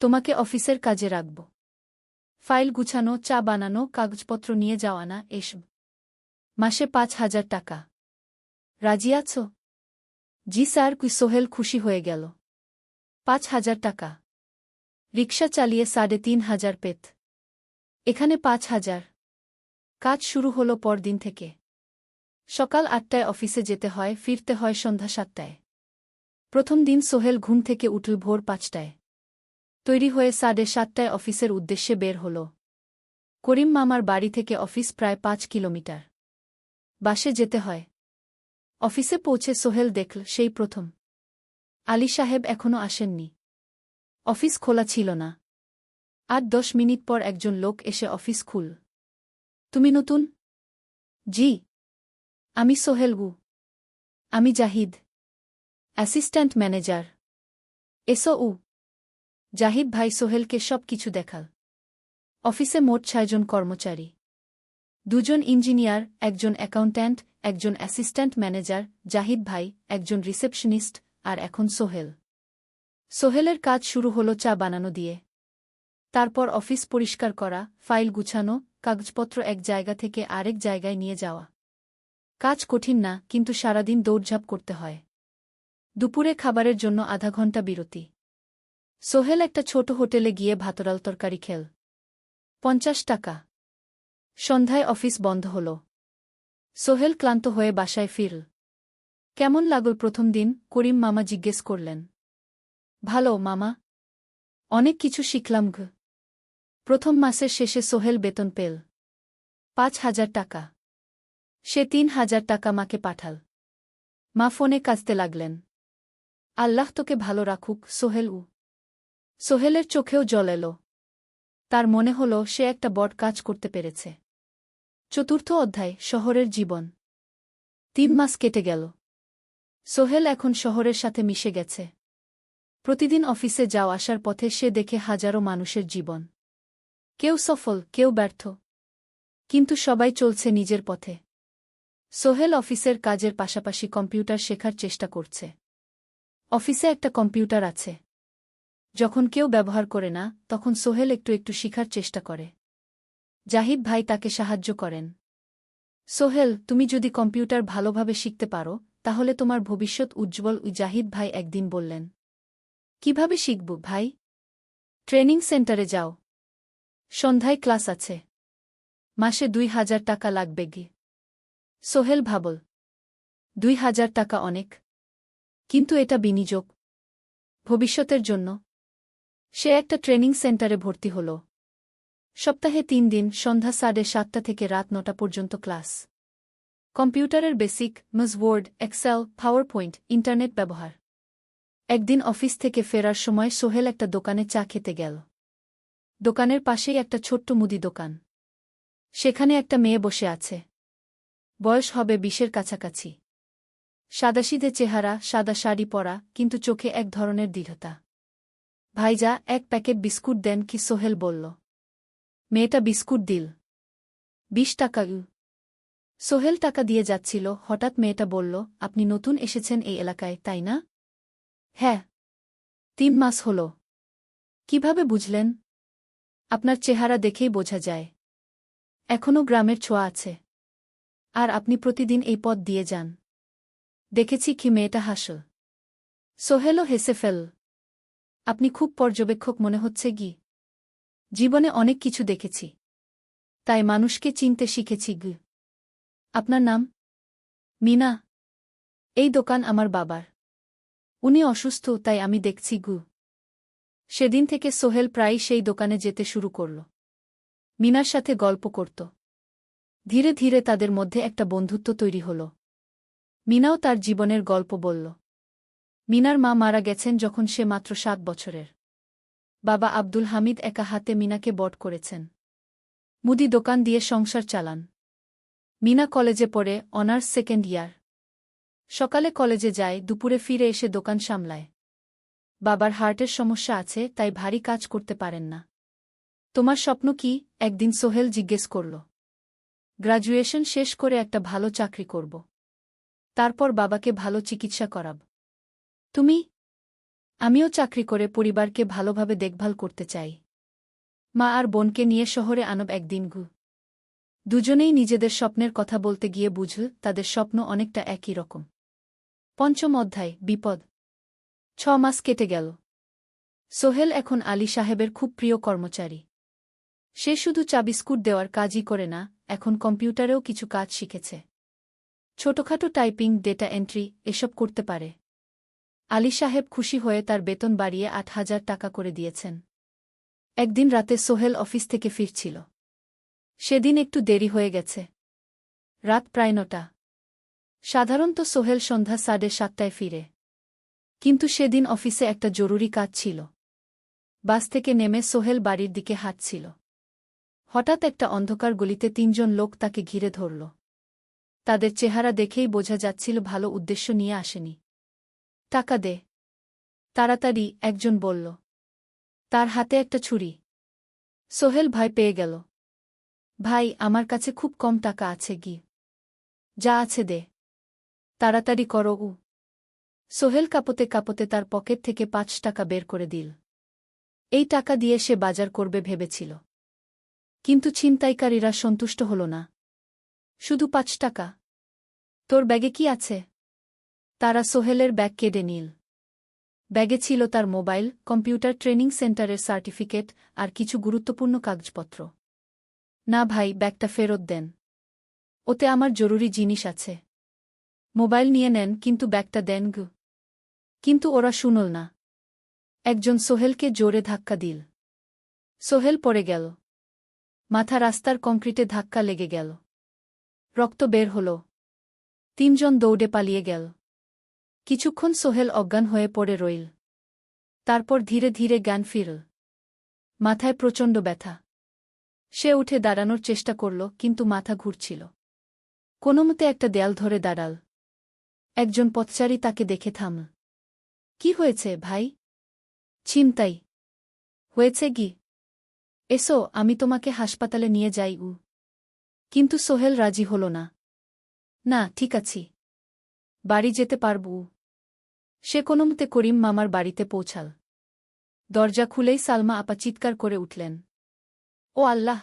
তোমাকে অফিসের কাজে রাখব। ফাইল গুছানো, চা বানানো, কাগজপত্র নিয়ে যাওয়া, না এসব। মাসে 5,000 টাকা। রাজি আছো? জি স্যার। সোহেল খুশি হয়ে গেল। 5,000 টাকা। রিকশা চালিয়ে 3,500 পেত। এখানে 5,000। কাজ শুরু হলো পরদিন থেকে। সকাল 8টায় অফিসে যেতে হয়, ফিরতে হয় সন্ধ্যা 7টায়। প্রথম দিন সোহেল ঘুম থেকে উঠল ভোর 5টায়। তৈরি হয়ে 7:30টায় অফিসের উদ্দেশ্যে বের হল। করিম মামার বাড়ি থেকে অফিস প্রায় 5 কিলোমিটার। বাসে যেতে হয়। অফিসে পৌঁছে সোহেল দেখল সেই প্রথম আলী সাহেব এখনও আসেননি। অফিস খোলা ছিল না। 8-10 মিনিট পর একজন লোক এসে অফিস খুল। তুমি নতুন? জি। আমি সোহেল। আমি জাহিদ, অ্যাসিস্ট্যান্ট ম্যানেজার। এসো। জাহিদ ভাই সোহেলকে সব কিছু দেখাল। অফিসে মোট 6 জন কর্মচারী। 2 জন ইঞ্জিনিয়ার, একজন অ্যাকাউন্ট্যান্ট, একজন অ্যাসিস্ট্যান্ট ম্যানেজার, জাহিদ ভাই, একজন রিসেপশনিস্ট, আর এখন সোহেল। সোহেলের কাজ শুরু হলো চা বানানো দিয়ে। তারপর অফিস পরিষ্কার করা, ফাইল গুছানো, কাগজপত্র এক জায়গা থেকে আরেক জায়গায় নিয়ে যাওয়া। কাজ কঠিন না, কিন্তু সারাদিন দৌড়ঝাঁপ করতে হয়। দুপুরে খাবারের জন্য আধা ঘন্টা বিরতি। সোহেল একটা ছোট হোটেলে গিয়ে ভাতরাল তরকারি খেল। 50 টাকা। সন্ধ্যায় অফিস বন্ধ হল। সোহেল ক্লান্ত হয়ে বাসায় ফিরল। কেমন লাগল প্রথম দিন? করিম মামা জিজ্ঞেস করলেন। ভালো মামা। অনেক কিছু শিখলাম। প্রথম মাসের শেষে সোহেল বেতন পেল 5,000 টাকা। সে 3,000 টাকা মাকে পাঠাল। মা ফোনে কাঁদতে লাগলেন। আল্লাহ তোকে ভালো রাখুক সোহেল। সোহেলের চোখেও জল এলো। তার মনে হল সে একটা বড় কাজ করতে পেরেছে। 4র্থ অধ্যায়, শহরের জীবন। 3 মাস কেটে গেল। সোহেল এখন শহরের সাথে মিশে গেছে। প্রতিদিন অফিসে যাওয়া আসার পথে সে দেখে হাজারো মানুষের জীবন। কেউ সফল, কেউ ব্যর্থ, কিন্তু সবাই চলছে নিজের পথে। সোহেল অফিসের কাজের পাশাপাশি কম্পিউটার শেখার চেষ্টা করছে। অফিসে একটা কম্পিউটার আছে। যখন কেউ ব্যবহার করে না তখন সোহেল একটু একটু শিখার চেষ্টা করে। জাহিদ ভাই তাকে সাহায্য করেন। সোহেল, তুমি যদি কম্পিউটার ভালোভাবে শিখতে পারো তাহলে তোমার ভবিষ্যৎ উজ্জ্বল। জাহিদ ভাই একদিন বললেন, কিভাবে শিখব ভাই? ট্রেনিং সেন্টারে যাও, সন্ধ্যায় ক্লাস আছে, মাসে ২,০০০ টাকা লাগবে গে। সোহেল ভাবল, ২,০০০ টাকা অনেক, কিন্তু এটা বিনিয়োগ, ভবিষ্যতের জন্য। সে একটা ট্রেনিং সেন্টারে ভর্তি হল। সপ্তাহে ৩ দিন, সন্ধ্যা ৭:৩০ থেকে রাত ৯টা পর্যন্ত ক্লাস। কম্পিউটারের basic, MS Word, Excel, PowerPoint, internet ব্যবহার। একদিন অফিস থেকে ফেরার সময় সোহেল একটা দোকানে চা খেতে গেল। দোকানের পাশেই একটা ছোট্ট মুদি দোকান। সেখানে একটা মেয়ে বসে আছে। বয়স হবে ২০-এর কাছাকাছি। সাদাসিধে চেহারা, সাদা শাড়ি পরা, কিন্তু চোখে এক ধরনের দৃঢ়তা। ভাইজা, এক প্যাকেট বিস্কুট দেন কি? সোহেল বলল। মেয়েটা বিস্কুট দিল। ২০ টাকা। সোহেল টাকা দিয়ে যাচ্ছিল, হঠাৎ মেয়েটা বলল, আপনি নতুন এসেছেন এই এলাকায়, তাই না? হ্যাঁ। ৩ মাস হল। কিভাবে বুঝলেন? আপনার চেহারা দেখেই বোঝা যায়। এখনও গ্রামের ছোঁয়া আছে। আর আপনি প্রতিদিন এই পথ দিয়ে যান। দেখেছি কি? মেয়েটা হাসল। সোহেলও হেসে ফেল। আপনি খুব পর্যবেক্ষক মনে হচ্ছে গি। জীবনে অনেক কিছু দেখেছি, তাই মানুষকে চিনতে শিখেছি গ। আপনার নাম? মিনা। এই দোকান আমার বাবার। উনি অসুস্থ, তাই আমি দেখছি গু। সেদিন থেকে সোহেল প্রায়ই সেই দোকানে যেতে শুরু করল। মিনার সাথে গল্প করত। ধীরে ধীরে তাদের মধ্যে একটা বন্ধুত্ব তৈরি হল। মিনাও তার জীবনের গল্প বলল। মিনার মা মারা গেছেন যখন সে মাত্র ৭ বছরের। বাবা আব্দুল হামিদ একা হাতে মিনাকে বড় করেছেন। মুদি দোকান দিয়ে সংসার চালান। মিনা কলেজে পড়ে, অনার্স সেকেন্ড ইয়ার। সকালে কলেজে যায়, দুপুরে ফিরে এসে দোকান সামলায়। বাবার হার্টের সমস্যা আছে, তাই ভারী কাজ করতে পারেন না। তোমার স্বপ্ন কি? একদিন সোহেল জিজ্ঞেস করল। গ্র্যাজুয়েশন শেষ করে একটা ভালো চাকরি করব। তারপর বাবাকে ভালো চিকিৎসা করাব। তুমি? আমিও চাকরি করে পরিবারকে ভালোভাবে দেখভাল করতে চাই। মা আর বোনকে নিয়ে শহরে আনব একদিন গু। দুজনেই নিজেদের স্বপ্নের কথা বলতে গিয়ে বুঝল তাদের স্বপ্ন অনেকটা একই রকম। ৫ম অধ্যায়, বিপদ। ৬ মাস কেটে গেল। সোহেল এখন আলী সাহেবের খুব প্রিয় কর্মচারী। সে শুধু চা বিস্কুট দেওয়ার কাজই করে না, এখন কম্পিউটারেও কিছু কাজ শিখেছে। ছোটখাটো টাইপিং, ডেটা এন্ট্রি এসব করতে পারে। আলী সাহেব খুশি হয়ে তার বেতন বাড়িয়ে ৮,০০০ টাকা করে দিয়েছেন। একদিন রাতে সোহেল অফিস থেকে ফিরছিল। সেদিন একটু দেরি হয়ে গেছে। রাত প্রায় ৯টা। সাধারণত সোহেল সন্ধ্যা ৭:৩০টায় ফিরে। কিন্তু সেদিন অফিসে একটা জরুরি কাজ ছিল। বাস থেকে নেমে সোহেল বাড়ির দিকে হাঁটছিল। হঠাৎ একটা অন্ধকার গলিতে ৩ জন লোক তাকে ঘিরে ধরল। তাদের চেহারা দেখেই বোঝা যাচ্ছিল ভালো উদ্দেশ্য নিয়ে আসেনি। টাকা দে, তাড়াতাড়ি, একজন বলল। তার হাতে একটা ছুরি। সোহেল ভয় পেয়ে গেল। ভাই, আমার কাছে খুব কম টাকা আছে গি। যা আছে দে, তাড়াতাড়ি করো। সোহেল কাঁপতে কাঁপতে তার পকেট থেকে ৫ টাকা বের করে দিল। এই টাকা দিয়ে সে বাজার করবে ভেবেছিল। কিন্তু ছিনতাইকারীরা সন্তুষ্ট হল না। শুধু ৫ টাকা? তোর ব্যাগে কি আছে? তারা সোহেলের ব্যাগ কেড়ে নিল। ব্যাগে ছিল তার মোবাইল, কম্পিউটার ট্রেনিং সেন্টারের সার্টিফিকেট আর কিছু গুরুত্বপূর্ণ কাগজপত্র। না ভাই, ব্যাগটা ফেরত দেন। ওতে আমার জরুরি জিনিস আছে। মোবাইল নিয়ে নেন, কিন্তু ব্যাগটা দেন গু। কিন্তু ওরা শুনল না। একজন সোহেলকে জোরে ধাক্কা দিল। সোহেল পড়ে গেল। মাথা রাস্তার কংক্রিটে ধাক্কা লেগে গেল। রক্ত বের হল। ৩ জন দৌড়ে পালিয়ে গেল। কিছুক্ষণ সোহেল অজ্ঞান হয়ে পড়ে রইল। তারপর ধীরে ধীরে জ্ঞান ফিরল। মাথায় প্রচণ্ড ব্যথা। সে উঠে দাঁড়ানোর চেষ্টা করল, কিন্তু মাথা ঘুরছিল। কোনোমতে একটা দেয়াল ধরে দাঁড়াল। একজন পথচারী তাকে দেখে থামল। কি হয়েছে ভাই? ছিনতাই হয়েছে গি? এসো, আমি তোমাকে হাসপাতালে নিয়ে যাই। কিন্তু সোহেল রাজি হল না। না, ঠিক আছি, বাড়ি যেতে পারব। সে কোনোমতে করিম মামার বাড়িতে পৌঁছাল। দরজা খুলেই সালমা আপা চিৎকার করে উঠলেন। ও আল্লাহ!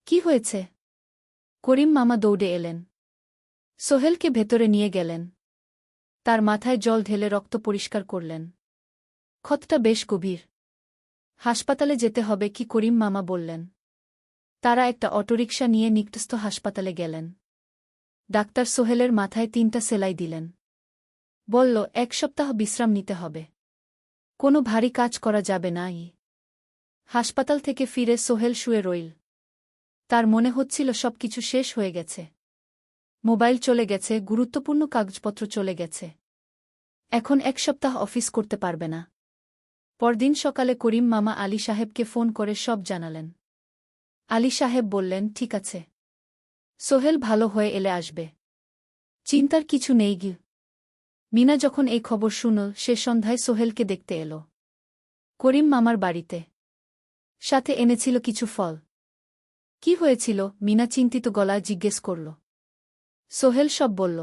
কি হয়েছে? করিম মামা দৌড়ে এলেন। সোহেলকে ভেতরে নিয়ে গেলেন। তার মাথায় জল ঢেলে রক্ত পরিষ্কার করলেন। ক্ষতটা বেশ গভীর। হাসপাতালে যেতে হবে কি করিম মামা বললেন। তারা একটা অটোরিকশা নিয়ে নিকটস্থ হাসপাতালে গেলেন। ডাক্তার সোহেলের মাথায় 3টা সেলাই দিলেন। বলল 1 সপ্তাহ বিশ্রাম নিতে হবে। কোনো ভারী কাজ করা যাবে না। হাসপাতাল থেকে ফিরে সোহেল শুয়ে রইল। তার মনে হচ্ছিল সবকিছু শেষ হয়ে গেছে। মোবাইল চলে গেছে, গুরুত্বপূর্ণ কাগজপত্র চলে গেছে। এখন 1 সপ্তাহ অফিস করতে পারবে না। পরদিন সকালে করিম মামা আলী সাহেবকে ফোন করে সব জানালেন। আলী সাহেব বললেন, ঠিক আছে, সোহেল ভালো হয়ে এলে আসবে, চিন্তার কিছু নেই গি। মিনা যখন এই খবর শুনল, সে সন্ধ্যায় সোহেলকে দেখতে এলো করিম মামার বাড়িতে। সাথে এনেছিল কিছু ফল। কি হয়েছিল? মিনা চিন্তিত গলায় জিজ্ঞেস করল। সোহেল সব বলল।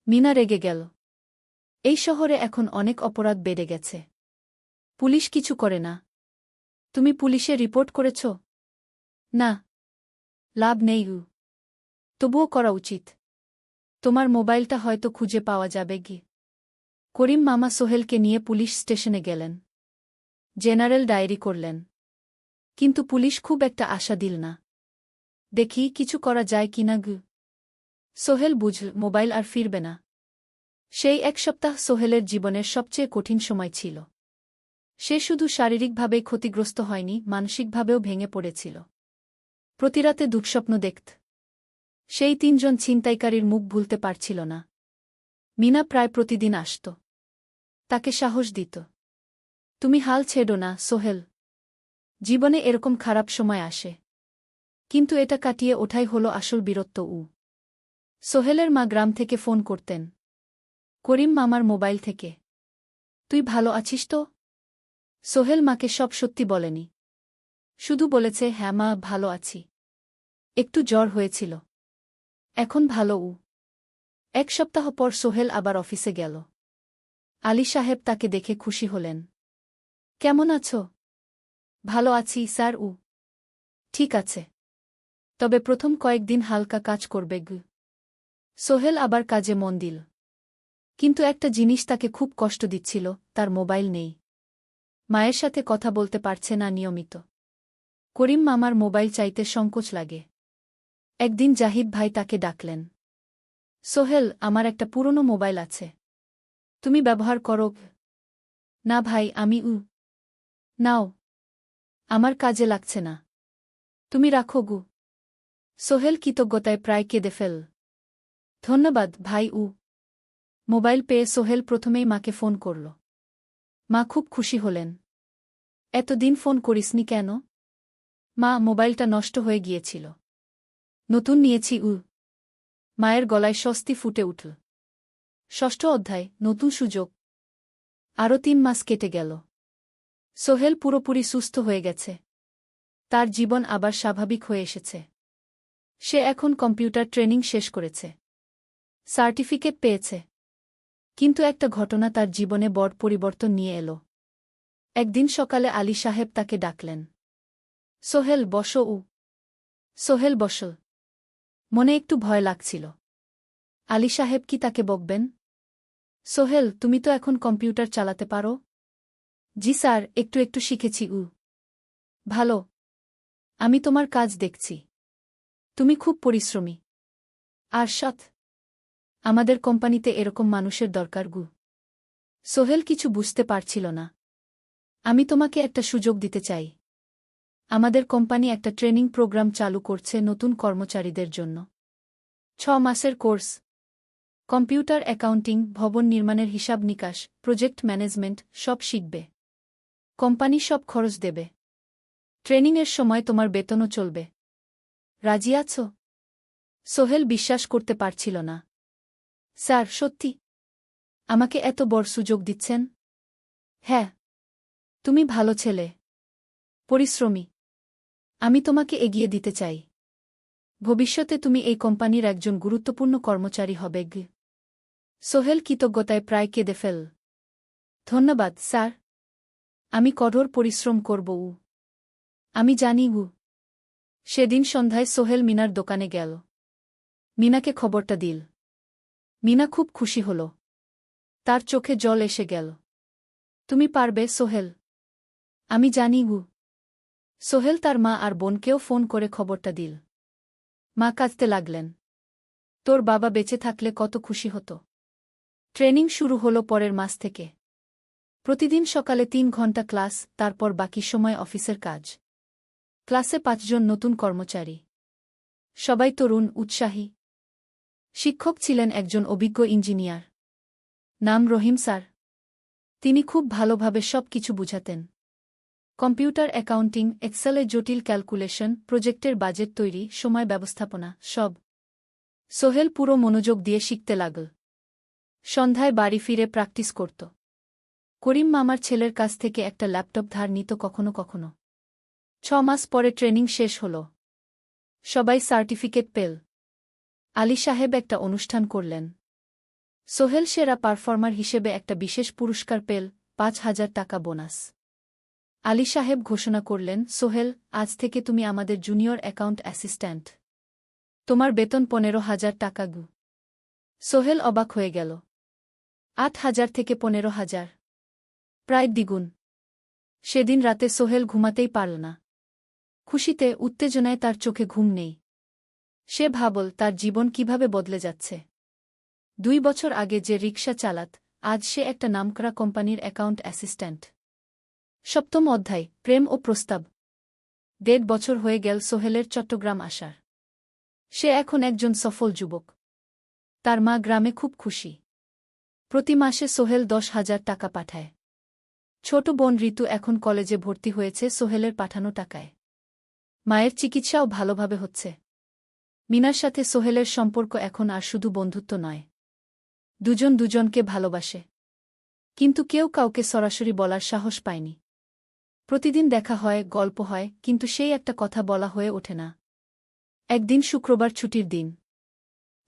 মিনা রেগে গেল। এই শহরে এখন অনেক অপরাধ বেড়ে গেছে। পুলিশ কিছু করে না। তুমি পুলিশে রিপোর্ট করেছ? না। লাভ নেই। তবুও করা উচিত। তোমার মোবাইলটা হয়তো খুঁজে পাওয়া যাবে গি। করিম মামা সোহেলকে নিয়ে পুলিশ স্টেশনে গেলেন। জেনারেল ডায়েরি করলেন। কিন্তু পুলিশ খুব একটা আশা দিল না। দেখি কিছু করা যায় কিনা গু। সোহেল বুঝল মোবাইল আর ফিরবে না। সেই 1 সপ্তাহ সোহেলের জীবনের সবচেয়ে কঠিন সময় ছিল। সে শুধু শারীরিকভাবেই ক্ষতিগ্রস্ত হয়নি, মানসিকভাবেও ভেঙে পড়েছিল। প্রতিরাতে দুঃস্বপ্ন দেখত। সেই 3 জন ছিনতাইকারীর মুখ ভুলতে পারছিল না। মিনা প্রায় প্রতিদিন আসত। তাকে সাহস দিত। তুমি হাল ছেড়ো না সোহেল। জীবনে এরকম খারাপ সময় আসে, কিন্তু এটা কাটিয়ে ওঠাই হলো আসল বীরত্ব। সোহেলের মা গ্রাম থেকে ফোন করতেন। করিম মামার মোবাইল থেকে। তুই ভালো আছিস তো? সোহেল মাকে সব সত্যি বলেনি। শুধু বলেছে, হ্যাঁ মা, ভালো আছি। একটু জ্বর হয়েছিল। এখন ভালো। 1 সপ্তাহ পর সোহেল আবার অফিসে গেল। আলী সাহেব তাকে দেখে খুশি হলেন। কেমন আছো? ভালো আছি স্যার। ঠিক আছে, তবে প্রথম কয়েকদিন হালকা কাজ করবে গু। সোহেল আবার কাজে মন দিল। কিন্তু একটা জিনিস তাকে খুব কষ্ট দিচ্ছিল, তার মোবাইল নেই। মায়ের সাথে কথা বলতে পারছে না নিয়মিত। করিম মামার মোবাইল চাইতে সংকোচ লাগে। একদিন জাহিদ ভাই তাকে ডাকলেন। সোহেল, আমার একটা পুরনো মোবাইল আছে, তুমি ব্যবহার করো? না ভাই, আমি নাও, আমার কাজে লাগছে না, তুমি রাখো গু। সোহেল কৃতজ্ঞতায় প্রায় কেঁদে ফেল। ধন্যবাদ ভাই। মোবাইল পেয়ে সোহেল প্রথমেই মাকে ফোন করল। মা খুব খুশি হলেন। এতদিন ফোন করিসনি কেন? মা, মোবাইলটা নষ্ট হয়ে গিয়েছিল, নতুন নিয়েছি। মায়ের গলায় স্বস্তি ফুটে উঠল। 6ষ্ঠ অধ্যায়, নতুন সুযোগ। আরও 3 মাস কেটে গেল। সোহেল পুরোপুরি সুস্থ হয়ে গেছে। তার জীবন আবার স্বাভাবিক হয়ে এসেছে। সে এখন কম্পিউটার ট্রেনিং শেষ করেছে, সার্টিফিকেট পেয়েছে। কিন্তু একটা ঘটনা তার জীবনে বড় পরিবর্তন নিয়ে এলো। একদিন সকালে আলী সাহেব তাকে ডাকলেন। সোহেল, বসো। সোহেল বসল। মনে একটু ভয় লাগছিল। আলী সাহেব কি তাকে বকবেন? সোহেল, তুমি তো এখন কম্পিউটার চালাতে পারো? জি স্যার, একটু একটু শিখেছি। ভালো, আমি তোমার কাজ দেখছি। তুমি খুব পরিশ্রমী আর সৎ। আমাদের কোম্পানিতে এরকম মানুষের দরকার গু। সোহেল কিছু বুঝতে পারছিল না। আমি তোমাকে একটা সুযোগ দিতে চাই। আমাদের কোম্পানি একটা ট্রেনিং প্রোগ্রাম চালু করছে নতুন কর্মচারীদের জন্য। 6 মাসের কোর্স। কম্পিউটার অ্যাকাউন্টিং, ভবন নির্মাণের হিসাব নিকাশ, প্রজেক্ট ম্যানেজমেন্ট সব শিখবে। কোম্পানি সব খরচ দেবে। ট্রেনিংয়ের সময় তোমার বেতনও চলবে। রাজি আছো? সোহেল বিশ্বাস করতে পারছিল না। স্যার, সত্যি? আমাকে এত বড় সুযোগ দিচ্ছেন? হ্যাঁ। তুমি ভালো ছেলে, পরিশ্রমী। আমি তোমাকে এগিয়ে দিতে চাই। ভবিষ্যতে তুমি এই কোম্পানির একজন গুরুত্বপূর্ণ কর্মচারী হবে। সোহেল কৃতজ্ঞতায় প্রায় কেঁদে ফেল। ধন্যবাদ স্যার। আমি কঠোর পরিশ্রম করব। আমি জানি। সেদিন সন্ধ্যায় সোহেল মিনার দোকানে গেল। মিনাকে খবরটা দিল। মিনা খুব খুশি হল। তার চোখে জল এসে গেল। তুমি পারবে সোহেল। আমি জানি। সোহেল তার মা আর বোনকেও ফোন করে খবরটা দিল। মা কাঁদতে লাগলেন। তোর বাবা বেঁচে থাকলে কত খুশি হতো। ট্রেনিং শুরু হলো পরের মাস থেকে। প্রতিদিন সকালে 3 ঘন্টা ক্লাস, তারপর বাকি সময় অফিসের কাজ। ক্লাসে 5 জন নতুন কর্মচারী। সবাই তরুণ, উৎসাহী। শিক্ষক ছিলেন একজন অভিজ্ঞ ইঞ্জিনিয়ার। নাম রহিম স্যার। তিনি খুব ভালোভাবে সব কিছু বুঝাতেন। কম্পিউটার অ্যাকাউন্টিং, এক্সেলে জটিল ক্যালকুলেশন, প্রজেক্টের বাজেট তৈরি, সময় ব্যবস্থাপনা, সব। সোহেল পুরো মনোযোগ দিয়ে শিখতে লাগল। সন্ধ্যায় বাড়ি ফিরে প্র্যাকটিস করত। করিম মামার ছেলের কাছ থেকে একটা ল্যাপটপ ধার নিত কখনো কখনো। 6 মাস পরে ট্রেনিং শেষ হল। সবাই সার্টিফিকেট পেল। আলী সাহেব একটা অনুষ্ঠান করলেন। সোহেল সেরা পারফর্মার হিসেবে একটা বিশেষ পুরস্কার পেল, 5,000 টাকা বোনাস। আলী সাহেব ঘোষণা করলেন, সোহেল, আজ থেকে তুমি আমাদের জুনিয়র অ্যাকাউন্ট অ্যাসিস্ট্যান্ট। তোমার বেতন 15,000 টাকা। সোহেল অবাক হয়ে গেল। 8,000 থেকে 15,000, প্রায় দ্বিগুণ। সেদিন রাতে সোহেল ঘুমাতেই পারল না। খুশিতে, উত্তেজনায় তার চোখে ঘুম নেই। সে ভাবল তার জীবন কিভাবে বদলে যাচ্ছে। 2 বছর আগে যে রিকশা চালাত, আজ সে একটা নামকরা কোম্পানির অ্যাকাউন্ট অ্যাসিস্ট্যান্ট। 7ম অধ্যায়, প্রেম ও প্রস্তাব। 1.5 বছর হয়ে গেল সোহেলের চট্টগ্রাম আসার। সে এখন একজন সফল যুবক। তার মা গ্রামে খুব খুশি। প্রতি মাসে সোহেল 10,000 টাকা পাঠায়। ছোট বোন ঋতু এখন কলেজে ভর্তি হয়েছে সোহেলের পাঠানো টাকায়। মায়ের চিকিৎসাও ভালোভাবে হচ্ছে। মিনার সাথে সোহেলের সম্পর্ক এখন আর শুধু বন্ধুত্ব নয়। দুজন দুজনকে ভালোবাসে। কিন্তু কেউ কাউকে সরাসরি বলার সাহস পায়নি। প্রতিদিন দেখা হয়, গল্প হয়, কিন্তু সেই একটা কথা বলা হয়ে ওঠে না। একদিন শুক্রবার ছুটির দিন।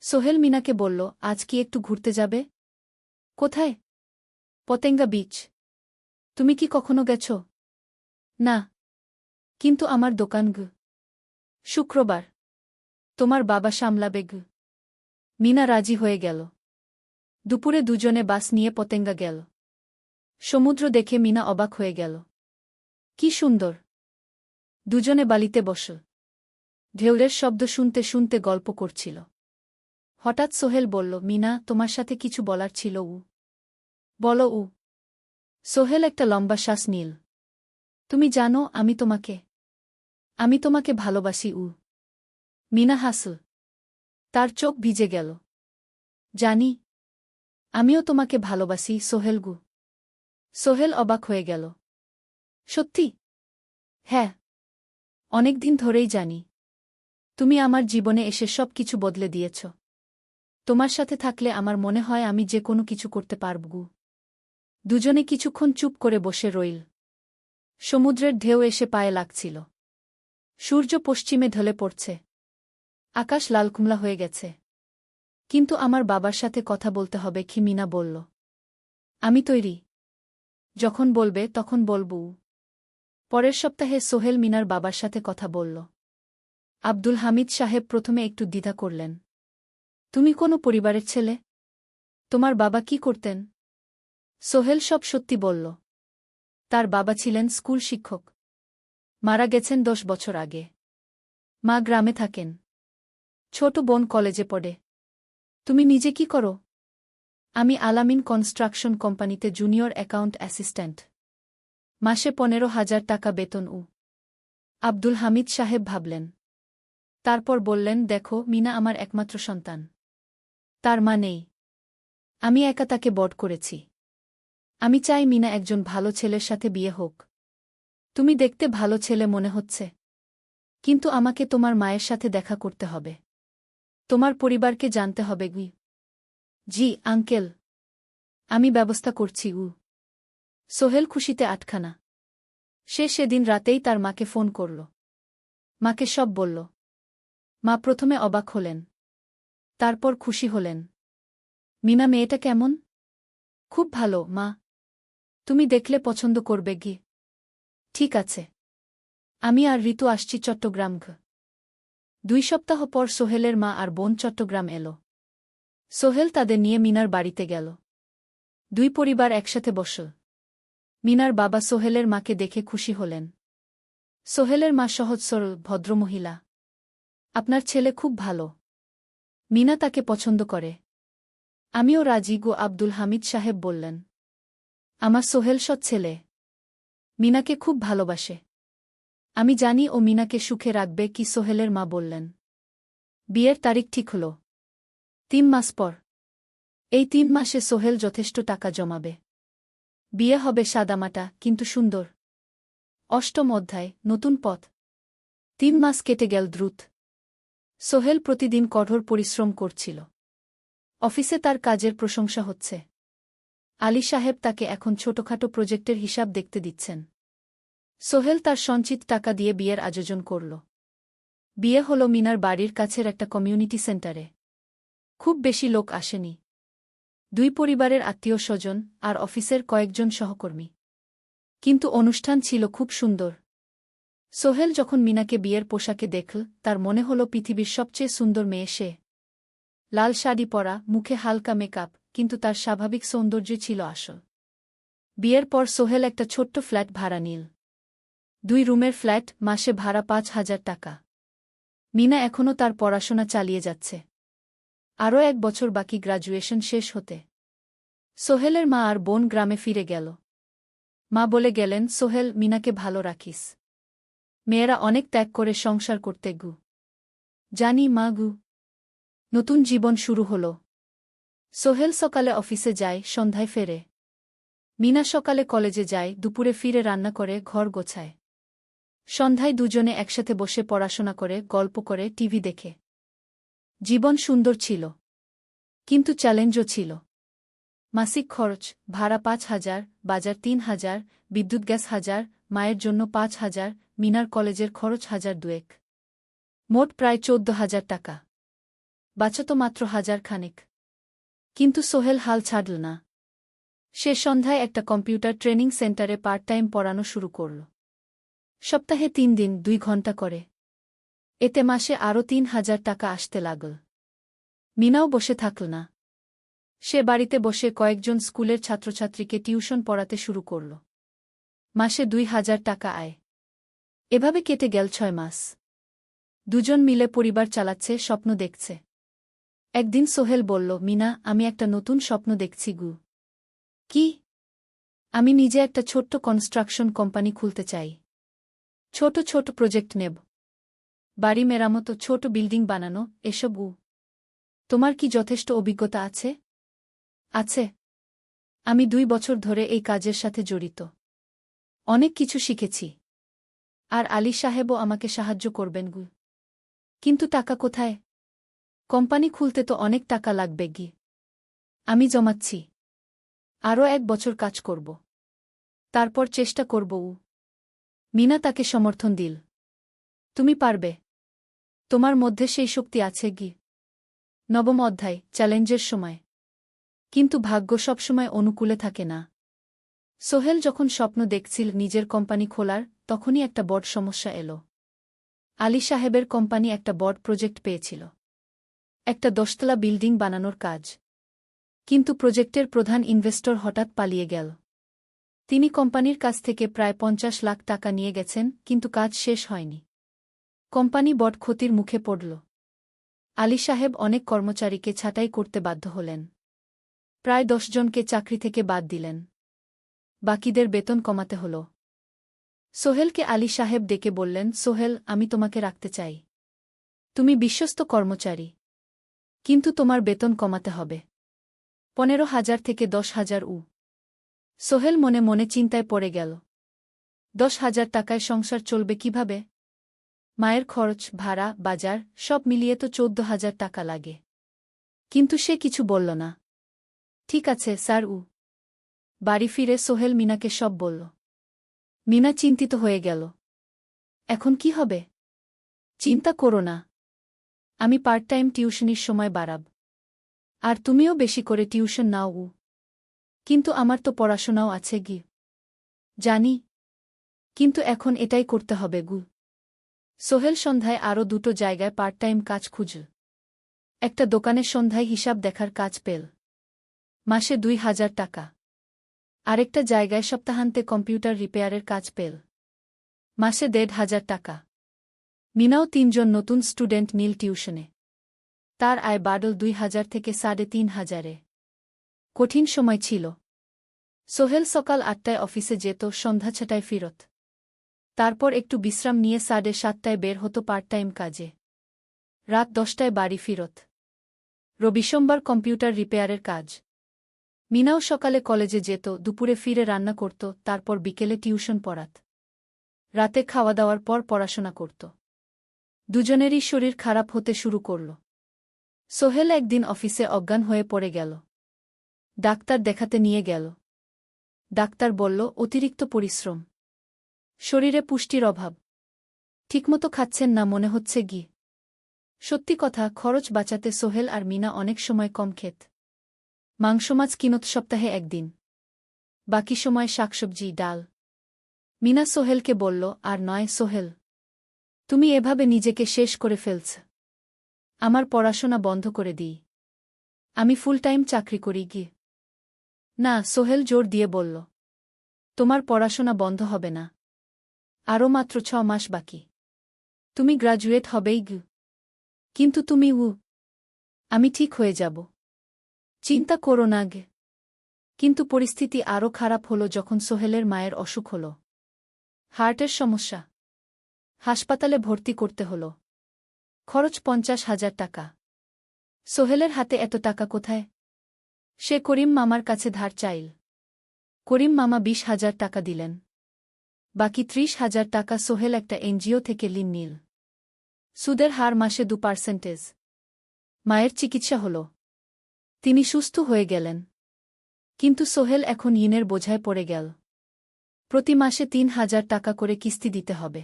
সোহেল মিনাকে বলল, আজ কি একটু ঘুরতে যাবে? কোথায়? পতেঙ্গা বিচ। তুমি কি কখনো গেছ? না। কিন্তু আমার দোকান। শুক্রবার। তোমার বাবা সামলাবে। মিনা রাজি হয়ে গেল। দুপুরে দুজনে বাস নিয়ে পতেঙ্গা গেল। সমুদ্র দেখে মিনা অবাক হয়ে গেল। কি সুন্দর! দুজনে বালিতে বসল। ঢেউয়ের শব্দ শুনতে শুনতে গল্প করছিল। হঠাৎ সোহেল বলল, মিনা, তোমার সাথে কিছু বলার ছিল। বলো। সোহেল একটা লম্বা শ্বাস নিল। তুমি জানো, আমি তোমাকে ভালোবাসি। মিনা হাসল। তার চোখ ভিজে গেল। জানি। আমিও তোমাকে ভালোবাসি সোহেল। সোহেল অবাক হয়ে গেল। সত্যি? হ্যাঁ। অনেকদিন ধরেই জানি। তুমি আমার জীবনে এসে সব কিছু বদলে দিয়েছ। তোমার সাথে থাকলে আমার মনে হয় আমি যে কোনো কিছু করতে পারব। দুজনে কিছুক্ষণ চুপ করে বসে রইল। সমুদ্রের ঢেউ এসে পায়ে লাগছিল। সূর্য পশ্চিমে ঢলে পড়ছে। আকাশ লালকুমলা হয়ে গেছে। কিন্তু আমার বাবার সাথে কথা বলতে হবে, কি মিনা বলল। আমি তৈরি। যখন বলবে তখন বলব। পরের সপ্তাহে সোহেল মিনার বাবার সাথে কথা বলল। আব্দুল হামিদ সাহেব প্রথমে একটু দ্বিধা করলেন। তুমি কোনো পরিবারের ছেলে? তোমার বাবা কি করতেন? সোহেল সব সত্যি বলল। তার বাবা ছিলেন স্কুল শিক্ষক। মারা গেছেন 10 বছর আগে। মা গ্রামে থাকেন। ছোট বোন কলেজে পড়ে। তুমি নিজে কি করো? আমি আলামিন কনস্ট্রাকশন কোম্পানিতে জুনিয়র অ্যাকাউন্ট অ্যাসিস্ট্যান্ট। মাসে 15,000 টাকা বেতন। আব্দুল হামিদ সাহেব ভাবলেন। তারপর বললেন, দেখো মিনা আমার একমাত্র সন্তান। তার মা নেই। আমি একা তাকে বড় করেছি। আমি চাই মিনা একজন ভালো ছেলের সাথে বিয়ে হোক। তুমি দেখতে ভালো ছেলে মনে হচ্ছে। কিন্তু আমাকে তোমার মায়ের সাথে দেখা করতে হবে। তোমার পরিবারকে জানতে হবে। জি আঙ্কেল। আমি ব্যবস্থা করছি। সোহেল খুশিতে আটখানা। সে সেদিন রাতেই তার মাকে ফোন করল। মাকে সব বলল। মা প্রথমে অবাক হলেন। তারপর খুশি হলেন। মিনা মেয়েটা কেমন? খুব ভালো মা। তুমি দেখলে পছন্দ করবে। ঠিক আছে। আমি আর ঋতু আসছি চট্টগ্রাম। 2 সপ্তাহ পর সোহেলের মা আর বোন চট্টগ্রাম এলো। সোহেল তাদের নিয়ে মিনার বাড়িতে গেল। 2 পরিবার একসাথে বসল। মিনার বাবা সোহেলের মাকে দেখে খুশি হলেন। সোহেলের মা সহজ সরল ভদ্রমহিলা। আপনার ছেলে খুব ভালো। মিনা তাকে পছন্দ করে। আমিও রাজি গো, আব্দুল হামিদ সাহেব বললেন। আমার সোহেল সৎ ছেলে। মিনাকে খুব ভালোবাসে। আমি জানি ও মিনাকে সুখে রাখবে কি, সোহেলের মা বললেন। বিয়ের তারিখ ঠিক হল 3 মাস পর। এই 3 মাসে সোহেল যথেষ্ট টাকা জমাবে। বিয়ে হবে সাদামাটা কিন্তু সুন্দর। 8ম অধ্যায়, নতুন পথ। 3 মাস কেটে গেল দ্রুত। সোহেল প্রতিদিন কঠোর পরিশ্রম করছিল। অফিসে তার কাজের প্রশংসা হচ্ছে। আলী সাহেব তাকে এখন ছোটখাটো প্রজেক্টের হিসাব দেখতে দিচ্ছেন। সোহেল তার সঞ্চিত টাকা দিয়ে বিয়ের আয়োজন করল। বিয়ে হল মিনার বাড়ির কাছের একটা কমিউনিটি সেন্টারে। খুব বেশি লোক আসেনি। 2 পরিবারের আত্মীয় স্বজন আর অফিসের কয়েকজন সহকর্মী। কিন্তু অনুষ্ঠান ছিল খুব সুন্দর। সোহেল যখন মিনাকে বিয়ের পোশাকে দেখল, তার মনে হল পৃথিবীর সবচেয়ে সুন্দর মেয়ে সে। লাল শাড়ি পরা, মুখে হালকা মেকআপ, কিন্তু তার স্বাভাবিক সৌন্দর্য ছিল আসল। বিয়ের পর সোহেল একটা ছোট্ট ফ্ল্যাট ভাড়া নিল। 2 রুমের ফ্ল্যাট, মাসে ভাড়া 5,000 টাকা। মিনা এখনও তার পড়াশোনা চালিয়ে যাচ্ছে। আরও 1 বছর বাকি গ্র্যাজুয়েশন শেষ হতে। সোহেলের মা আর বোন গ্রামে ফিরে গেল। মা বলে গেলেন, সোহেল, মিনাকে ভালো রাখিস। মেয়েরা অনেক ত্যাগ করে সংসার করতে গু। জানি মা গু। নতুন জীবন শুরু হল। সোহেল সকালে অফিসে যায়, সন্ধ্যায় ফেরে। মিনা সকালে কলেজে যায়, দুপুরে ফিরে রান্না করে, ঘর গোছায়। সন্ধ্যায় দুজনে একসাথে বসে পড়াশোনা করে, গল্প করে, টিভি দেখে। জীবন সুন্দর ছিল। কিন্তু চ্যালেঞ্জও ছিল। মাসিক খরচ, ভাড়া 5,000, বাজার 3,000, বিদ্যুৎ গ্যাস 1,000, মায়ের জন্য 5,000, মিনার কলেজের খরচ 1,200। মোট প্রায় 14,000 টাকা। বাঁচত মাত্র 1,000 খানেক। কিন্তু সোহেল হাল ছাড়ল না। সে সন্ধ্যায় একটা কম্পিউটার ট্রেনিং সেন্টারে পার্ট টাইম পড়ানো শুরু করল। সপ্তাহে 3 দিন 2 ঘন্টা করে। এতে মাসে আরও 3,000 টাকা আসতে লাগল। মিনাও বসে থাকল না। সে বাড়িতে বসে কয়েকজন স্কুলের ছাত্রছাত্রীকে টিউশন পড়াতে শুরু করল। মাসে 2,000 টাকা আয়। এভাবে কেটে গেল 6 মাস। দুজন মিলে পরিবার চালাচ্ছে, স্বপ্ন দেখছে। একদিন সোহেল বলল, মিনা, আমি একটা নতুন স্বপ্ন দেখছি গু। কি? আমি নিজে একটা ছোট্ট কনস্ট্রাকশন কোম্পানি খুলতে চাই। ছোট ছোট প্রজেক্ট নেব। বাড়ি মেরামত, ছোট বিল্ডিং বানানো, এসব। তোমার কি যথেষ্ট অভিজ্ঞতা আছে? আছে। আমি 2 বছর ধরে এই কাজের সাথে জড়িত। অনেক কিছু শিখেছি। আর আলী সাহেবও আমাকে সাহায্য করবেন গু। কিন্তু টাকা কোথায়? কোম্পানি খুলতে তো অনেক টাকা লাগবে গি। আমি জমাচ্ছি। আরও 1 বছর কাজ করব। তারপর চেষ্টা করব। মিনা তাকে সমর্থন দিল। তুমি পারবে। তোমার মধ্যে সেই শক্তি আছে গি। 9ম অধ্যায়, চ্যালেঞ্জের সময়। কিন্তু ভাগ্য সবসময় অনুকূলে থাকে না। সোহেল যখন স্বপ্ন দেখছিল নিজের কোম্পানি খোলার, তখনই একটা বড় সমস্যা এলো। আলী সাহেবের কোম্পানি একটা বড় প্রজেক্ট পেয়েছিল। একটা 10তলা বিল্ডিং বানানোর কাজ। কিন্তু প্রজেক্টের প্রধান ইনভেস্টর হঠাৎ পালিয়ে গেল। তিনি কোম্পানির কাছ থেকে প্রায় 50 লাখ টাকা নিয়ে গেছেন, কিন্তু কাজ শেষ হয়নি। কোম্পানি বড় ক্ষতির মুখে পড়ল। আলী সাহেব অনেক কর্মচারীকে ছাঁটাই করতে বাধ্য হলেন। প্রায় 10 জনকে চাকরি থেকে বাদ দিলেন। বাকিদের বেতন কমাতে হল। সোহেলকে আলী সাহেব ডেকে বললেন, সোহেল, আমি তোমাকে রাখতে চাই। তুমি বিশ্বস্ত কর্মচারী। কিন্তু তোমার বেতন কমাতে হবে। 15,000 থেকে 10,000 সোহেল মনে মনে চিন্তায় পড়ে গেল। 10,000 টাকায় সংসার চলবে কিভাবে? মায়ের খরচ, ভাড়া, বাজার সব মিলিয়ে তো 14,000 টাকা লাগে। কিন্তু সে কিছু বলল না। ঠিক আছে স্যার। বাড়ি ফিরে সোহেল মিনাকে সব বলল। মিনা চিন্তিত হয়ে গেল। এখন কি হবে? চিন্তা করো না। আমি পার্ট টাইম টিউশনির সময় বাড়াব। আর তুমিও বেশি করে টিউশন নাও। কিন্তু আমার তো পড়াশোনাও আছে গি। জানি। কিন্তু এখন এটাই করতে হবে গু। সোহেল সন্ধ্যায় আরও দুটো জায়গায় পার্ট টাইম কাজ খুঁজল। একটা দোকানের সন্ধ্যায় হিসাব দেখার কাজ পেল, মাসে ২,০০০ টাকা। আরেকটা জায়গায় সপ্তাহান্তে কম্পিউটার রিপেয়ারের কাজ পেল, মাসে ১,৫০০ টাকা। মিনাও ৩ জন নতুন স্টুডেন্ট নীল টিউশনে। তার আয় বাড়ল ২,০০০ থেকে ৩,৫০০-এ। কঠিন সময় ছিল। সোহেল সকাল ৮টায় অফিসে যেত, সন্ধ্যা ৬টায় ফিরত। তারপর একটু বিশ্রাম নিয়ে ৭:৩০টায় বের হতো পার্ট টাইম কাজে। রাত ১০টায় বাড়ি ফিরত। রবি-সোমবার কম্পিউটার রিপেয়ারের কাজ। মিনাও সকালে কলেজে যেত, দুপুরে ফিরে রান্না করত, তারপর বিকেলে টিউশন পড়াত। রাতে খাওয়া দাওয়ার পর পড়াশোনা করত। দুজনেরই শরীর খারাপ হতে শুরু করল। সোহেল একদিন অফিসে অজ্ঞান হয়ে পড়ে গেল। ডাক্তার দেখাতে নিয়ে গেল। ডাক্তার বলল, অতিরিক্ত পরিশ্রম, শরীরে পুষ্টির অভাব, ঠিকমতো খাচ্ছেন না মনে হচ্ছে ঘি। সত্যি কথা, খরচ বাঁচাতে সোহেল আর মিনা অনেক সময় কম খেত। মাংস মাছ কিনত সপ্তাহে একদিন, বাকি সময় শাকসবজি ডাল। মিনা সোহেলকে বলল, আর নয় সোহেল, তুমি এভাবে নিজেকে শেষ করে ফেলছ। আমার পড়াশোনা বন্ধ করে দিই, আমি ফুল টাইম চাকরি করি গি। না, সোহেল জোর দিয়ে বলল, তোমার পড়াশোনা বন্ধ হবে না, আরও মাত্র ৬ মাস বাকি, তুমি গ্রাজুয়েট হবেই গি। কিন্তু তুমি আমি ঠিক হয়ে যাব, চিন্তা করো না গে। কিন্তু পরিস্থিতি আরও খারাপ হলো যখন সোহেলের মায়ের অসুখ হল। হার্টের সমস্যা, হাসপাতালে ভর্তি করতে হল। খরচ ৫০,০০০ টাকা। সোহেলের হাতে এত টাকা কোথায়? সে করিম মামার কাছে ধার চাইল। করিম মামা ২০,০০০ টাকা দিলেন। বাকি ৩০,০০০ টাকা সোহেল একটা এনজিও থেকে ঋণ নিল। সুদের হার মাসে ২%। মায়ের চিকিৎসা হল, তিনি সুস্থ হয়ে গেলেন। কিন্তু সোহেল এখন ঋণের বোঝায় পড়ে গেল। প্রতি মাসে ৩,০০০ টাকা করে কিস্তি দিতে হবে।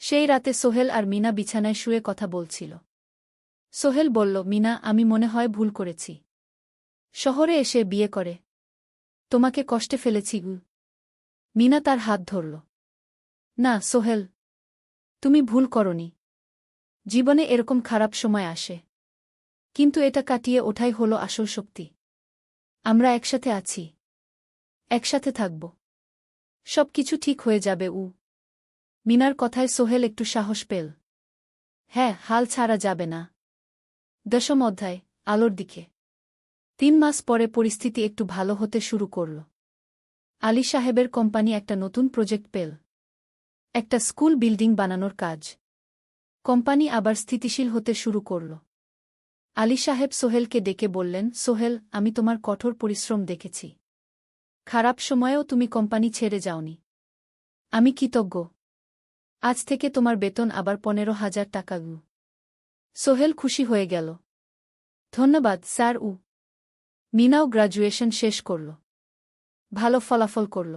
সেই রাতে সোহেল আর মিনা বিছানায় শুয়ে কথা বলছিল। সোহেল বলল, মিনা, আমি মনে হয় ভুল করেছি। শহরে এসে বিয়ে করে তোমাকে কষ্টে ফেলেছি গু। মিনা তার হাত ধরল। না সোহেল, তুমি ভুল করনি। জীবনে এরকম খারাপ সময় আসে, কিন্তু এটা কাটিয়ে ওঠাই হলো আসল শক্তি। আমরা একসাথে আছি, একসাথে থাকব, সব কিছু ঠিক হয়ে যাবে। মিনার কথায় সোহেল একটু সাহস পেল। হ্যাঁ, হাল ছাড়া যাবে না। ১০ম অধ্যায়, আলোর দিকে। ৩ মাস পরে পরিস্থিতি একটু ভালো হতে শুরু করল। আলী সাহেবের কোম্পানি একটা নতুন প্রজেক্ট পেল, একটা স্কুল বিল্ডিং বানানোর কাজ। কোম্পানি আবার স্থিতিশীল হতে শুরু করল। আলী সাহেব সোহেলকে ডেকে বললেন, সোহেল, আমি তোমার কঠোর পরিশ্রম দেখেছি। খারাপ সময়েও তুমি কোম্পানি ছেড়ে যাওনি। আমি কৃতজ্ঞ। আজ থেকে তোমার বেতন আবার ১৫,০০০ টাকা গু। সোহেল খুশি হয়ে গেল। ধন্যবাদ স্যার। মিনাও গ্রাজুয়েশন শেষ করল, ভালো ফলাফল করল।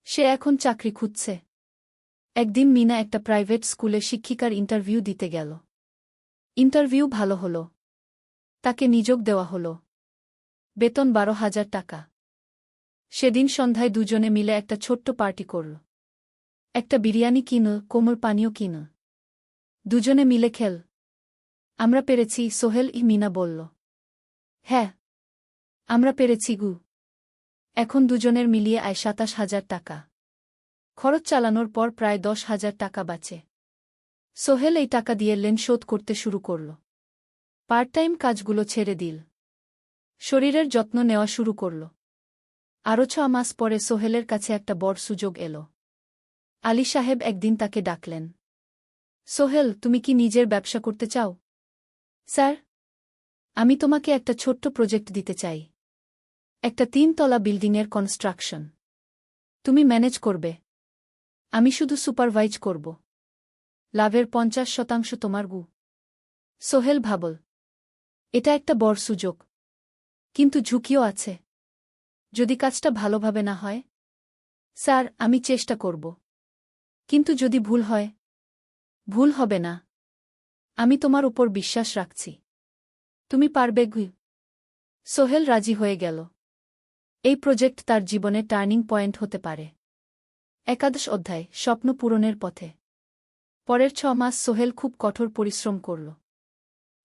সে এখন চাকরি খুঁজছে। একদিন মিনা একটা প্রাইভেট স্কুলে শিক্ষিকার ইন্টারভিউ দিতে গেল। ইন্টারভিউ ভালো হল, তাকে নিযোগ দেওয়া হল। বেতন ১২,০০০ টাকা। সেদিন সন্ধ্যায় দুজনে মিলে একটা ছোট্ট পার্টি করল। একটা বিরিয়ানি কিনল, কোমল পানীয় কিনল। দুজনে মিলে খেল। আমরা পেরেছি সোহেল, মিনা বলল। হ্যাঁ, আমরা পেরেছি গু। এখন দুজনের মিলিয়ে আয় ২৭,০০০ টাকা। খরচ চালানোর পর প্রায় ১০,০০০ টাকা বাঁচে। সোহেল এই টাকা দিয়ে লোন শোধ করতে শুরু করল। পার্ট টাইম কাজগুলো ছেড়ে দিল। শরীরের যত্ন নেওয়া শুরু করল। আরও ৬ মাস পরে সোহেলের কাছে একটা বড় সুযোগ এল। আলী সাহেব একদিন তাকে ডাকলেন। সোহেল, তুমি কি নিজের ব্যবসা করতে চাও? স্যার, আমি তোমাকে একটা ছোট্ট প্রজেক্ট দিতে চাই। একটা ৩ তলা বিল্ডিংয়ের কনস্ট্রাকশন। তুমি ম্যানেজ করবে, আমি শুধু সুপারভাইজ করব। লাভের ৫০% তোমার গু। সোহেল ভাবল, এটা একটা বড় সুযোগ, কিন্তু ঝুঁকিও আছে। যদি কাজটা ভালোভাবে না হয়? স্যার, আমি চেষ্টা করব, কিন্তু যদি ভুল হয়? ভুল হবে না, আমি তোমার উপর বিশ্বাস রাখছি, তুমি পারবে গু। সোহেল রাজি হয়ে গেল। এই প্রজেক্ট তার জীবনে টার্নিং পয়েন্ট হতে পারে। একাদশ অধ্যায় স্বপ্ন পূরণের পথে। পরের 6 মাস সোহেল খুব কঠোর পরিশ্রম করল।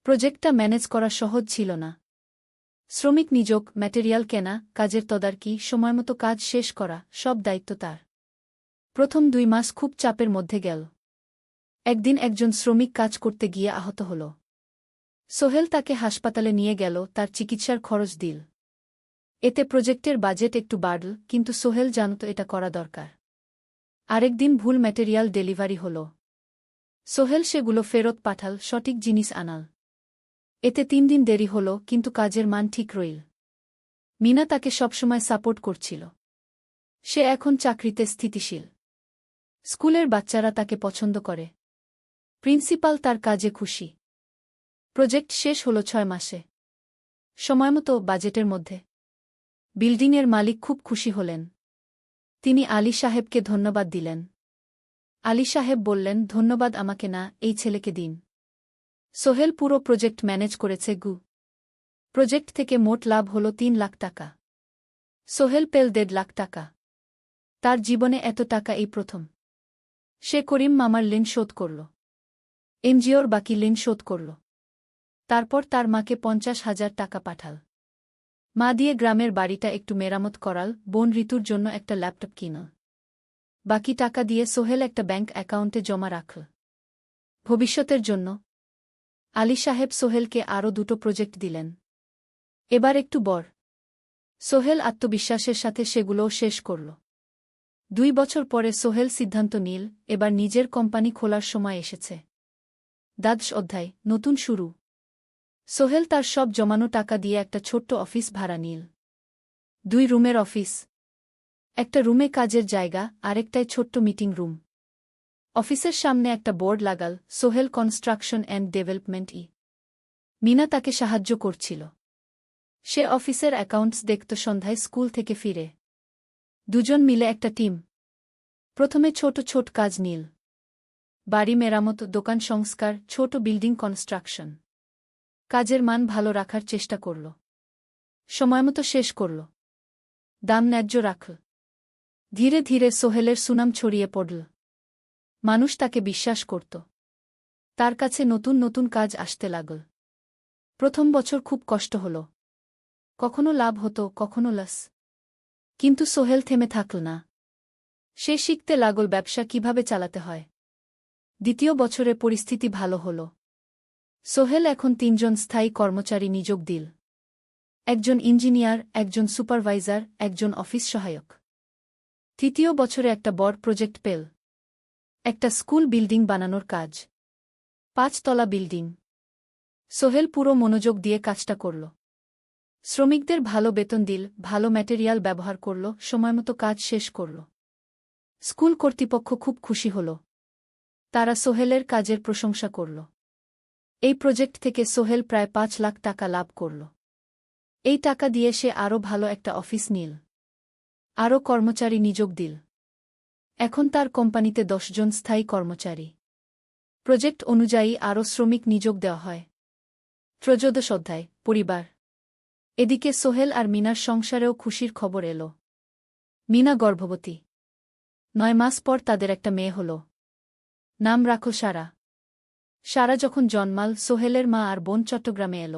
প্রজেক্টটা ম্যানেজ করা সহজ ছিল না। শ্রমিক নিযোগ, ম্যাটেরিয়াল কেনা, কাজের তদারকি, সময়মতো কাজ শেষ করা, সব দায়িত্ব তার। প্রথম 2 মাস খুব চাপের মধ্যে গেল। একদিন একজন শ্রমিক কাজ করতে গিয়ে আহত হল। সোহেল তাকে হাসপাতালে নিয়ে গেল, তার চিকিৎসার খরচ দিল। এতে প্রজেক্টের বাজেট একটু বাড়ল, কিন্তু সোহেল জানত এটা করা দরকার। আরেকদিন ভুল ম্যাটেরিয়াল ডেলিভারি হল। সোহেল সেগুলো ফেরত পাঠাল, সঠিক জিনিস আনাল। এতে 3 দিন দেরি হল, কিন্তু কাজের মান ঠিক রইল। মিনা তাকে সবসময় সাপোর্ট করছিল। সে এখন চাকরিতে স্থিতিশীল। স্কুলের বাচ্চারা তাকে পছন্দ করে। প্রিন্সিপাল তার কাজে খুশি। প্রজেক্ট শেষ হল 6 মাসে। সময়মতো, বাজেটের মধ্যে। বিল্ডিংয়ের মালিক খুব খুশি হলেন। তিনি আলী সাহেবকে ধন্যবাদ দিলেন। আলী সাহেব বললেন, ধন্যবাদ আমাকে না, এই ছেলেকে দিন। সোহেল পুরো প্রজেক্ট ম্যানেজ করেছে। প্রজেক্ট থেকে মোট লাভ হল 3 লাখ টাকা। সোহেল পেল 1.5 লাখ টাকা। তার জীবনে এত টাকা এই প্রথম। সে করিম মামার ঋণ শোধ করল। এনজিওর বাকি ঋণ শোধ করল। তারপর তার মাকে 50,000 টাকা পাঠাল। মা দিয়ে গ্রামের বাড়িটা একটু মেরামত করাল, বোন ঋতুর জন্য একটা ল্যাপটপ কিনল। বাকি টাকা দিয়ে সোহেল একটা ব্যাংক অ্যাকাউন্টে জমা রাখল ভবিষ্যতের জন্য। আলী সাহেব সোহেলকে আরও 2টো প্রজেক্ট দিলেন। এবার একটু বড়। সোহেল আত্মবিশ্বাসের সাথে সেগুলোও শেষ করল। 2 বছর পরে সোহেল সিদ্ধান্ত নিল, এবার নিজের কোম্পানি খোলার সময় এসেছে। দ্বাদশ অধ্যায় নতুন শুরু। সোহেল তার সব জমানো টাকা দিয়ে একটা ছোট্ট অফিস ভাড়া নিল। 2 রুমের অফিস। একটা রুমে কাজের জায়গা, আরেকটায় ছোট্ট মিটিং রুম। অফিসের সামনে একটা বোর্ড লাগাল, Sohel construction and development. Mina তাকে সাহায্য করছিল। সে অফিসের অ্যাকাউন্টস দেখত সন্ধ্যায় স্কুল থেকে ফিরে। 2জন মিলে একটা টিম। প্রথমে ছোট ছোট কাজ নিল। বাড়ি মেরামত, দোকান সংস্কার, ছোট বিল্ডিং কনস্ট্রাকশন। কাজের মান ভালো রাখার চেষ্টা করল। সময়মতো শেষ করল। দাম ন্যায্য রাখল। ধীরে ধীরে সোহেলের সুনাম ছড়িয়ে পড়ল। মানুষ তাকে বিশ্বাস করত। তার কাছে নতুন নতুন কাজ আসতে লাগল। প্রথম বছর খুব কষ্ট হল। কখনো লাভ হতো, কখনো লস। কিন্তু সোহেল থেমে থাকল না। সে শিখতে লাগল ব্যবসা কিভাবে চালাতে হয়। দ্বিতীয় বছরে পরিস্থিতি ভালো হল। সোহেল এখন 3 জন স্থায়ী কর্মচারী নিযোগ দিল। একজন ইঞ্জিনিয়ার, একজন সুপারভাইজার, একজন অফিস সহায়ক। তৃতীয় বছরে একটা বড় প্রজেক্ট পেল। একটা স্কুল বিল্ডিং বানানোর কাজ। 5 তলা বিল্ডিং। সোহেল পুরো মনোযোগ দিয়ে কাজটা করল। শ্রমিকদের ভালো বেতন দিল, ভালো ম্যাটেরিয়াল ব্যবহার করল, সময়মতো কাজ শেষ করল। স্কুল কর্তৃপক্ষ খুব খুশি হল। তারা সোহেলের কাজের প্রশংসা করল। এই প্রজেক্ট থেকে সোহেল প্রায় 5 লাখ টাকা লাভ করল। এই টাকা দিয়ে সে আরও ভালো একটা অফিস নিল। আরও কর্মচারী নিযোগ দিল। এখন তার কোম্পানিতে 10 জন স্থায়ী কর্মচারী। প্রজেক্ট অনুযায়ী আরও শ্রমিক নিযোগ দেওয়া হয়। ত্রয়োদশ অধ্যায় পরিবার। এদিকে সোহেল আর মিনার সংসারেও খুশির খবর এল। মিনা গর্ভবতী। 9 মাস পর তাদের একটা মেয়ে হল। নাম রাখল সারা। সারা যখন জন্মাল, সোহেলের মা আর বোন চট্টগ্রামে এল।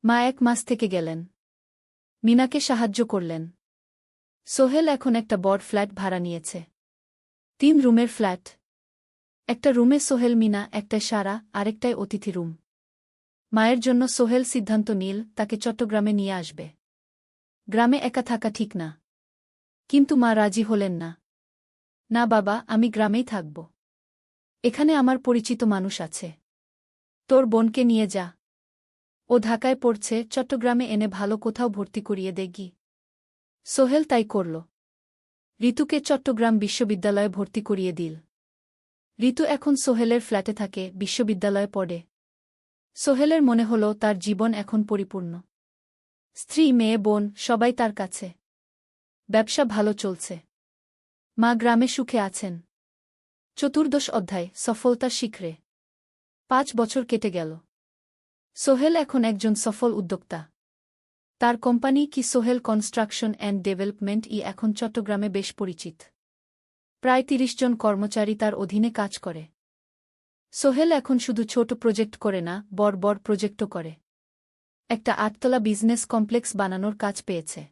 মা 1 মাস থেকে গেলেন। মিনাকে সাহায্য করলেন। সোহেল এখন একটা বড় ফ্ল্যাট ভাড়া নিয়েছে। 3 রুমের ফ্ল্যাট। একটা রুমে সোহেল, মিনা, একটায় সারা, আরেকটায় অতিথি রুম। মায়ের জন্য সোহেল সিদ্ধান্ত নিল তাকে চট্টগ্রামে নিয়ে আসবে। গ্রামে একা থাকা ঠিক না। কিন্তু মা রাজি হলেন না। না বাবা, আমি গ্রামেই থাকব। এখানে আমার পরিচিত মানুষ আছে। তোর বোনকে নিয়ে যা। ও ঢাকায় পড়ছে, চট্টগ্রামে এনে ভালো কোথাও ভর্তি করিয়ে দেগি। সোহেল তাই করল। ঋতুকে চট্টগ্রাম বিশ্ববিদ্যালয়ে ভর্তি করিয়ে দিল। ঋতু এখন সোহেলের ফ্ল্যাটে থাকে, বিশ্ববিদ্যালয়ে পড়ে। সোহেলের মনে হল তার জীবন এখন পরিপূর্ণ। স্ত্রী, মেয়ে, বোন সবাই তার কাছে। ব্যবসা ভালো চলছে। মা গ্রামে সুখে আছেন। চতুর্দশ অধ্যায় সফলতার শিখরে। 5 বছর কেটে গেল। সোহেল এখন একজন সফল উদ্যোক্তা। তার কোম্পানি কি সোহেল কনস্ট্রাকশন অ্যান্ড ডেভেলপমেন্ট এখন চট্টগ্রামে বেশ পরিচিত। প্রায় ৩০ জন কর্মচারী তার অধীনে কাজ করে। সোহেল এখন শুধু ছোট প্রজেক্ট করে না, বড় বড় প্রজেক্টও করে। একটা ৮তলা বিজনেস কমপ্লেক্স বানানোর কাজ পেয়েছে।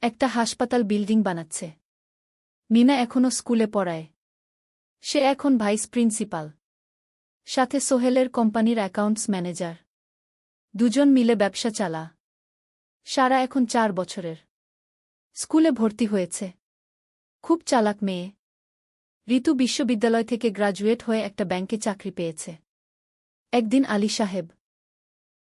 একটা হাসপাতাল বিল্ডিং বানাচ্ছে। মিনা এখনও স্কুলে পড়ায়। সে এখন ভাইস প্রিন্সিপাল। সাথে সোহেলের কোম্পানির অ্যাকাউন্টস ম্যানেজার। দুজন মিলে ব্যবসা চালা। সারা এখন ৪ বছরের। স্কুলে ভর্তি হয়েছে। খুব চালাক মেয়ে। ঋতু বিশ্ববিদ্যালয় থেকে গ্রাজুয়েট হয়ে একটা ব্যাংকে চাকরি পেয়েছে। একদিন আলী সাহেব